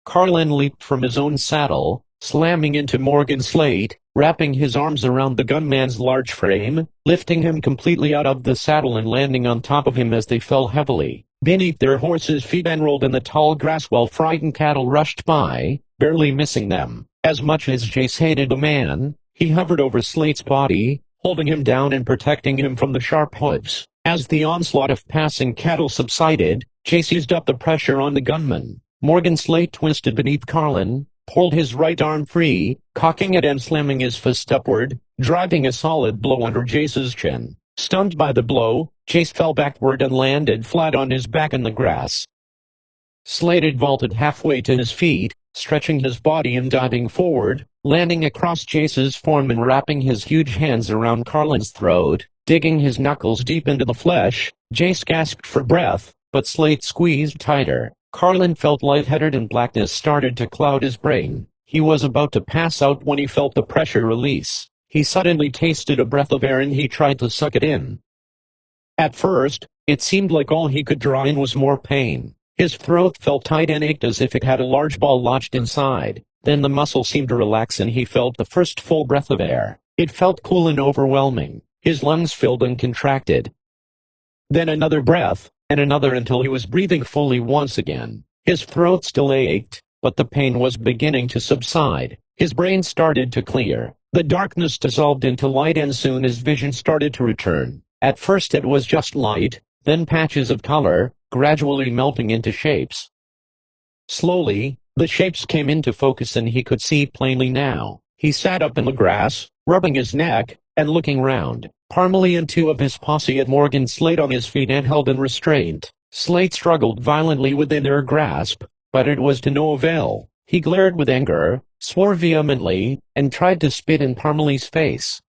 Carlin leaped from his own saddle, slamming into Morgan Slate, wrapping his arms around the gunman's large frame, lifting him completely out of the saddle and landing on top of him as they fell heavily beneath their horses' feet and rolled in the tall grass while frightened cattle rushed by, barely missing them. As much as Jace hated the man, he hovered over Slate's body, holding him down and protecting him from the sharp hooves. As the onslaught of passing cattle subsided, Jace eased up the pressure on the gunman. Morgan Slate twisted beneath Carlin, pulled his right arm free, cocking it and slamming his fist upward, driving a solid blow under Jace's chin. Stunned by the blow, Jace fell backward and landed flat on his back in the grass. Slate had vaulted halfway to his feet, stretching his body and diving forward, landing across Jace's form and wrapping his huge hands around Carlin's throat, digging his knuckles deep into the flesh. Jace gasped for breath, but Slate squeezed tighter. Carlin felt lightheaded and blackness started to cloud his brain. He was about to pass out when he felt the pressure release. He suddenly tasted a breath of air and he tried to suck it in. At first, it seemed like all he could draw in was more pain. His throat felt tight and ached as if it had a large ball lodged inside. Then the muscle seemed to relax and he felt the first full breath of air. It felt cool and overwhelming. His lungs filled and contracted. Then another breath, and another until he was breathing fully once again. His throat still ached, but the pain was beginning to subside. His brain started to clear. The darkness dissolved into light and soon his vision started to return. At first it was just light, then patches of color, gradually melting into shapes. Slowly, the shapes came into focus and he could see plainly now. He sat up in the grass, rubbing his neck, and looking round. Parmalee and two of his posse had Morgan Slate on his feet and held in restraint. Slate struggled violently within their grasp, but it was to no avail. He glared with anger, swore vehemently, and tried to spit in Parmalee's face.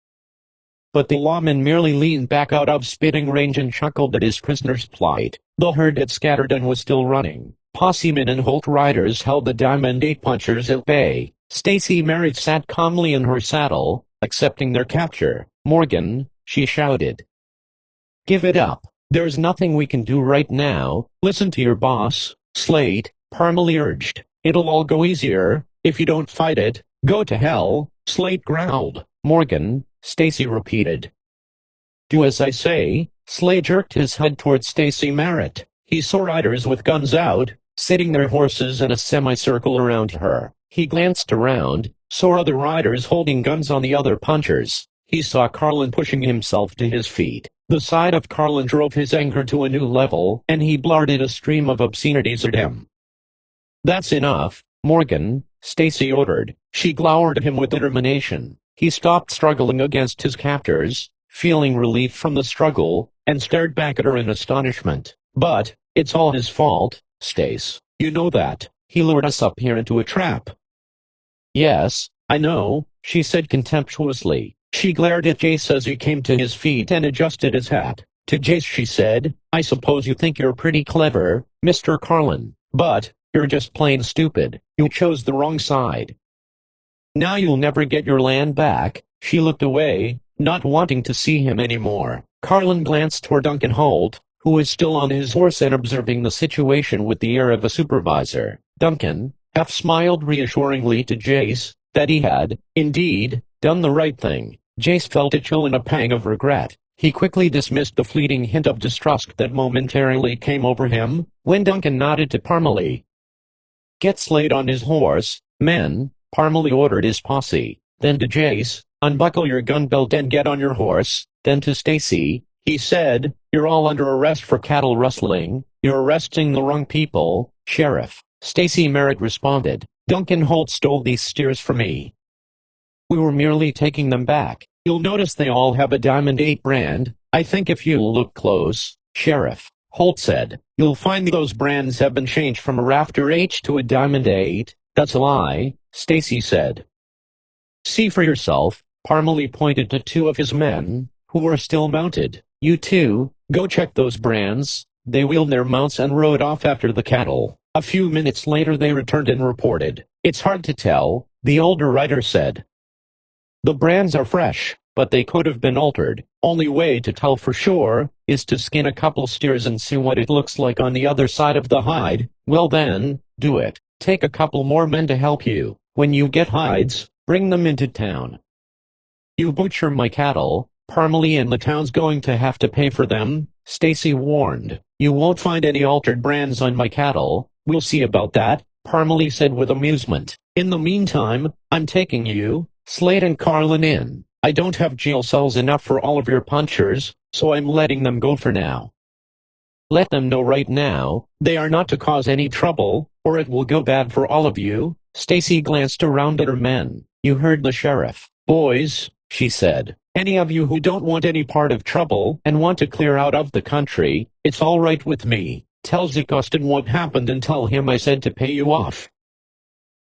But the lawman merely leaned back out of spitting range and chuckled at his prisoner's plight. The herd had scattered and was still running. Possemen and Holt riders held the Diamond 8 punchers at bay. Stacy Merritt sat calmly in her saddle, accepting their capture. "Morgan," she shouted. "Give it up. There's nothing we can do right now. Listen to your boss, Slate," Parmalee urged. "It'll all go easier if you don't fight it." "Go to hell," Slate growled. "Morgan," Stacy repeated. "Do as I say." Slate jerked his head toward Stacy Merritt. He saw riders with guns out, sitting their horses in a semicircle around her. He glanced around, saw other riders holding guns on the other punchers. He saw Carlin pushing himself to his feet. The sight of Carlin drove his anger to a new level, and he blurted a stream of obscenities at him. "That's enough, Morgan," Stacy ordered. She glowered at him with determination. He stopped struggling against his captors, feeling relief from the struggle, and stared back at her in astonishment. "But, it's all his fault, Stace. You know that. He lured us up here into a trap." "Yes, I know," she said contemptuously. She glared at Jace as he came to his feet and adjusted his hat. To Jace she said, "I suppose you think you're pretty clever, Mr. Carlin. But, you're just plain stupid. You chose the wrong side. Now you'll never get your land back." She looked away, not wanting to see him anymore. Carlin glanced toward Duncan Holt, who was still on his horse and observing the situation with the air of a supervisor. Duncan half smiled reassuringly to Jace that he had, indeed, done the right thing. Jace felt a chill and a pang of regret. He quickly dismissed the fleeting hint of distrust that momentarily came over him, when Duncan nodded to Parmalee. "Get Slate on his horse, men," Parmalee ordered his posse. Then to Jace, "Unbuckle your gun belt and get on your horse." Then to Stacy, he said, "You're all under arrest for cattle rustling. You're arresting the wrong people, Sheriff." Stacy Merritt responded, "Duncan Holt stole these steers from me. We were merely taking them back. You'll notice they all have a Diamond 8 brand. I think if you look close, Sheriff," Holt said, "you'll find those brands have been changed from a Rafter H to a Diamond 8. "That's a lie," Stacy said. "See for yourself." Parmalee pointed to two of his men, who were still mounted. "You two, go check those brands." They wheeled their mounts and rode off after the cattle. A few minutes later they returned and reported. "It's hard to tell," the older rider said. "The brands are fresh, but they could have been altered. Only way to tell for sure is to skin a couple steers and see what it looks like on the other side of the hide. Well then, do it. Take a couple more men to help you. When you get hides, bring them into town. You butcher my cattle, Parmalee, and the town's going to have to pay for them," Stacy warned. "You won't find any altered brands on my cattle." "We'll see about that," Parmalee said with amusement. "In the meantime, I'm taking you, Slate and Carlin in. I don't have jail cells enough for all of your punchers, so I'm letting them go for now. Let them know right now, they are not to cause any trouble, or it will go bad for all of you." Stacy glanced around at her men. "You heard the sheriff. Boys," she said, "any of you who don't want any part of trouble and want to clear out of the country, it's all right with me. Tell Zeke Austin what happened and tell him I said to pay you off.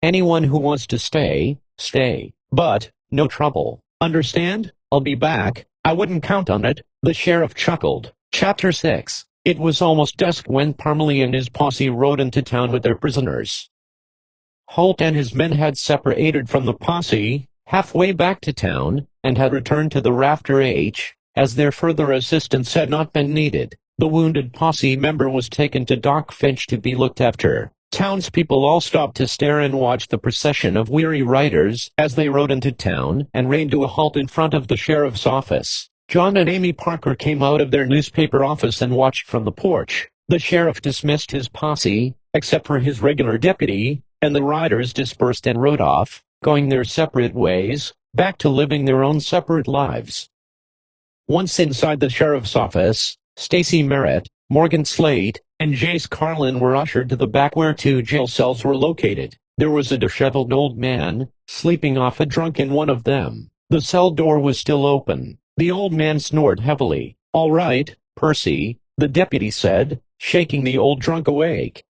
Anyone who wants to stay, stay. But, no trouble. Understand? I'll be back." "I wouldn't count on it," the sheriff chuckled. Chapter 6. It was almost dusk when Parmalee and his posse rode into town with their prisoners. Holt and his men had separated from the posse, halfway back to town, and had returned to the Rafter H, as their further assistance had not been needed. The wounded posse member was taken to Doc Finch to be looked after. Townspeople all stopped to stare and watch the procession of weary riders as they rode into town and reined to a halt in front of the sheriff's office. John and Amy Parker came out of their newspaper office and watched from the porch. The sheriff dismissed his posse, except for his regular deputy, and the riders dispersed and rode off, going their separate ways, back to living their own separate lives. Once inside the sheriff's office, Stacy Merritt, Morgan Slate, and Jace Carlin were ushered to the back where two jail cells were located. There was a disheveled old man, sleeping off a drunk in one of them. The cell door was still open. The old man snored heavily. "All right, Percy," the deputy said, shaking the old drunk awake.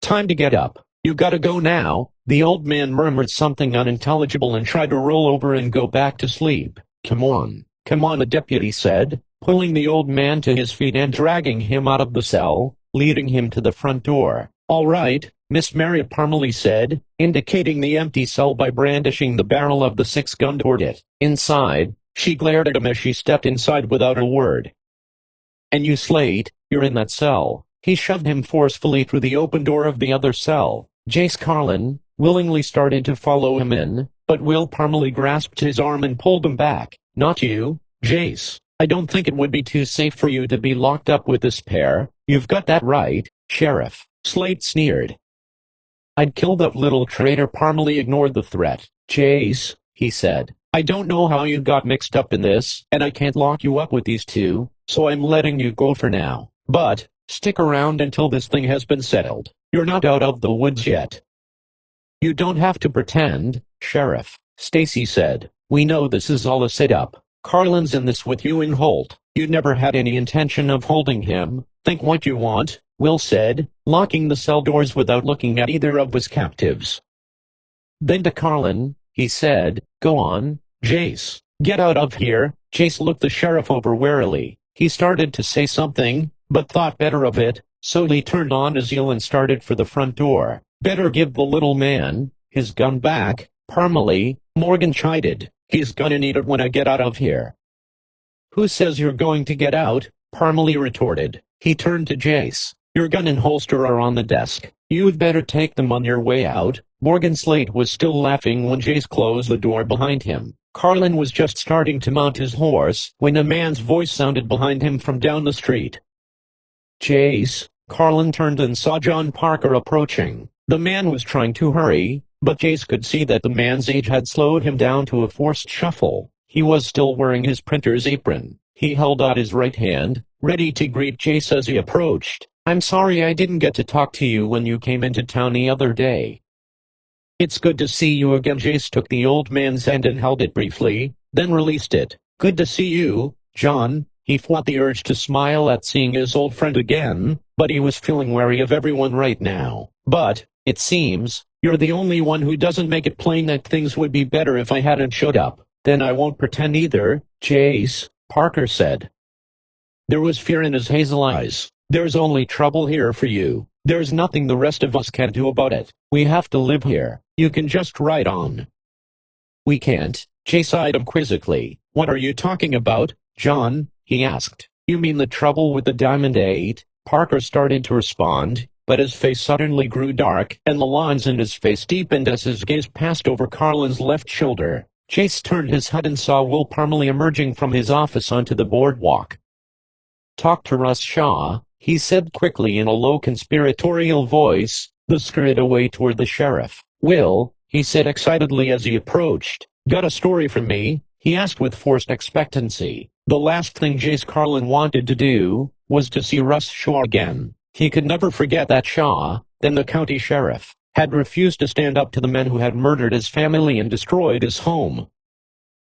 "Time to get up. You gotta go now." The old man murmured something unintelligible and tried to roll over and go back to sleep. Come on, the deputy said, pulling the old man to his feet and dragging him out of the cell, leading him to the front door. "All right," Miss Mary Parmalee said, indicating the empty cell by brandishing the barrel of the six-gun toward it. Inside, she glared at him as she stepped inside without a word. "And you, Slate, you're in that cell." He shoved him forcefully through the open door of the other cell. Jace Carlin willingly started to follow him in, but Will Parmalee grasped his arm and pulled him back. "Not you, Jace. I don't think it would be too safe for you to be locked up with this pair." "You've got that right, Sheriff," Slate sneered. "I'd kill that little traitor." Parmalee ignored the threat. "Jace," he said, "I don't know how you got mixed up in this, and I can't lock you up with these two, so I'm letting you go for now. But stick around until this thing has been settled. You're not out of the woods yet." "You don't have to pretend, Sheriff," Stacy said. "We know this is all a setup. Carlin's in this with you and Holt. You never had any intention of holding him. Think what you want," Will said, locking the cell doors without looking at either of his captives. Then to Carlin, he said, "Go on, Jace. Get out of here." Jace looked the sheriff over warily. He started to say something, but thought better of it, so he turned on his heel and started for the front door. "Better give the little man his gun back, Parmalee," Morgan chided. "He's gonna need it when I get out of here." "Who says you're going to get out?" Parmalee retorted. He turned to Jace. "Your gun and holster are on the desk. You'd better take them on your way out." Morgan Slate was still laughing when Jace closed the door behind him. Carlin was just starting to mount his horse when a man's voice sounded behind him from down the street. "Jace." Carlin turned and saw John Parker approaching. The man was trying to hurry, but Jace could see that the man's age had slowed him down to a forced shuffle. He was still wearing his printer's apron. He held out his right hand, ready to greet Jace as he approached. "I'm sorry I didn't get to talk to you when you came into town the other day." "It's good to see you again." Jace took the old man's hand and held it briefly, then released it. "Good to see you, John." He fought the urge to smile at seeing his old friend again, but he was feeling wary of everyone right now. "But, it seems, you're the only one who doesn't make it plain that things would be better if I hadn't showed up." "Then I won't pretend either, Jace," Parker said. There was fear in his hazel eyes. "There's only trouble here for you. There's nothing the rest of us can do about it. We have to live here. You can just ride on." "We can't," Jace eyed him quizzically. "What are you talking about, John?" he asked. "You mean the trouble with the Diamond 8? Parker started to respond, but his face suddenly grew dark, and the lines in his face deepened as his gaze passed over Carlin's left shoulder. Jace turned his head and saw Will Parmalee emerging from his office onto the boardwalk. "Talk to Russ Shaw," he said quickly in a low conspiratorial voice, then scurried away toward the sheriff. "Will," he said excitedly as he approached. "Got a story for me?" he asked with forced expectancy. The last thing Jace Carlin wanted to do was to see Russ Shaw again. He could never forget that Shaw, then the county sheriff, had refused to stand up to the men who had murdered his family and destroyed his home.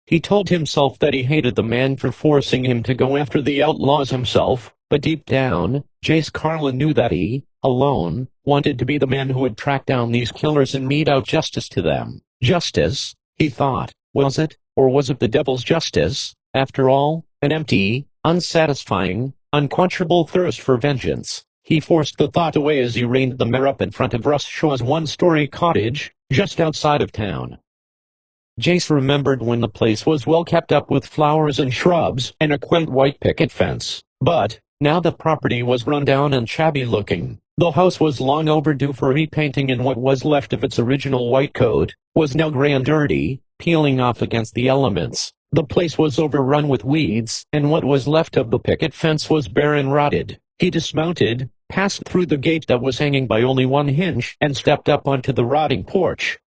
He told himself that he hated the man for forcing him to go after the outlaws himself, but deep down, Jace Carlin knew that he, alone, wanted to be the man who would track down these killers and mete out justice to them. Justice, he thought, was it, or was it the devil's justice? After all, an empty, unsatisfying, unquenchable thirst for vengeance. He forced the thought away as he reined the mare up in front of Russ Shaw's one-story cottage, just outside of town. Jace remembered when the place was well kept up with flowers and shrubs and a quaint white picket fence, but now the property was run down and shabby-looking. The house was long overdue for repainting, and what was left of its original white coat was now gray and dirty, peeling off against the elements. The place was overrun with weeds, and what was left of the picket fence was bare and rotted. He dismounted, passed through the gate that was hanging by only one hinge, and stepped up onto the rotting porch.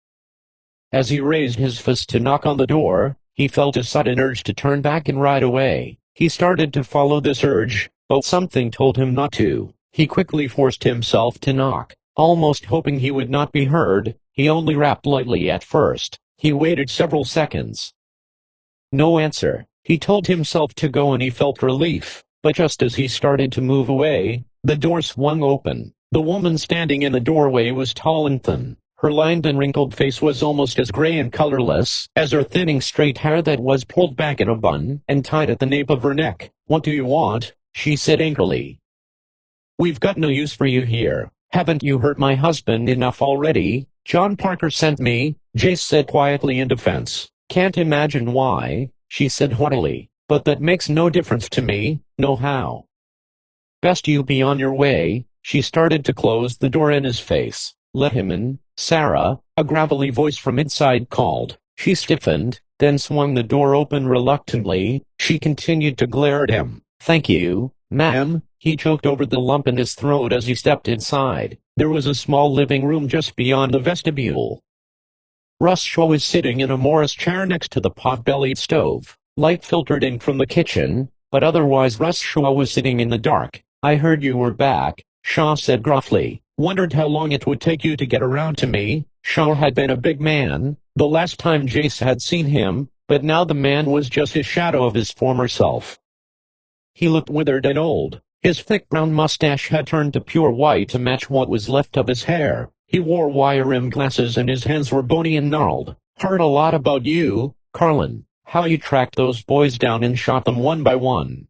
As he raised his fist to knock on the door, he felt a sudden urge to turn back and ride away. He started to follow this urge, but something told him not to. He quickly forced himself to knock, almost hoping he would not be heard. He only rapped lightly at first. He waited several seconds. No answer. He told himself to go and he felt relief. but just as he started to move away, the door swung open. The woman standing in the doorway was tall and thin. Her lined and wrinkled face was almost as gray and colorless as her thinning straight hair that was pulled back in a bun and tied at the nape of her neck. "What do you want?" she said angrily. "We've got no use for you here. Haven't you hurt my husband enough already?" "John Parker sent me," Jace said quietly in defense. "Can't imagine why," she said haughtily, "but that makes no difference to me, no how. Best you be on your way." She started to close the door in his face. "Let him in, Sarah," a gravelly voice from inside called. She stiffened, then swung the door open reluctantly. She continued to glare at him. "Thank you, ma'am," he choked over the lump in his throat as he stepped inside. There was a small living room just beyond the vestibule. Russ Shaw was sitting in a Morris chair next to the pot-bellied stove. Light filtered in from the kitchen, but otherwise Russ Shaw was sitting in the dark. "I heard you were back," Shaw said gruffly. "Wondered how long it would take you to get around to me." Shaw had been a big man the last time Jace had seen him, but now the man was just a shadow of his former self. He looked withered and old. His thick brown mustache had turned to pure white to match what was left of his hair. He wore wire-rimmed glasses and his hands were bony and gnarled. "Heard a lot about you, Carlin. How you tracked those boys down and shot them one by one.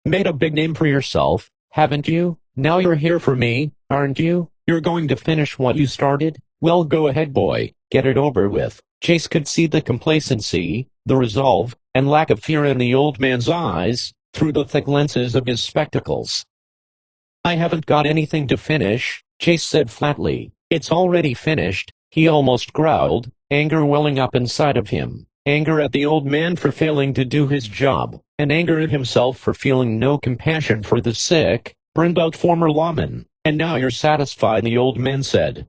Made a big name for yourself, haven't you? Now you're here for me, aren't you? You're going to finish what you started? Well, go ahead, boy. Get it over with." Jace could see the complacency, the resolve, and lack of fear in the old man's eyes, through the thick lenses of his spectacles. "I haven't got anything to finish," Jace said flatly. "It's already finished," he almost growled, anger welling up inside of him. Anger at the old man for failing to do his job, and anger at himself for feeling no compassion for the sick, burned-out former lawman. "And now you're satisfied," the old man said.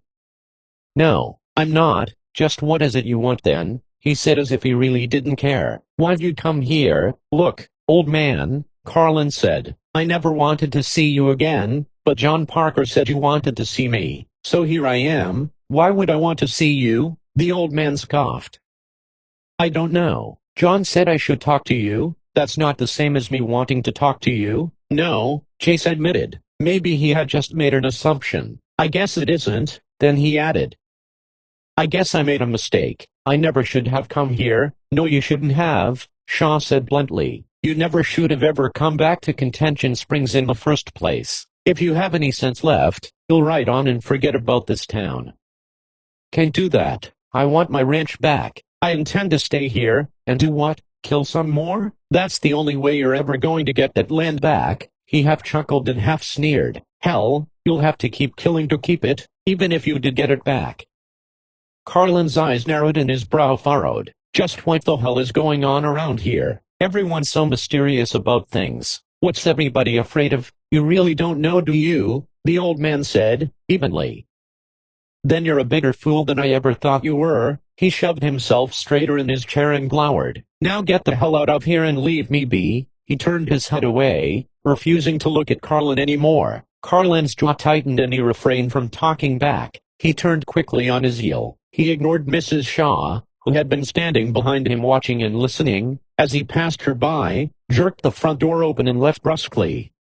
"No, I'm not. Just what is it you want then?" he said as if he really didn't care. "Why'd you come here?" "Look, old man," Carlin said, "I never wanted to see you again, but John Parker said you wanted to see me, so here I am." "Why would I want to see you?" the old man scoffed. "I don't know. John said I should talk to you." "That's not the same as me wanting to talk to you." "No," Chase admitted. Maybe he had just made an assumption. "I guess it isn't." Then he added, "I guess I made a mistake. I never should have come here." "No, you shouldn't have," Shaw said bluntly. "You never should have ever come back to Contention Springs in the first place. If you have any sense left, you'll ride on and forget about this town." "Can't do that. I want my ranch back. I intend to stay here." "And do what? Kill some more?" "That's the only way you're ever going to get that land back." He half chuckled and half sneered. "Hell, you'll have to keep killing to keep it, even if you did get it back." Carlin's eyes narrowed and his brow furrowed. "Just what the hell is going on around here? Everyone's so mysterious about things. What's everybody afraid of?" "You really don't know, do you?" the old man said, evenly. "Then you're a bigger fool than I ever thought you were." He shoved himself straighter in his chair and glowered. "Now get the hell out of here and leave me be." He turned his head away, refusing to look at Carlin anymore. Carlin's jaw tightened and he refrained from talking back. He turned quickly on his heel. He ignored Mrs. Shaw, who had been standing behind him watching and listening. As he passed her by, jerked the front door open and left brusquely.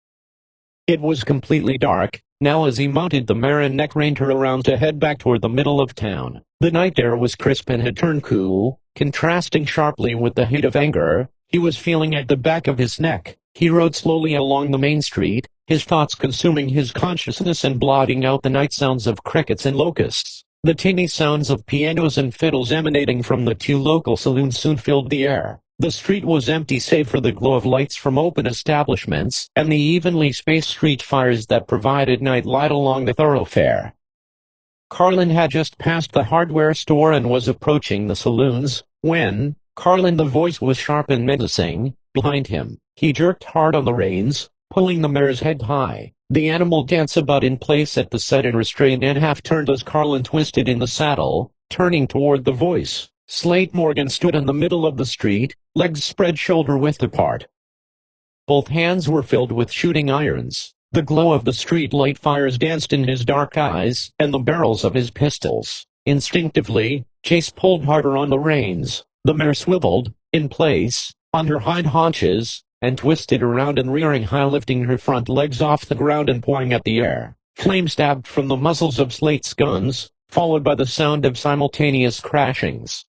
It was completely dark now as he mounted the mare and neck-reined her around to head back toward the middle of town. The night air was crisp and had turned cool, contrasting sharply with the heat of anger he was feeling at the back of his neck. He rode slowly along the main street, his thoughts consuming his consciousness and blotting out the night sounds of crickets and locusts. The tinny sounds of pianos and fiddles emanating from the two local saloons soon filled the air. The street was empty save for the glow of lights from open establishments and the evenly spaced street fires that provided night light along the thoroughfare. Carlin had just passed the hardware store and was approaching the saloons, when, "Carlin," the voice was sharp and menacing, behind him. He jerked hard on the reins, pulling the mare's head high. The animal danced about in place at the sudden restraint and half-turned as Carlin twisted in the saddle, turning toward the voice. Slate Morgan stood in the middle of the street, legs spread shoulder-width apart. Both hands were filled with shooting irons. The glow of the street light fires danced in his dark eyes and the barrels of his pistols. Instinctively, Chase pulled harder on the reins. The mare swiveled, in place, on her hind haunches, and twisted around and rearing high, lifting her front legs off the ground and pawing at the air. Flame stabbed from the muzzles of Slate's guns, followed by the sound of simultaneous crashings.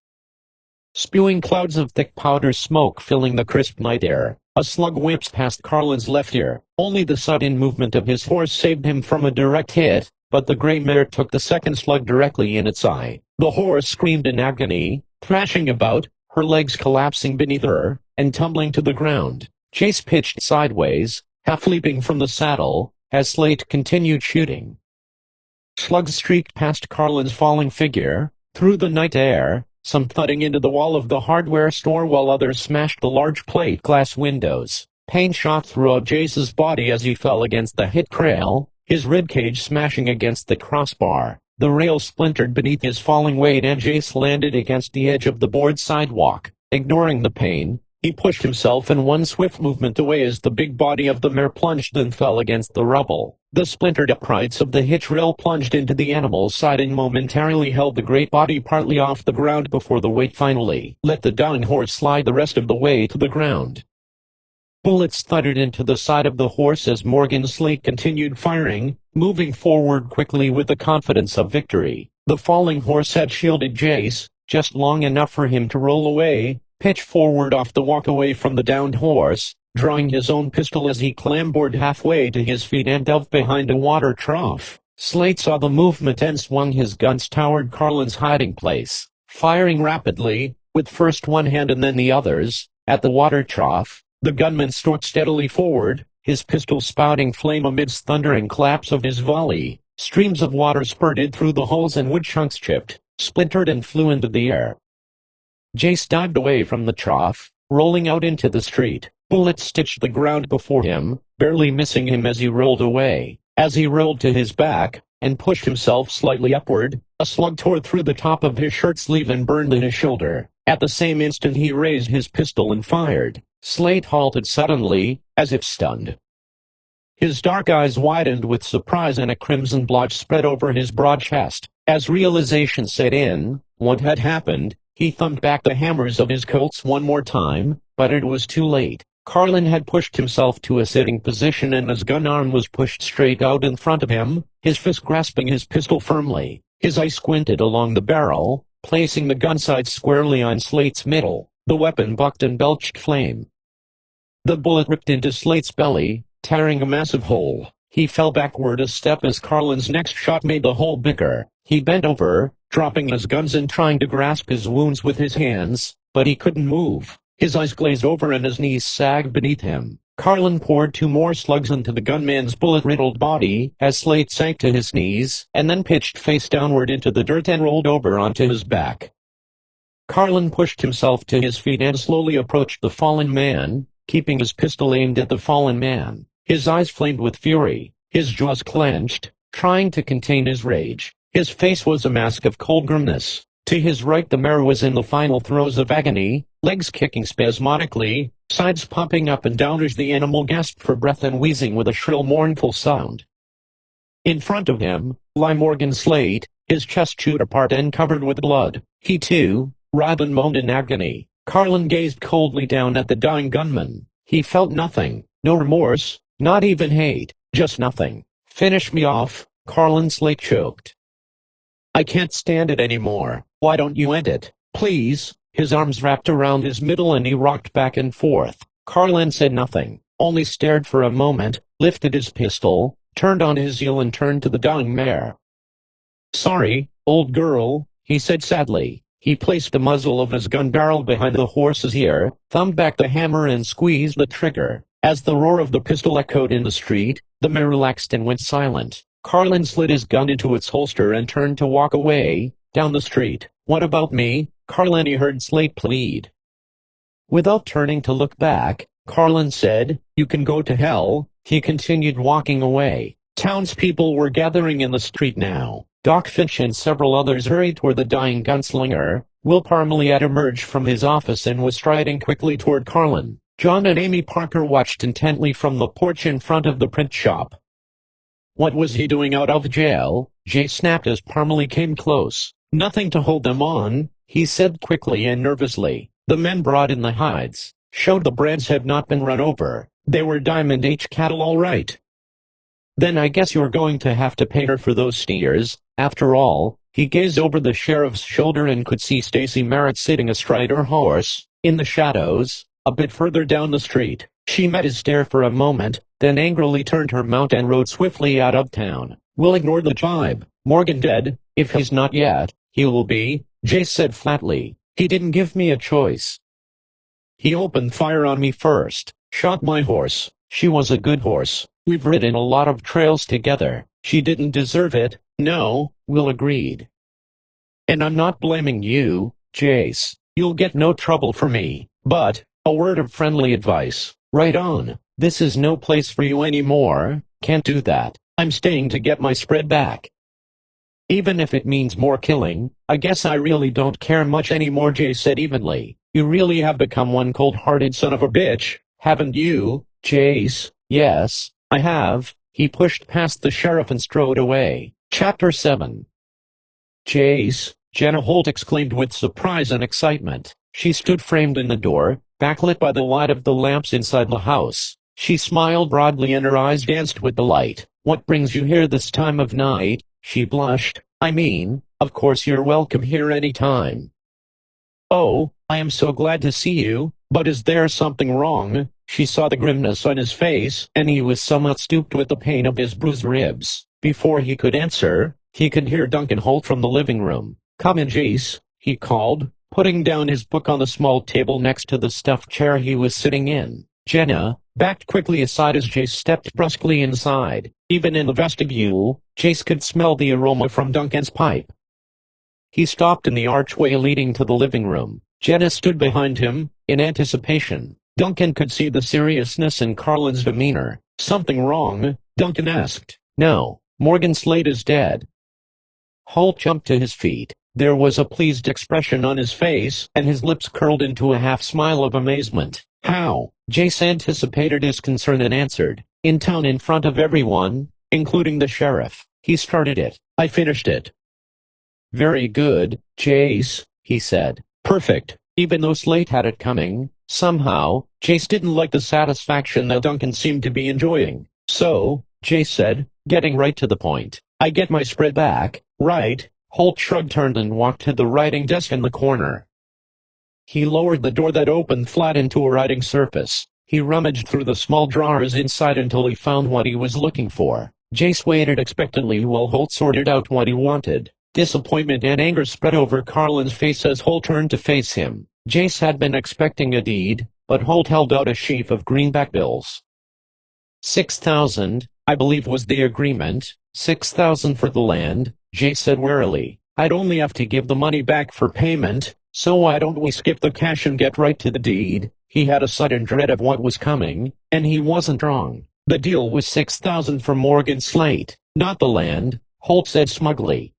Spewing clouds of thick powder smoke filling the crisp night air, a slug whips past Carlin's left ear. Only the sudden movement of his horse saved him from a direct hit, but the gray mare took the second slug directly in its eye. The horse screamed in agony, thrashing about, her legs collapsing beneath her, and tumbling to the ground. Chase pitched sideways, half leaping from the saddle, as Slate continued shooting. Slugs streaked past Carlin's falling figure, through the night air, some thudding into the wall of the hardware store while others smashed the large plate glass windows. Pain shot throughout Jace's body as he fell against the hit rail, his ribcage smashing against the crossbar. The rail splintered beneath his falling weight and Jace landed against the edge of the board sidewalk. Ignoring the pain, he pushed himself in one swift movement away as the big body of the mare plunged and fell against the rubble. The splintered uprights of the hitch rail plunged into the animal's side and momentarily held the great body partly off the ground before the weight finally let the dying horse slide the rest of the way to the ground. Bullets thudded into the side of the horse as Morgan Slate continued firing, moving forward quickly with the confidence of victory. The falling horse had shielded Jace, just long enough for him to roll away, pitch forward off the walk away from the downed horse, drawing his own pistol as he clambered halfway to his feet and dove behind a water trough. Slate saw the movement and swung his guns toward Carlin's hiding place, firing rapidly, with first one hand and then the others, at the water trough. The gunman stalked steadily forward, his pistol spouting flame amidst thundering claps of his volley. Streams of water spurted through the holes and wood chunks chipped, splintered and flew into the air. Jace dived away from the trough, rolling out into the street. Bullets stitched the ground before him, barely missing him as he rolled away. As he rolled to his back, and pushed himself slightly upward, a slug tore through the top of his shirt sleeve and burned in his shoulder. At the same instant he raised his pistol and fired. Slate halted suddenly, as if stunned. His dark eyes widened with surprise and a crimson blotch spread over his broad chest. As realization set in, what had happened, he thumbed back the hammers of his Colts one more time, but it was too late. Carlin had pushed himself to a sitting position and his gun arm was pushed straight out in front of him, his fist grasping his pistol firmly. His eye squinted along the barrel, placing the gun sight squarely on Slate's middle. The weapon bucked and belched flame. The bullet ripped into Slate's belly, tearing a massive hole. He fell backward a step as Carlin's next shot made the hole bigger. He bent over, dropping his guns and trying to grasp his wounds with his hands, but he couldn't move. His eyes glazed over and his knees sagged beneath him. Carlin poured two more slugs into the gunman's bullet-riddled body as Slate sank to his knees and then pitched face downward into the dirt and rolled over onto his back. Carlin pushed himself to his feet and slowly approached the fallen man, keeping his pistol aimed at the fallen man. His eyes flamed with fury, his jaws clenched, trying to contain his rage. His face was a mask of cold grimness. To his right the mare was in the final throes of agony, legs kicking spasmodically, sides popping up and down as the animal gasped for breath and wheezing with a shrill mournful sound. In front of him lay Morgan Slate, his chest chewed apart and covered with blood. He too writhed and moaned in agony. Carlin gazed coldly down at the dying gunman. He felt nothing, no remorse, not even hate, just nothing. "Finish me off," Carlin Slate choked. "I can't stand it anymore. Why don't you end it, please?" His arms wrapped around his middle and he rocked back and forth. Carlin said nothing, only stared for a moment, lifted his pistol, turned on his heel and turned to the dying mare. "Sorry, old girl," he said sadly. He placed the muzzle of his gun barrel behind the horse's ear, thumbed back the hammer and squeezed the trigger. As the roar of the pistol echoed in the street, the mare relaxed and went silent. Carlin slid his gun into its holster and turned to walk away, down the street. "What about me?" Carlin heard Slate plead. Without turning to look back, Carlin said, "You can go to hell." He continued walking away. Townspeople were gathering in the street now. Doc Finch and several others hurried toward the dying gunslinger. Will Parmalee had emerged from his office and was striding quickly toward Carlin. John and Amy Parker watched intently from the porch in front of the print shop. "What was he doing out of jail?" Jay snapped as Parmalee came close. "Nothing to hold them on," he said quickly and nervously. The men brought in the hides. showed the brands had not been run over. They were Diamond H cattle all right. Then I guess you're going to have to pay her for those steers. After all, he gazed over the sheriff's shoulder and could see Stacy Merritt sitting astride her horse, in the shadows, a bit further down the street. She met his stare for a moment, then angrily turned her mount and rode swiftly out of town. We'll ignore the jibe. Morgan dead. If he's not yet, he will be, Jace said flatly. He didn't give me a choice. He opened fire on me first, shot my horse. She was a good horse. We've ridden a lot of trails together. She didn't deserve it. No, Will agreed. And I'm not blaming you, Jace. You'll get no trouble for me. But, a word of friendly advice. Right on. This is no place for you anymore. Can't do that. I'm staying to get my spread back. Even if it means more killing, I guess I really don't care much anymore, Jace said evenly. You really have become one cold-hearted son of a bitch, haven't you, Jace? Yes, I have. He pushed past the sheriff and strode away. Chapter 7. Jace, Jenna Holt exclaimed with surprise and excitement. She stood framed in the door, backlit by the light of the lamps inside the house. She smiled broadly and her eyes danced with delight. What brings you here this time of night? She blushed. I mean, of course you're welcome here any time. Oh, I am so glad to see you, but is there something wrong? She saw the grimness on his face, and he was somewhat stooped with the pain of his bruised ribs. Before he could answer, he could hear Duncan Holt from the living room. Come in, Jace, he called, putting down his book on the small table next to the stuffed chair he was sitting in. Jenna backed quickly aside as Jace stepped brusquely inside. Even in the vestibule, Jace could smell the aroma from Duncan's pipe. He stopped in the archway leading to the living room. Jenna stood behind him, in anticipation. Duncan could see the seriousness in Carlin's demeanor. Something wrong? Duncan asked. No, Morgan Slade is dead. Holt jumped to his feet. There was a pleased expression on his face, and his lips curled into a half-smile of amazement. How? Jace anticipated his concern and answered. In town in front of everyone, including the sheriff. He started it. I finished it. Very good, Jace, he said. Perfect. Even though Slade had it coming, somehow, Jace didn't like the satisfaction that Duncan seemed to be enjoying. So, Jace said, getting right to the point. I get my spread back, right? Holt shrugged, turned and walked to the writing desk in the corner. He lowered the door that opened flat into a writing surface. He rummaged through the small drawers inside until he found what he was looking for. Jace waited expectantly while Holt sorted out what he wanted. Disappointment and anger spread over Carlin's face as Holt turned to face him. Jace had been expecting a deed, but Holt held out a sheaf of greenback bills. 6,000, I believe was the agreement. 6,000 for the land, Jace said wearily. I'd only have to give the money back for payment, so why don't we skip the cash and get right to the deed? He had a sudden dread of what was coming, and he wasn't wrong. The deal was 6,000 for Morgan Slate, not the land, Holt said smugly.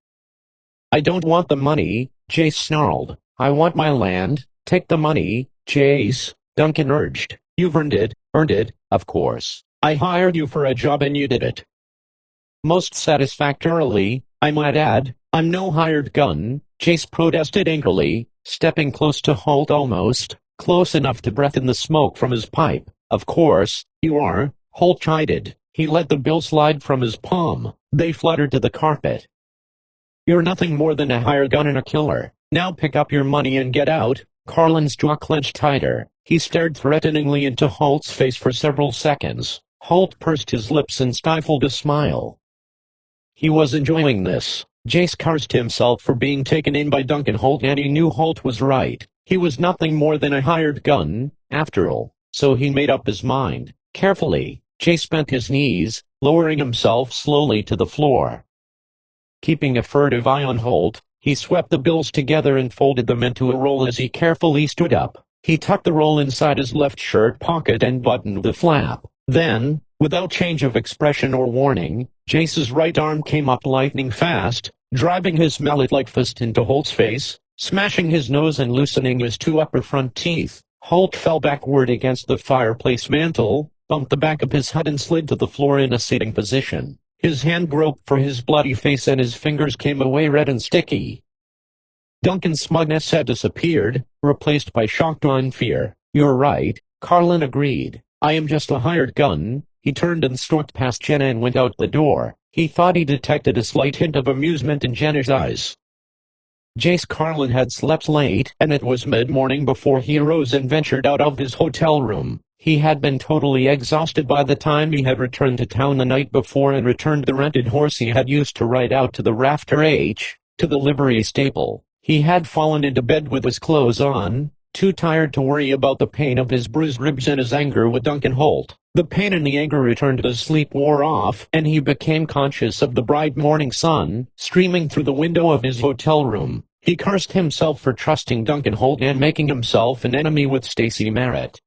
I don't want the money, Jace snarled. I want my land. Take the money, Jace, Duncan urged. You've earned it, of course. I hired you for a job and you did it. Most satisfactorily, I might add. I'm no hired gun, Jace protested angrily, stepping close to Holt, almost close enough to breath in the smoke from his pipe. Of course, you are, Holt chided. He let the bill slide from his palm. They fluttered to the carpet. You're nothing more than a hired gun and a killer. Now pick up your money and get out. Carlin's jaw clenched tighter. He stared threateningly into Holt's face for several seconds. Holt pursed his lips and stifled a smile. He was enjoying this. Jace cursed himself for being taken in by Duncan Holt, and he knew Holt was right. He was nothing more than a hired gun, after all. So he made up his mind. Carefully, Jace bent his knees, lowering himself slowly to the floor. Keeping a furtive eye on Holt, he swept the bills together and folded them into a roll as he carefully stood up. He tucked the roll inside his left shirt pocket and buttoned the flap. Then, without change of expression or warning, Jace's right arm came up lightning fast, driving his mallet-like fist into Holt's face, smashing his nose and loosening his two upper front teeth. Holt fell backward against the fireplace mantel, bumped the back of his head and slid to the floor in a sitting position. His hand groped for his bloody face and his fingers came away red and sticky. Duncan's smugness had disappeared, replaced by shocked fear. You're right, Carlin agreed. I am just a hired gun. He turned and stalked past Jenna and went out the door. He thought he detected a slight hint of amusement in Jenna's eyes. Jace Carlin had slept late, and it was mid-morning before he arose and ventured out of his hotel room. He had been totally exhausted by the time he had returned to town the night before and returned the rented horse he had used to ride out to the Rafter H, to the livery stable. He had fallen into bed with his clothes on, too tired to worry about the pain of his bruised ribs and his anger with Duncan Holt. The pain and the anger returned as sleep wore off, and he became conscious of the bright morning sun streaming through the window of his hotel room. He cursed himself for trusting Duncan Holt and making himself an enemy with Stacey Merritt.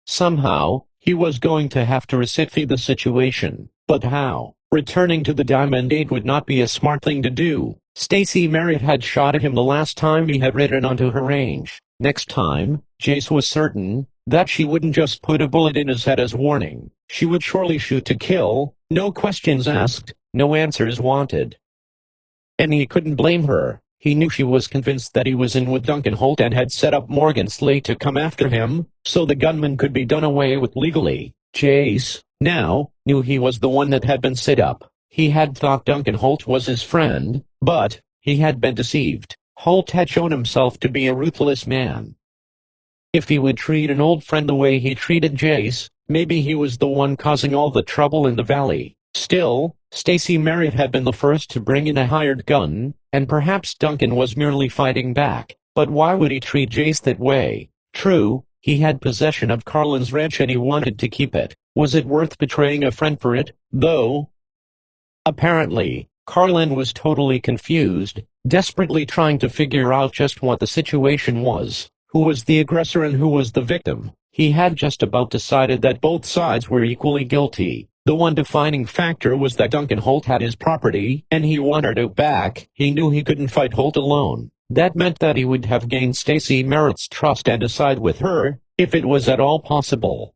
Somehow, he was going to have to rectify the situation, but how? Returning to the Diamond 8 would not be a smart thing to do. Stacey Merritt had shot at him the last time he had ridden onto her range. Next time, Jace was certain that she wouldn't just put a bullet in his head as warning. She would surely shoot to kill, no questions asked, no answers wanted. And he couldn't blame her. He knew she was convinced that he was in with Duncan Holt and had set up Morgan Slate to come after him, so the gunman could be done away with legally. Jace, now, knew he was the one that had been set up. He had thought Duncan Holt was his friend, but he had been deceived. Holt had shown himself to be a ruthless man. If he would treat an old friend the way he treated Jace, maybe he was the one causing all the trouble in the valley. Still, Stacey Merritt had been the first to bring in a hired gun, and perhaps Duncan was merely fighting back. But why would he treat Jace that way? True, he had possession of Carlin's ranch and he wanted to keep it. Was it worth betraying a friend for it, though? Apparently, Carlin was totally confused, desperately trying to figure out just what the situation was. Who was the aggressor and who was the victim? He had just about decided that both sides were equally guilty. The one defining factor was that Duncan Holt had his property, and he wanted it back. He knew he couldn't fight Holt alone. That meant that he would have gained Stacey Merritt's trust and decide with her, if it was at all possible.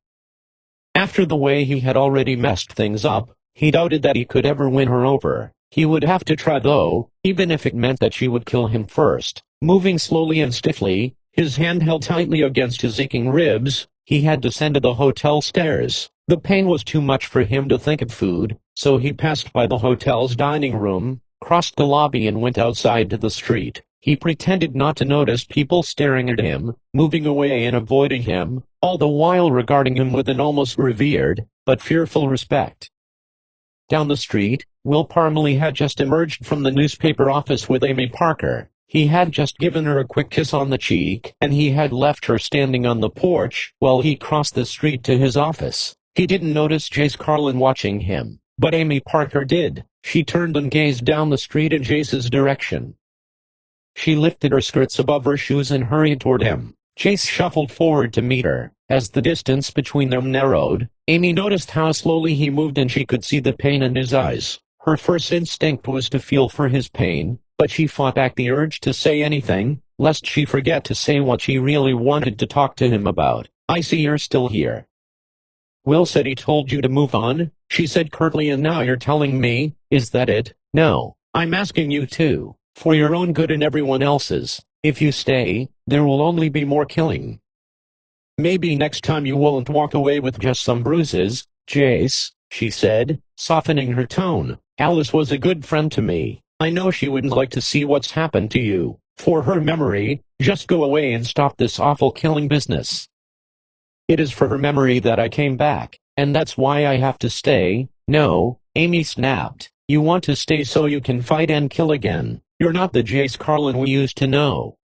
After the way he had already messed things up, he doubted that he could ever win her over. He would have to try though, even if it meant that she would kill him first. Moving slowly and stiffly, his hand held tightly against his aching ribs, he had descended the hotel stairs. The pain was too much for him to think of food, so he passed by the hotel's dining room, crossed the lobby and went outside to the street. He pretended not to notice people staring at him, moving away and avoiding him, all the while regarding him with an almost revered, but fearful respect. Down the street, Will Parmalee had just emerged from the newspaper office with Amy Parker. He had just given her a quick kiss on the cheek, and he had left her standing on the porch while he crossed the street to his office. He didn't notice Jace Carlin watching him, but Amy Parker did. She turned and gazed down the street in Jace's direction. She lifted her skirts above her shoes and hurried toward him. Jace shuffled forward to meet her. As the distance between them narrowed, Amy noticed how slowly he moved and she could see the pain in his eyes. Her first instinct was to feel for his pain, but she fought back the urge to say anything, lest she forget to say what she really wanted to talk to him about. I see you're still here. Will said he told you to move on, she said curtly, and now you're telling me, is that it? No, I'm asking you to, for your own good and everyone else's. If you stay, there will only be more killing. Maybe next time you won't walk away with just some bruises, Jace, she said, softening her tone. Alice was a good friend to me. I know she wouldn't like to see what's happened to you. For her memory, just go away and stop this awful killing business. It is for her memory that I came back, and that's why I have to stay. No, Amy snapped. You want to stay so you can fight and kill again. You're not the Jace Carlin we used to know.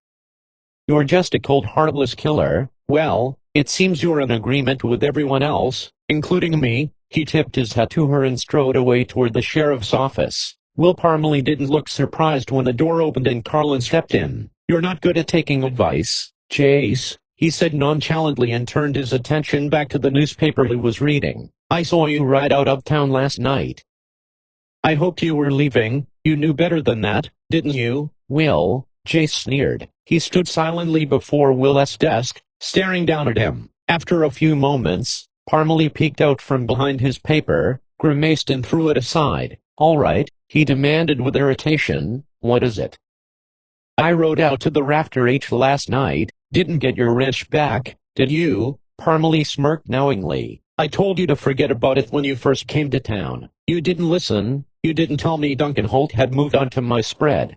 You're just a cold, heartless killer. Well, it seems you're in agreement with everyone else, including me. He tipped his hat to her and strode away toward the sheriff's office. Will Parmalee didn't look surprised when the door opened and Carlin stepped in. You're not good at taking advice, Jace, he said nonchalantly and turned his attention back to the newspaper he was reading. I saw you ride out of town last night. I hoped you were leaving. You knew better than that, didn't you, Will? Jace sneered. He stood silently before Will's desk, staring down at him. After a few moments, Parmalee peeked out from behind his paper, grimaced and threw it aside. All right, he demanded with irritation. What is it? I rode out to the Rafter H last night. Didn't get your wrench back, did you? Parmalee smirked knowingly. I told you to forget about it when you first came to town. You didn't listen. You didn't tell me Duncan Holt had moved on to my spread.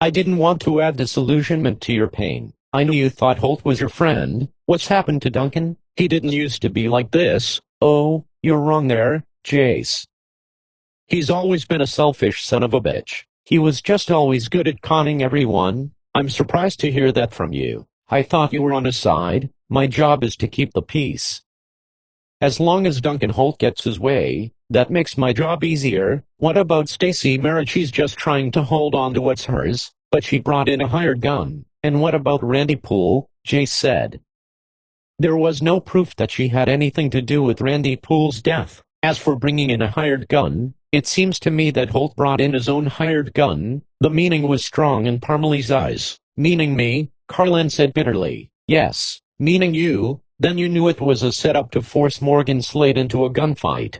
I didn't want to add disillusionment to your pain. I knew you thought Holt was your friend. What's happened to Duncan? He didn't used to be like this. Oh, you're wrong there, Jace. He's always been a selfish son of a bitch. He was just always good at conning everyone. I'm surprised to hear that from you. I thought you were on his side. My job is to keep the peace. As long as Duncan Holt gets his way, that makes my job easier. What about Stacy Merritt? She's just trying to hold on to what's hers, but she brought in a hired gun. And what about Randy Poole? Jace said. There was no proof that she had anything to do with Randy Poole's death. As for bringing in a hired gun, it seems to me that Holt brought in his own hired gun. The meaning was strong in Parmalee's eyes. Meaning me, Carlin said bitterly. Yes, meaning you. Then you knew it was a setup to force Morgan Slade into a gunfight.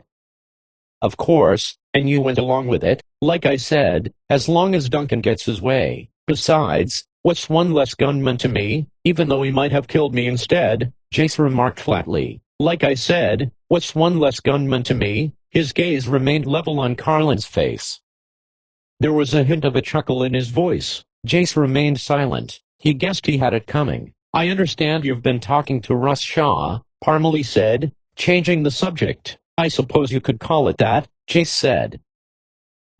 Of course, and you went along with it, like I said, as long as Duncan gets his way. Besides, what's one less gunman to me, even though he might have killed me instead, Jace remarked flatly. Like I said, what's one less gunman to me? His gaze remained level on Carlin's face. There was a hint of a chuckle in his voice. Jace remained silent. He guessed he had it coming. I understand you've been talking to Russ Shaw, Parmalee said, changing the subject. I suppose you could call it that, Jace said.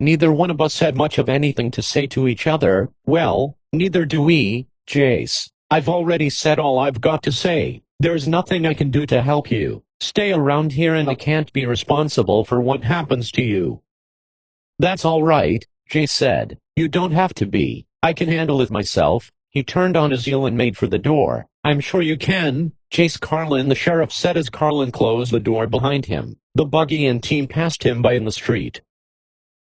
Neither one of us had much of anything to say to each other. Well, neither do we, Jace. I've already said all I've got to say. There's nothing I can do to help you. Stay around here and I can't be responsible for what happens to you. That's all right, Jace said. You don't have to be. I can handle it myself. He turned on his heel and made for the door. I'm sure you can, Jace. Carlin, the sheriff said as Carlin closed the door behind him. The buggy and team passed him by in the street.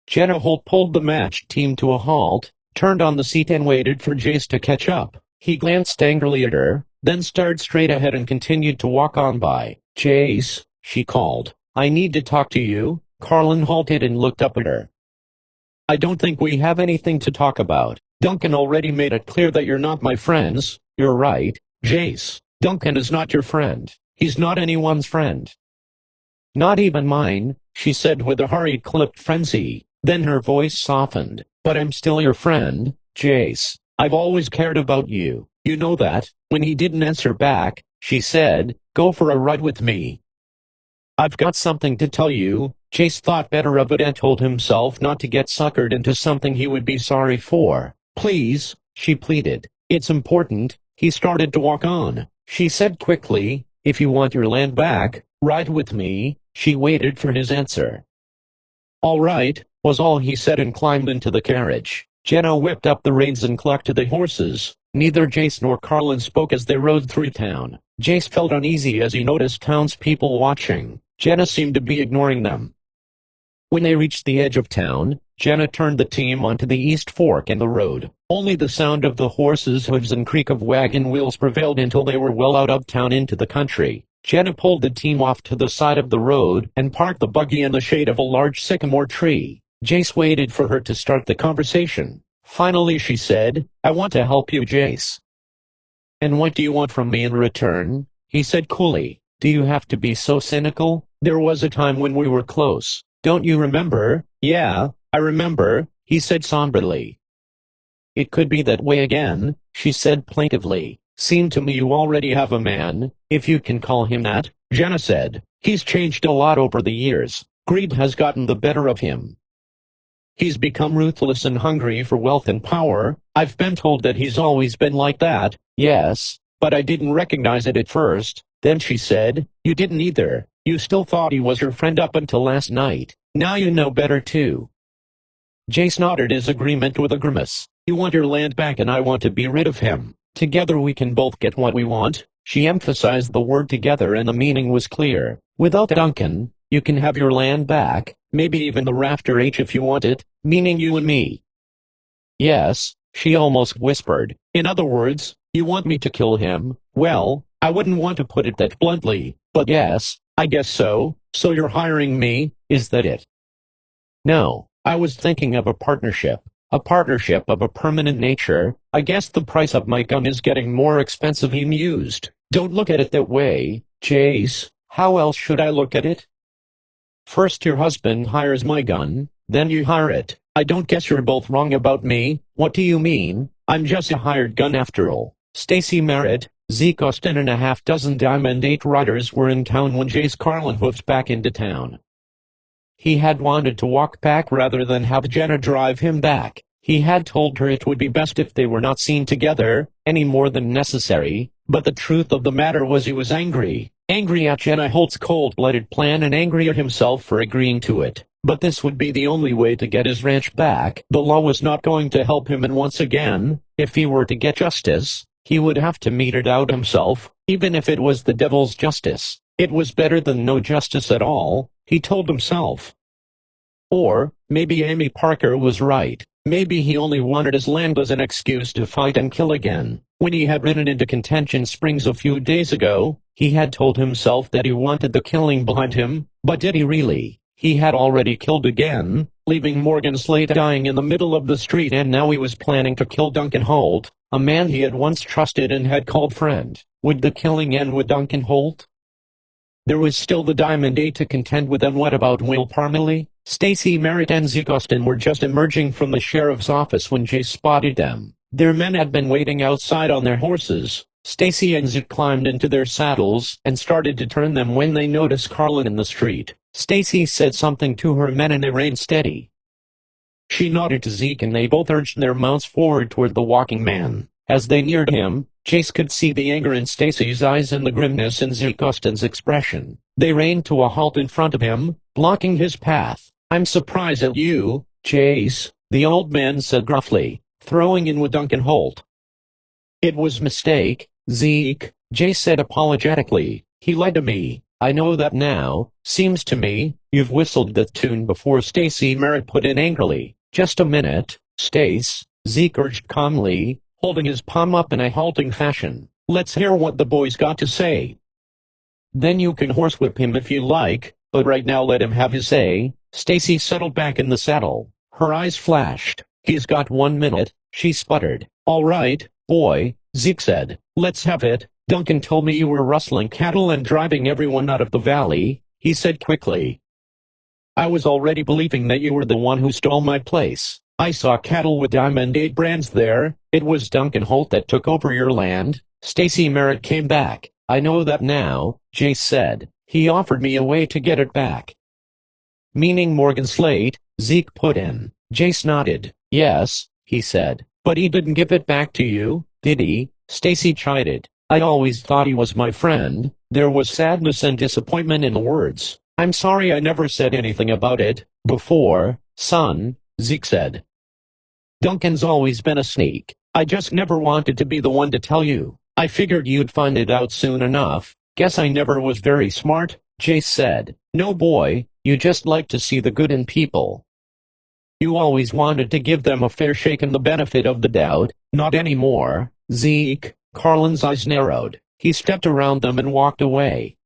Jenna Holt pulled the match team to a halt, turned on the seat and waited for Jace to catch up. He glanced angrily at her, then stared straight ahead and continued to walk on by. Jace, she called. I need to talk to you. Carlin halted and looked up at her. I don't think we have anything to talk about. Duncan already made it clear that you're not my friends. You're right, Jace. Duncan is not your friend. He's not anyone's friend. Not even mine, she said with a hurried clipped frenzy. Then her voice softened. But I'm still your friend, Jace. I've always cared about you. You know that. When he didn't answer back, she said, go for a ride with me. I've got something to tell you. Jace thought better of it and told himself not to get suckered into something he would be sorry for. Please, she pleaded. It's important. He started to walk on. She said quickly, if you want your land back, ride with me. She waited for his answer. All right, was all he said and climbed into the carriage. Jenna whipped up the reins and clucked to the horses. Neither Jace nor Carlin spoke as they rode through town. Jace felt uneasy as he noticed townspeople watching. Jenna seemed to be ignoring them. When they reached the edge of town, Jenna turned the team onto the east fork in the road. Only the sound of the horses' hooves and creak of wagon wheels prevailed until they were well out of town into the country. Jenna pulled the team off to the side of the road and parked the buggy in the shade of a large sycamore tree. Jace waited for her to start the conversation. Finally she said, I want to help you, Jace. And what do you want from me in return? He said coolly. Do you have to be so cynical? There was a time when we were close. Don't you remember? Yeah, I remember, he said somberly. It could be that way again, she said plaintively. Seemed to me you already have a man, if you can call him that, Jenna said. He's changed a lot over the years. Greed has gotten the better of him. He's become ruthless and hungry for wealth and power. I've been told that he's always been like that. Yes, but I didn't recognize it at first. Then she said, you didn't either. You still thought he was your friend up until last night. Now you know better too. Jace nodded his agreement with a grimace. You want your land back and I want to be rid of him. Together we can both get what we want. She emphasized the word together and the meaning was clear. Without Duncan, you can have your land back, maybe even the Rafter H if you want it, meaning you and me. Yes, she almost whispered. In other words, you want me to kill him? Well, I wouldn't want to put it that bluntly, but yes, I guess so. So you're hiring me, is that it? No, I was thinking of a partnership of a permanent nature. I guess the price of my gun is getting more expensive, he mused. Don't look at it that way, Jace. How else should I look at it? First your husband hires my gun, then you hire it. I don't guess you're both wrong about me. What do you mean? I'm just a hired gun after all. Stacy Merritt, Zeke Austin and a half dozen Diamond 8 riders were in town when Jace Carlin hoofed back into town. He had wanted to walk back rather than have Jenna drive him back. He had told her it would be best if they were not seen together, any more than necessary, but the truth of the matter was he was angry. Angry at Jenna Holt's cold-blooded plan and angry at himself for agreeing to it. But this would be the only way to get his ranch back. The law was not going to help him, and once again, if he were to get justice, he would have to mete it out himself, even if it was the devil's justice. It was better than no justice at all, he told himself. Or, maybe Amy Parker was right. Maybe he only wanted his land as an excuse to fight and kill again. When he had ridden into Contention Springs a few days ago, he had told himself that he wanted the killing behind him, but did he really? He had already killed again, leaving Morgan Slate dying in the middle of the street, and now he was planning to kill Duncan Holt, a man he had once trusted and had called friend. Would the killing end with Duncan Holt? There was still the Diamond 8 to contend with, and what about Will Parmalee? Stacy Merritt and Zeke Austin were just emerging from the sheriff's office when Jace spotted them. Their men had been waiting outside on their horses. Stacy and Zeke climbed into their saddles and started to turn them when they noticed Carlin in the street. Stacy said something to her men and they reined steady. She nodded to Zeke and they both urged their mounts forward toward the walking man. As they neared him, Jace could see the anger in Stacy's eyes and the grimness in Zeke Austin's expression. They reined to a halt in front of him, blocking his path. "I'm surprised at you, Jace," the old man said gruffly, throwing in with Duncan Holt. "It was mistake, Zeke," Jace said apologetically. "He lied to me. I know that now. Seems to me, you've whistled that tune before," Stacy Merritt put in angrily. "Just a minute, Stace," Zeke urged calmly, holding his palm up in a halting fashion. "Let's hear what the boy's got to say. Then you can horsewhip him if you like, but right now let him have his say." Stacy settled back in the saddle. Her eyes flashed. "He's got 1 minute," she sputtered. "All right, boy," Zeke said. "Let's have it." "Duncan told me you were rustling cattle and driving everyone out of the valley," he said quickly. "I was already believing that you were the one who stole my place. I saw cattle with Diamond 8 brands there. It was Duncan Holt that took over your land." Stacy Merritt came back. "I know that now," Jace said. "He offered me a way to get it back." "Meaning Morgan Slate?" Zeke put in. Jace nodded. "Yes," he said. "But he didn't give it back to you, did he?" Stacy chided. "I always thought he was my friend." There was sadness and disappointment in the words. "I'm sorry I never said anything about it before, son," Zeke said. "Duncan's always been a sneak. I just never wanted to be the one to tell you. I figured you'd find it out soon enough. Guess I never was very smart," Jace said. "No, boy, you just like to see the good in people. You always wanted to give them a fair shake and the benefit of the doubt." "Not anymore, Zeke." Carlin's eyes narrowed. He stepped around them and walked away.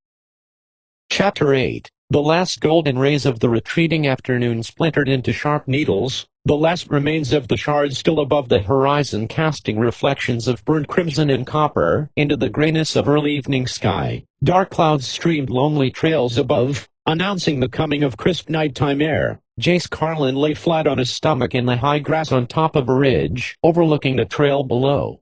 Chapter 8. The last golden rays of the retreating afternoon splintered into sharp needles, the last remains of the shards still above the horizon casting reflections of burnt crimson and copper into the grayness of early evening sky. Dark clouds streamed lonely trails above, announcing the coming of crisp nighttime air. Jace Carlin lay flat on his stomach in the high grass on top of a ridge, overlooking the trail below.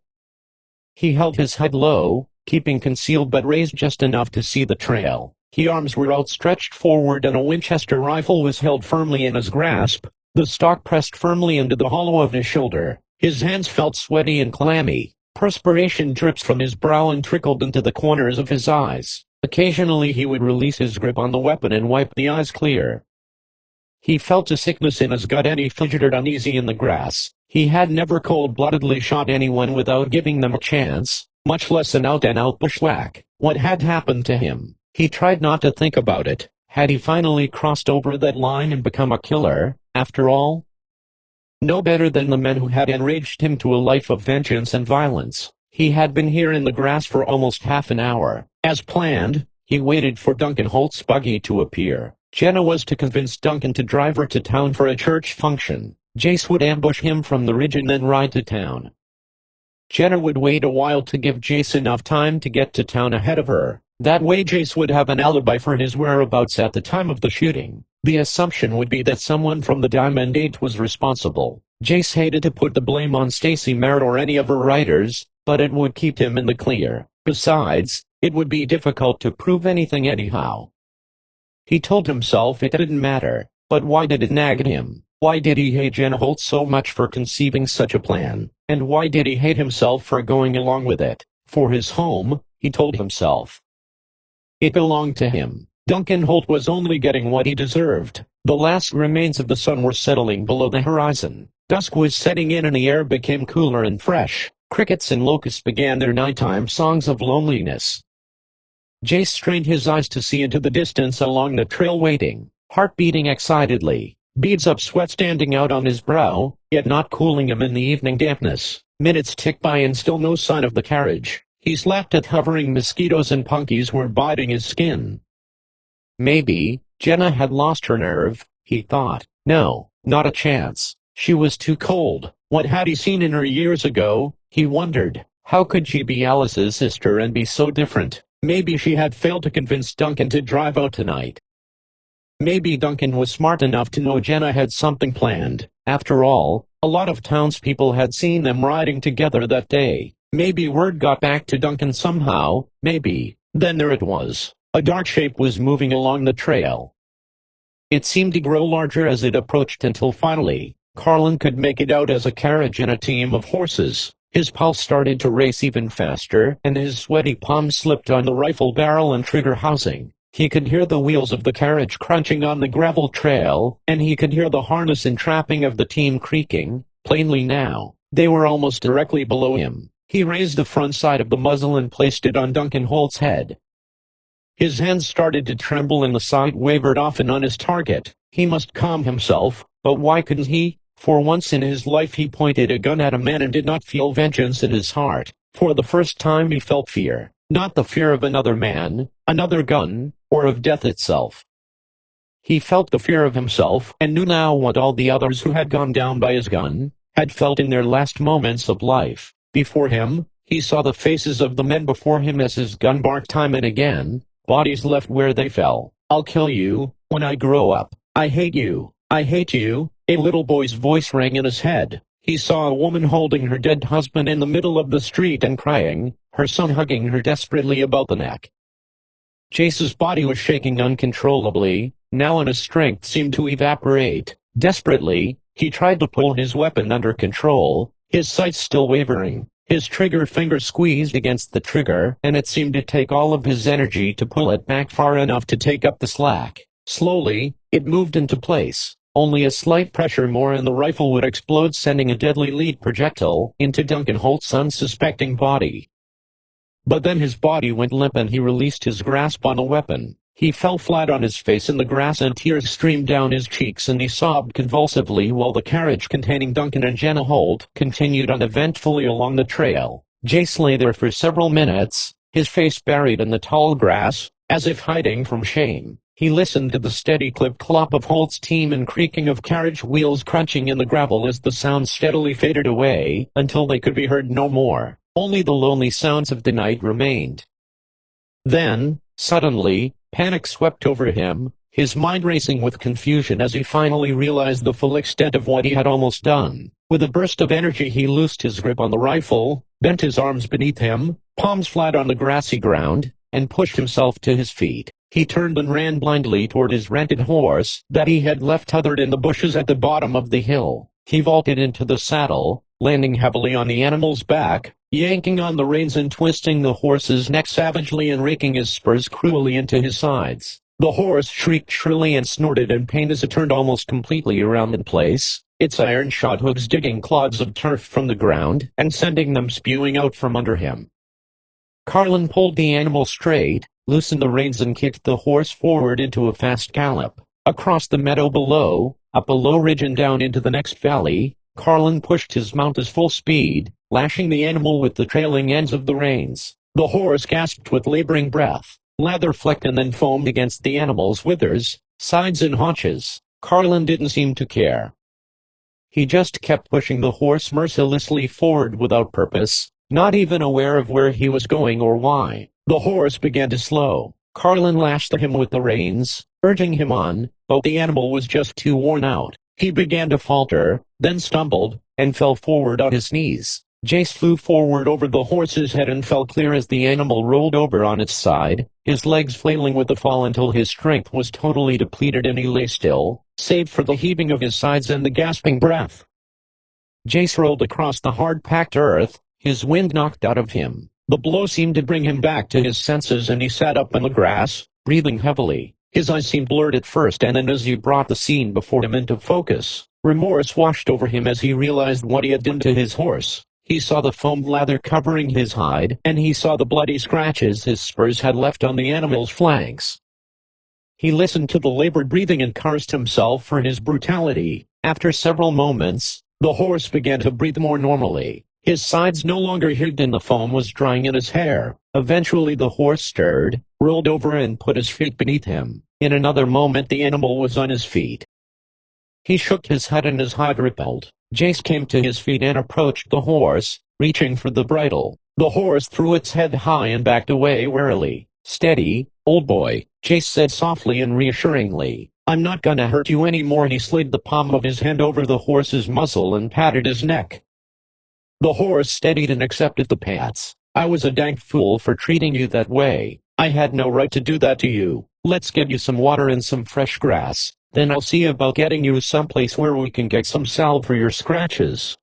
He held his head low, keeping concealed but raised just enough to see the trail. His arms were outstretched forward and a Winchester rifle was held firmly in his grasp, the stock pressed firmly into the hollow of his shoulder. His hands felt sweaty and clammy. Perspiration dripped from his brow and trickled into the corners of his eyes. Occasionally he would release his grip on the weapon and wipe the eyes clear. He felt a sickness in his gut and he fidgeted uneasy in the grass. He had never cold-bloodedly shot anyone without giving them a chance, much less an out-and-out bushwhack. What had happened to him? He tried not to think about it. Had he finally crossed over that line and become a killer, after all? No better than the men who had enraged him to a life of vengeance and violence. He had been here in the grass for almost half an hour. As planned, he waited for Duncan Holt's buggy to appear. Jenna was to convince Duncan to drive her to town for a church function. Jace would ambush him from the ridge and then ride to town. Jenna would wait a while to give Jace enough time to get to town ahead of her. That way Jace would have an alibi for his whereabouts at the time of the shooting. The assumption would be that someone from the Diamond 8 was responsible. Jace hated to put the blame on Stacy Merritt or any of her writers, but it would keep him in the clear. Besides, it would be difficult to prove anything anyhow. He told himself it didn't matter, but why did it nag at him? Why did he hate Jenna Holt so much for conceiving such a plan? And why did he hate himself for going along with it? For his home, he told himself. It belonged to him. Duncan Holt was only getting what he deserved. The last remains of the sun were settling below the horizon. Dusk was setting in and the air became cooler and fresh. Crickets and locusts began their nighttime songs of loneliness. Jace strained his eyes to see into the distance along the trail, waiting, heart beating excitedly, beads of sweat standing out on his brow, yet not cooling him in the evening dampness. Minutes ticked by and still no sign of the carriage. He slapped at hovering mosquitoes and punkies were biting his skin. Maybe Jenna had lost her nerve, he thought. No, not a chance. She was too cold. What had he seen in her years ago? He wondered. How could she be Alice's sister and be so different? Maybe she had failed to convince Duncan to drive out tonight. Maybe Duncan was smart enough to know Jenna had something planned. After all, a lot of townspeople had seen them riding together that day. Maybe word got back to Duncan somehow, maybe. Then there it was. A dark shape was moving along the trail. It seemed to grow larger as it approached until finally, Carlin could make it out as a carriage and a team of horses. His pulse started to race even faster, and his sweaty palms slipped on the rifle barrel and trigger housing. He could hear the wheels of the carriage crunching on the gravel trail, and he could hear the harness and trapping of the team creaking, plainly now. They were almost directly below him. He raised the front side of the muzzle and placed it on Duncan Holt's head. His hands started to tremble and the sight wavered often on his target. He must calm himself, but why couldn't he? For once in his life he pointed a gun at a man and did not feel vengeance in his heart. For the first time he felt fear. Not the fear of another man, another gun, or of death itself. He felt the fear of himself and knew now what all the others who had gone down by his gun had felt in their last moments of life. Before him, he saw the faces of the men before him as his gun barked time and again, bodies left where they fell. I'll kill you, when I grow up. I hate you. I hate you. A little boy's voice rang in his head. He saw a woman holding her dead husband in the middle of the street and crying, her son hugging her desperately about the neck. Jace's body was shaking uncontrollably, now and his strength seemed to evaporate. Desperately, he tried to pull his weapon under control, his sights still wavering. His trigger finger squeezed against the trigger, and it seemed to take all of his energy to pull it back far enough to take up the slack. Slowly, it moved into place. Only a slight pressure more and the rifle would explode, sending a deadly lead projectile into Duncan Holt's unsuspecting body. But then his body went limp and he released his grasp on the weapon. He fell flat on his face in the grass and tears streamed down his cheeks and he sobbed convulsively while the carriage containing Duncan and Jenna Holt continued uneventfully along the trail. Jace lay there for several minutes, his face buried in the tall grass, as if hiding from shame. He listened to the steady clip-clop of Holt's team and creaking of carriage wheels crunching in the gravel as the sound steadily faded away, until they could be heard no more. Only the lonely sounds of the night remained. Then, suddenly, panic swept over him, his mind racing with confusion as he finally realized the full extent of what he had almost done. With a burst of energy he loosed his grip on the rifle, bent his arms beneath him, palms flat on the grassy ground, and pushed himself to his feet. He turned and ran blindly toward his rented horse that he had left tethered in the bushes at the bottom of the hill. He vaulted into the saddle, landing heavily on the animal's back, yanking on the reins and twisting the horse's neck savagely and raking his spurs cruelly into his sides. The horse shrieked shrilly and snorted in pain as it turned almost completely around in place, its iron-shod hooves digging clods of turf from the ground and sending them spewing out from under him. Carlin pulled the animal straight, loosened the reins and kicked the horse forward into a fast gallop. Across the meadow below, up a low ridge and down into the next valley, Carlin pushed his mount at full speed, lashing the animal with the trailing ends of the reins. The horse gasped with laboring breath, lather flecked and then foamed against the animal's withers, sides and haunches. Carlin didn't seem to care. He just kept pushing the horse mercilessly forward without purpose, not even aware of where he was going or why. The horse began to slow. Carlin lashed at him with the reins, urging him on, but the animal was just too worn out. He began to falter, then stumbled, and fell forward on his knees. Jace flew forward over the horse's head and fell clear as the animal rolled over on its side, his legs flailing with the fall until his strength was totally depleted and he lay still, save for the heaving of his sides and the gasping breath. Jace rolled across the hard-packed earth, his wind knocked out of him. The blow seemed to bring him back to his senses and he sat up on the grass, breathing heavily. His eyes seemed blurred at first, and then as he brought the scene before him into focus, remorse washed over him as he realized what he had done to his horse. He saw the foam lather covering his hide, and he saw the bloody scratches his spurs had left on the animal's flanks. He listened to the labored breathing and cursed himself for his brutality. After several moments, the horse began to breathe more normally. His sides no longer heaved and the foam was drying in his hair. Eventually the horse stirred, rolled over and put his feet beneath him. In another moment the animal was on his feet. He shook his head and his hide rippled. Jace came to his feet and approached the horse, reaching for the bridle. The horse threw its head high and backed away warily. "Steady, old boy," Jace said softly and reassuringly. "I'm not gonna hurt you anymore." He slid the palm of his hand over the horse's muzzle and patted his neck. The horse steadied and accepted the pats. "I was a dank fool for treating you that way. I had no right to do that to you. Let's get you some water and some fresh grass. Then I'll see about getting you someplace where we can get some salve for your scratches."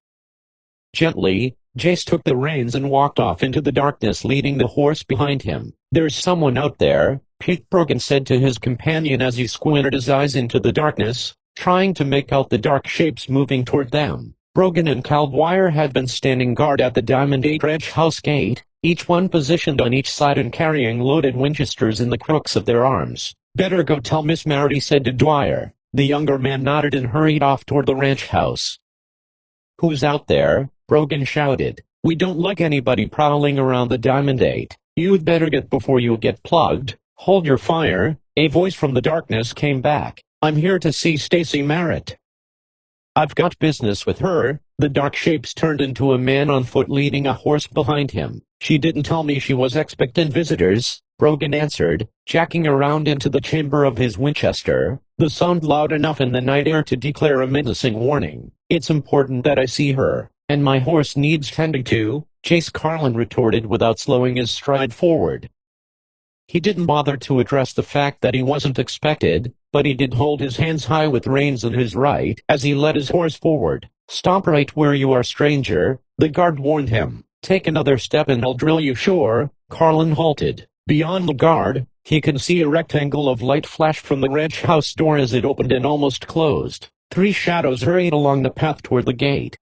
Gently, Jace took the reins and walked off into the darkness, leading the horse behind him. "There's someone out there," Pete Brogan said to his companion as he squinted his eyes into the darkness, trying to make out the dark shapes moving toward them. Brogan and Caldwire had been standing guard at the Diamond 8 Ranch house gate, each one positioned on each side and carrying loaded Winchesters in the crooks of their arms. "Better go tell Miss Merritt," he said to Dwyer. The younger man nodded and hurried off toward the ranch house. "Who's out there?" Brogan shouted. "We don't like anybody prowling around the Diamond 8. You'd better get before you get plugged." "Hold your fire," a voice from the darkness came back. "I'm here to see Stacy Merritt." "I've got business with her." The dark shapes turned into a man on foot leading a horse behind him. "She didn't tell me she was expecting visitors," Brogan answered, jacking around into the chamber of his Winchester, the sound loud enough in the night air to declare a menacing warning. "It's important that I see her, and my horse needs tending to," Jace Carlin retorted without slowing his stride forward. He didn't bother to address the fact that he wasn't expected, but he did hold his hands high with reins in his right as he led his horse forward. "Stop right where you are, stranger," the guard warned him. "Take another step and I'll drill you sure." Carlin halted. Beyond the guard, he could see a rectangle of light flash from the ranch house door as it opened and almost closed. Three shadows hurried along the path toward the gate.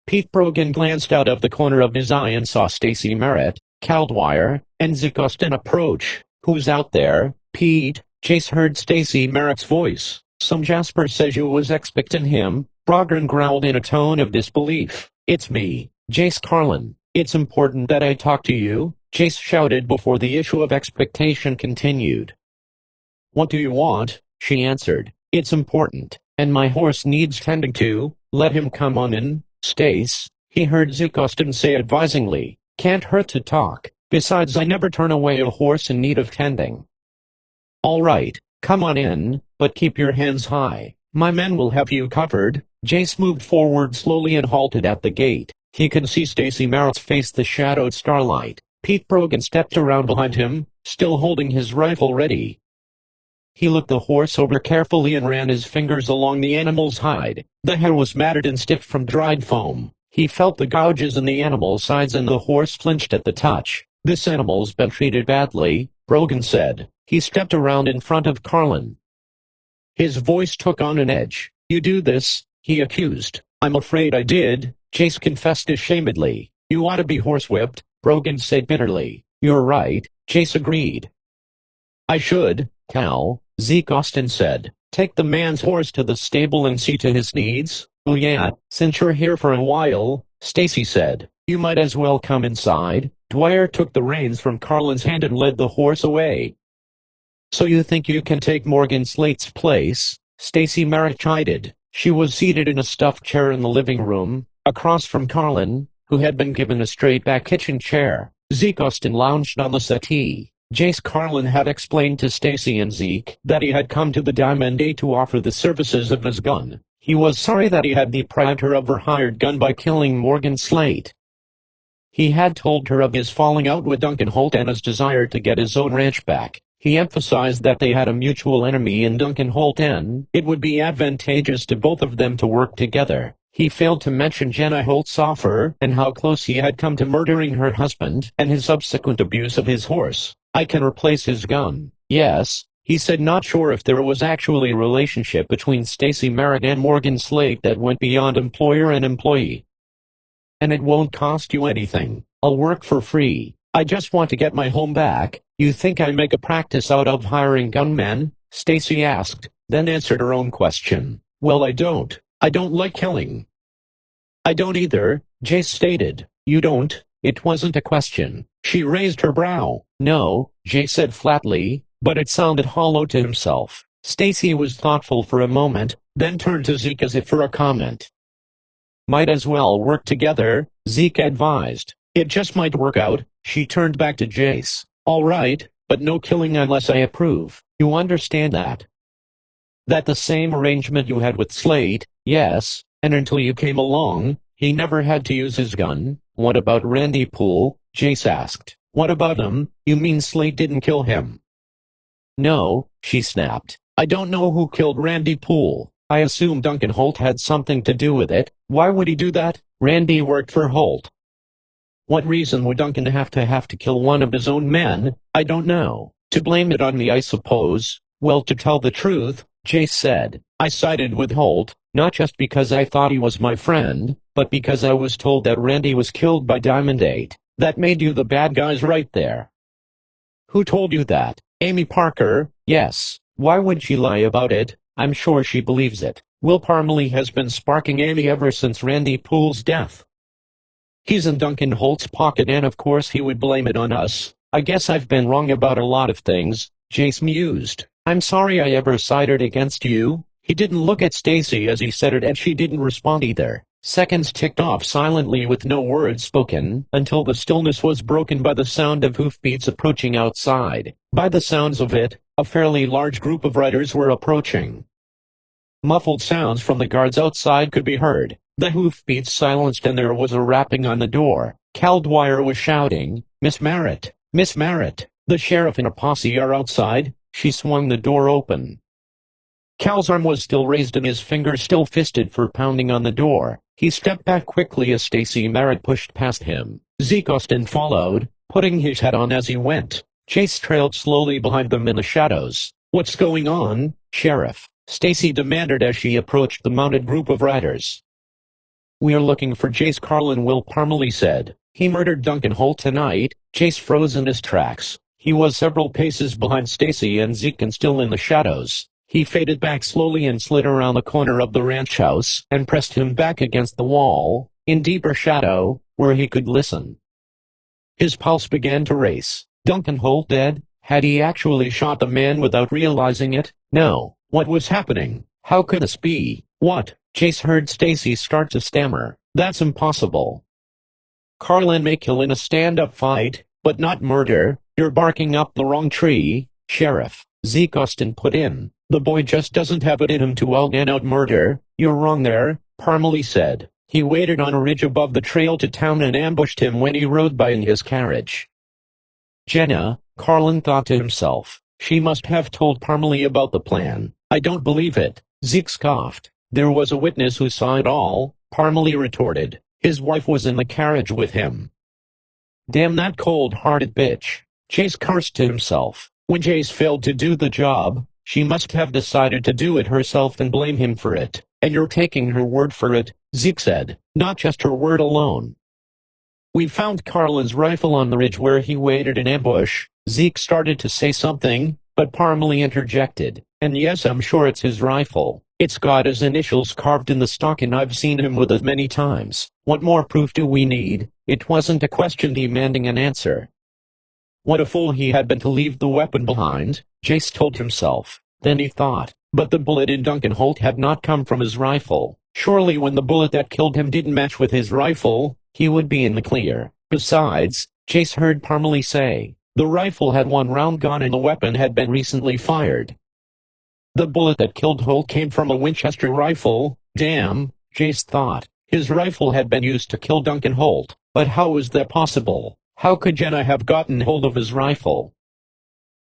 Pete Brogan glanced out of the corner of his eye and saw Stacy Merritt, Caldwire, and Zeke Austin approach. "Who's out there, Pete?" Jace heard Stacy Merritt's voice. "Some Jasper says you was expecting him," Brogan growled in a tone of disbelief. "It's me, Jace Carlin. It's important that I talk to you," Jace shouted before the issue of expectation continued. "What do you want?" she answered. "It's important, and my horse needs tending to. Let him come on in, Stace," he heard Zeke Austin say advisingly. "Can't hurt to talk. Besides, I never turn away a horse in need of tending." "All right, come on in, but keep your hands high. My men will have you covered." Jace moved forward slowly and halted at the gate. He could see Stacy Merritt's face the shadowed starlight. Pete Brogan stepped around behind him, still holding his rifle ready. He looked the horse over carefully and ran his fingers along the animal's hide. The hair was matted and stiff from dried foam. He felt the gouges in the animal's sides and the horse flinched at the touch. "This animal's been treated badly," Brogan said. He stepped around in front of Carlin. His voice took on an edge. "You do this?" he accused. "I'm afraid I did," Jace confessed ashamedly. "You ought to be horsewhipped," Brogan said bitterly. "You're right," Jace agreed. "I should, Cal," Zeke Austin said. "Take the man's horse to the stable and see to his needs." "Oh yeah, since you're here for a while," Stacy said. "You might as well come inside." Dwyer took the reins from Carlin's hand and led the horse away. "So you think you can take Morgan Slate's place?" Stacy Merritt chided. She was seated in a stuffed chair in the living room, across from Carlin, who had been given a straight-back kitchen chair. Zeke Austin lounged on the settee. Jace Carlin had explained to Stacy and Zeke that he had come to the Diamond 8 to offer the services of his gun. He was sorry that he had deprived her of her hired gun by killing Morgan Slate. He had told her of his falling out with Duncan Holt and his desire to get his own ranch back. He emphasized that they had a mutual enemy in Duncan Holt and it would be advantageous to both of them to work together. He failed to mention Jenna Holt's offer and how close he had come to murdering her husband and his subsequent abuse of his horse. I can replace his gun. Yes, he said, not sure if there was actually a relationship between Stacy Merritt and Morgan Slate that went beyond employer and employee. And it won't cost you anything. I'll work for free. I just want to get my home back. You think I make a practice out of hiring gunmen? Stacy asked, then answered her own question. Well, I don't. I don't like killing. I don't either, Jace stated. You don't? It wasn't a question. She raised her brow. No, Jace said flatly, but it sounded hollow to himself. Stacy was thoughtful for a moment, then turned to Zeke as if for a comment. Might as well work together, Zeke advised. It just might work out. She turned back to Jace. All right, but no killing unless I approve. You understand that? That the same arrangement you had with Slate? Yes, and until you came along, he never had to use his gun. What about Randy Poole? Jace asked. What about him? You mean Slate didn't kill him? No, she snapped. I don't know who killed Randy Poole. I assume Duncan Holt had something to do with it. Why would he do that? Randy worked for Holt. What reason would Duncan have to kill one of his own men? I don't know. To blame it on me, I suppose. Well, to tell the truth, Jace said, I sided with Holt, not just because I thought he was my friend, but because I was told that Randy was killed by Diamond 8. That made you the bad guys right there. Who told you that? Amy Parker? Yes. Why would she lie about it? I'm sure she believes it. Will Parmalee has been sparking Amy ever since Randy Poole's death. He's in Duncan Holt's pocket and of course he would blame it on us. I guess I've been wrong about a lot of things, Jace mused. I'm sorry I ever sided against you. He didn't look at Stacy as he said it and she didn't respond either. Seconds ticked off silently with no words spoken, until the stillness was broken by the sound of hoofbeats approaching outside. By the sounds of it, a fairly large group of riders were approaching. Muffled sounds from the guards outside could be heard. The hoofbeats silenced and there was a rapping on the door. Cal Dwyer was shouting, Miss Merritt! Miss Merritt! The sheriff and a posse are outside. She swung the door open. Cal's arm was still raised and his fingers still fisted for pounding on the door. He stepped back quickly as Stacy Merritt pushed past him. Zeke Austin followed, putting his hat on as he went. Jace trailed slowly behind them in the shadows. What's going on, Sheriff? Stacy demanded as she approached the mounted group of riders. We are looking for Jace Carlin, Will Parmalee said. He murdered Duncan Holt tonight. Jace froze in his tracks. He was several paces behind Stacy and Zeke and still in the shadows. He faded back slowly and slid around the corner of the ranch house and pressed him back against the wall, in deeper shadow, where he could listen. His pulse began to race. Duncan Holt dead? Had he actually shot the man without realizing it? No. What was happening? How could this be? What? Jace heard Stacy start to stammer. That's impossible. Carlin may kill in a stand-up fight, but not murder. You're barking up the wrong tree, Sheriff. Zeke Austin put in. The boy just doesn't have it in him to out-and-out murder. You're wrong there, Parmalee said. He waited on a ridge above the trail to town and ambushed him when he rode by in his carriage. Jenna, Carlin thought to himself. She must have told Parmalee about the plan. I don't believe it. Zeke scoffed. There was a witness who saw it all, Parmalee retorted. His wife was in the carriage with him. Damn that cold-hearted bitch. Jace cursed to himself. When Jace failed to do the job, she must have decided to do it herself and blame him for it. And you're taking her word for it, Zeke said. Not just her word alone. We found Carlin's rifle on the ridge where he waited in ambush. Zeke started to say something, but Parmalee interjected. And yes, I'm sure it's his rifle. It's got his initials carved in the stock and I've seen him with it many times. What more proof do we need? It wasn't a question demanding an answer. What a fool he had been to leave the weapon behind, Jace told himself. Then he thought, but the bullet in Duncan Holt had not come from his rifle. Surely when the bullet that killed him didn't match with his rifle, he would be in the clear. Besides, Jace heard Parmalee say, the rifle had one round gone and the weapon had been recently fired. The bullet that killed Holt came from a Winchester rifle. Damn, Jace thought. His rifle had been used to kill Duncan Holt, but how was that possible? How could Jenna have gotten hold of his rifle?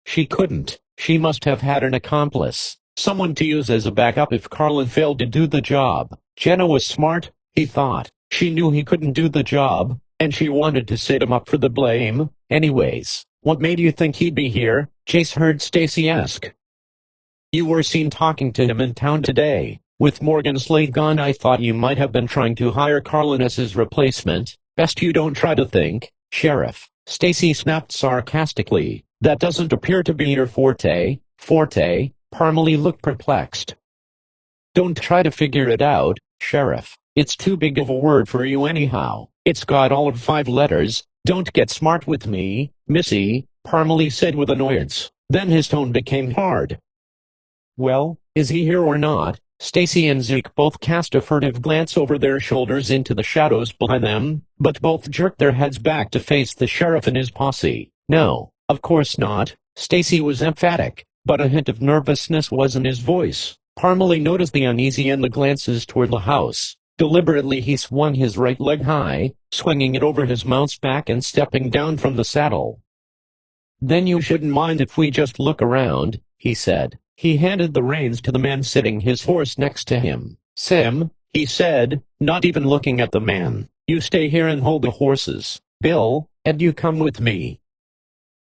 She couldn't. She must have had an accomplice, someone to use as a backup if Carlin failed to do the job. Jenna was smart, he thought. She knew he couldn't do the job, and she wanted to set him up for the blame. Anyways, what made you think he'd be here? Jace heard Stacy ask. You were seen talking to him in town today. With Morgan Slade gone, I thought you might have been trying to hire Carlin as his replacement. Best you don't try to think, Sheriff. Stacy snapped sarcastically. That doesn't appear to be your forte. Forte? Parmalee looked perplexed. Don't try to figure it out, Sheriff. It's too big of a word for you anyhow. It's got all of 5 letters. Don't get smart with me, Missy, Parmalee said with annoyance. Then his tone became hard. Well, is he here or not? Stacy and Zeke both cast a furtive glance over their shoulders into the shadows behind them, but both jerked their heads back to face the sheriff and his posse. No, of course not. Stacy was emphatic, but a hint of nervousness was in his voice. Parmalee noticed the uneasy and the glances toward the house. Deliberately he swung his right leg high, swinging it over his mount's back and stepping down from the saddle. Then you shouldn't mind if we just look around, he said. He handed the reins to the man sitting his horse next to him. Sim, he said, not even looking at the man, you stay here and hold the horses. Bill, and you come with me.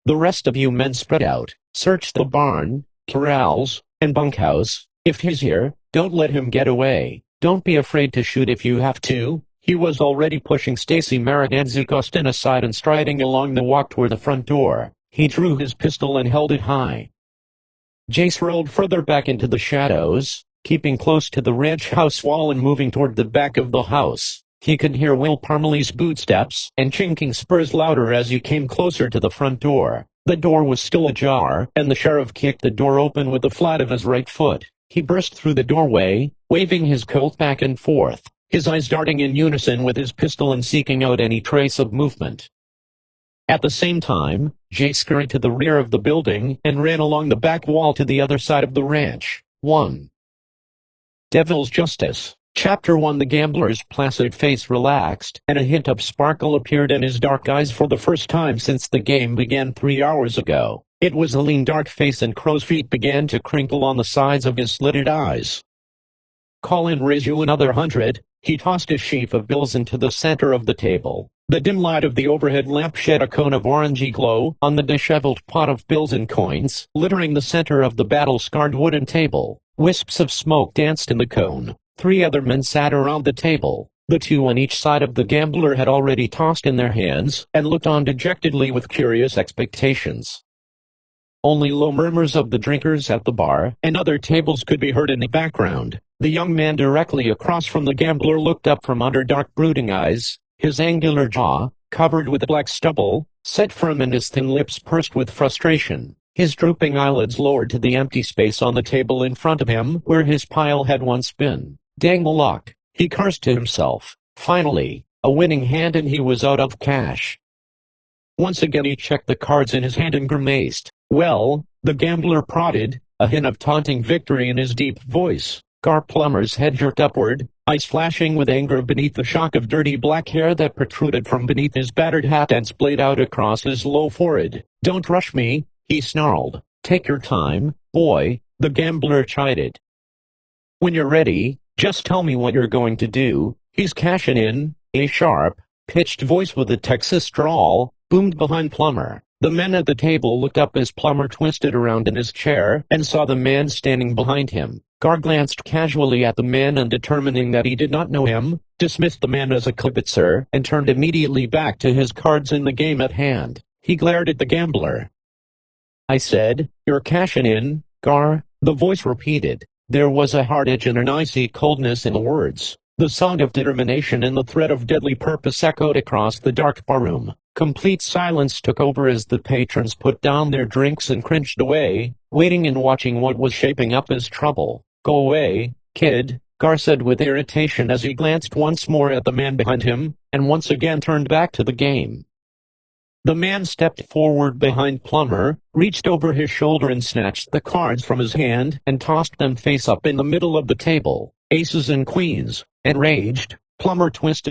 The rest of you men spread out, search the barn, corrals, and bunkhouse. If he's here, don't let him get away. Don't be afraid to shoot if you have to. He was already pushing Stacy Merritt and Zeke Austin aside and striding along the walk toward the front door. He drew his pistol and held it high. Jace rolled further back into the shadows, keeping close to the ranch house wall and moving toward the back of the house. He could hear Will Parmalee's bootsteps and chinking spurs louder as he came closer to the front door. The door was still ajar, and the sheriff kicked the door open with the flat of his right foot. He burst through the doorway, waving his Colt back and forth, his eyes darting in unison with his pistol and seeking out any trace of movement. At the same time, Jay scurried to the rear of the building and ran along the back wall to the other side of the ranch. 1. Devil's Justice. Chapter 1. The gambler's placid face relaxed, and a hint of sparkle appeared in his dark eyes for the first time since the game began 3 hours ago. It was a lean dark face, and crow's feet began to crinkle on the sides of his slitted eyes. Colin, raise you another 100. He tossed a sheaf of bills into the center of the table. The dim light of the overhead lamp shed a cone of orangey glow on the disheveled pot of bills and coins, littering the center of the battle-scarred wooden table. Wisps of smoke danced in the cone. 3 other men sat around the table. The 2 on each side of the gambler had already tossed in their hands, and looked on dejectedly with curious expectations. Only low murmurs of the drinkers at the bar and other tables could be heard in the background. The young man directly across from the gambler looked up from under dark brooding eyes, his angular jaw, covered with black stubble, set firm and his thin lips pursed with frustration. His drooping eyelids lowered to the empty space on the table in front of him where his pile had once been. Dang the luck, he cursed to himself. Finally, a winning hand and he was out of cash. Once again he checked the cards in his hand and grimaced. Well, the gambler prodded, a hint of taunting victory in his deep voice. Gar Plummer's head jerked upward, eyes flashing with anger beneath the shock of dirty black hair that protruded from beneath his battered hat and splayed out across his low forehead. Don't rush me, he snarled. Take your time, boy, the gambler chided. When you're ready, just tell me what you're going to do. He's cashing in. A sharp, pitched voice with a Texas drawl boomed behind Plummer. The men at the table looked up as Plummer twisted around in his chair and saw the man standing behind him. Gar glanced casually at the man and, determining that he did not know him, dismissed the man as a kibitzer and turned immediately back to his cards in the game at hand. He glared at the gambler. I said, you're cashing in, Gar, the voice repeated. There was a hard edge and an icy coldness in the words. The sound of determination and the threat of deadly purpose echoed across the dark barroom. Complete silence took over as the patrons put down their drinks and cringed away, waiting and watching what was shaping up as trouble. Go away, kid, Gar said with irritation as he glanced once more at the man behind him, and once again turned back to the game. The man stepped forward behind Plumber, reached over his shoulder and snatched the cards from his hand and tossed them face up in the middle of the table, aces and queens. Enraged, Plumber twisted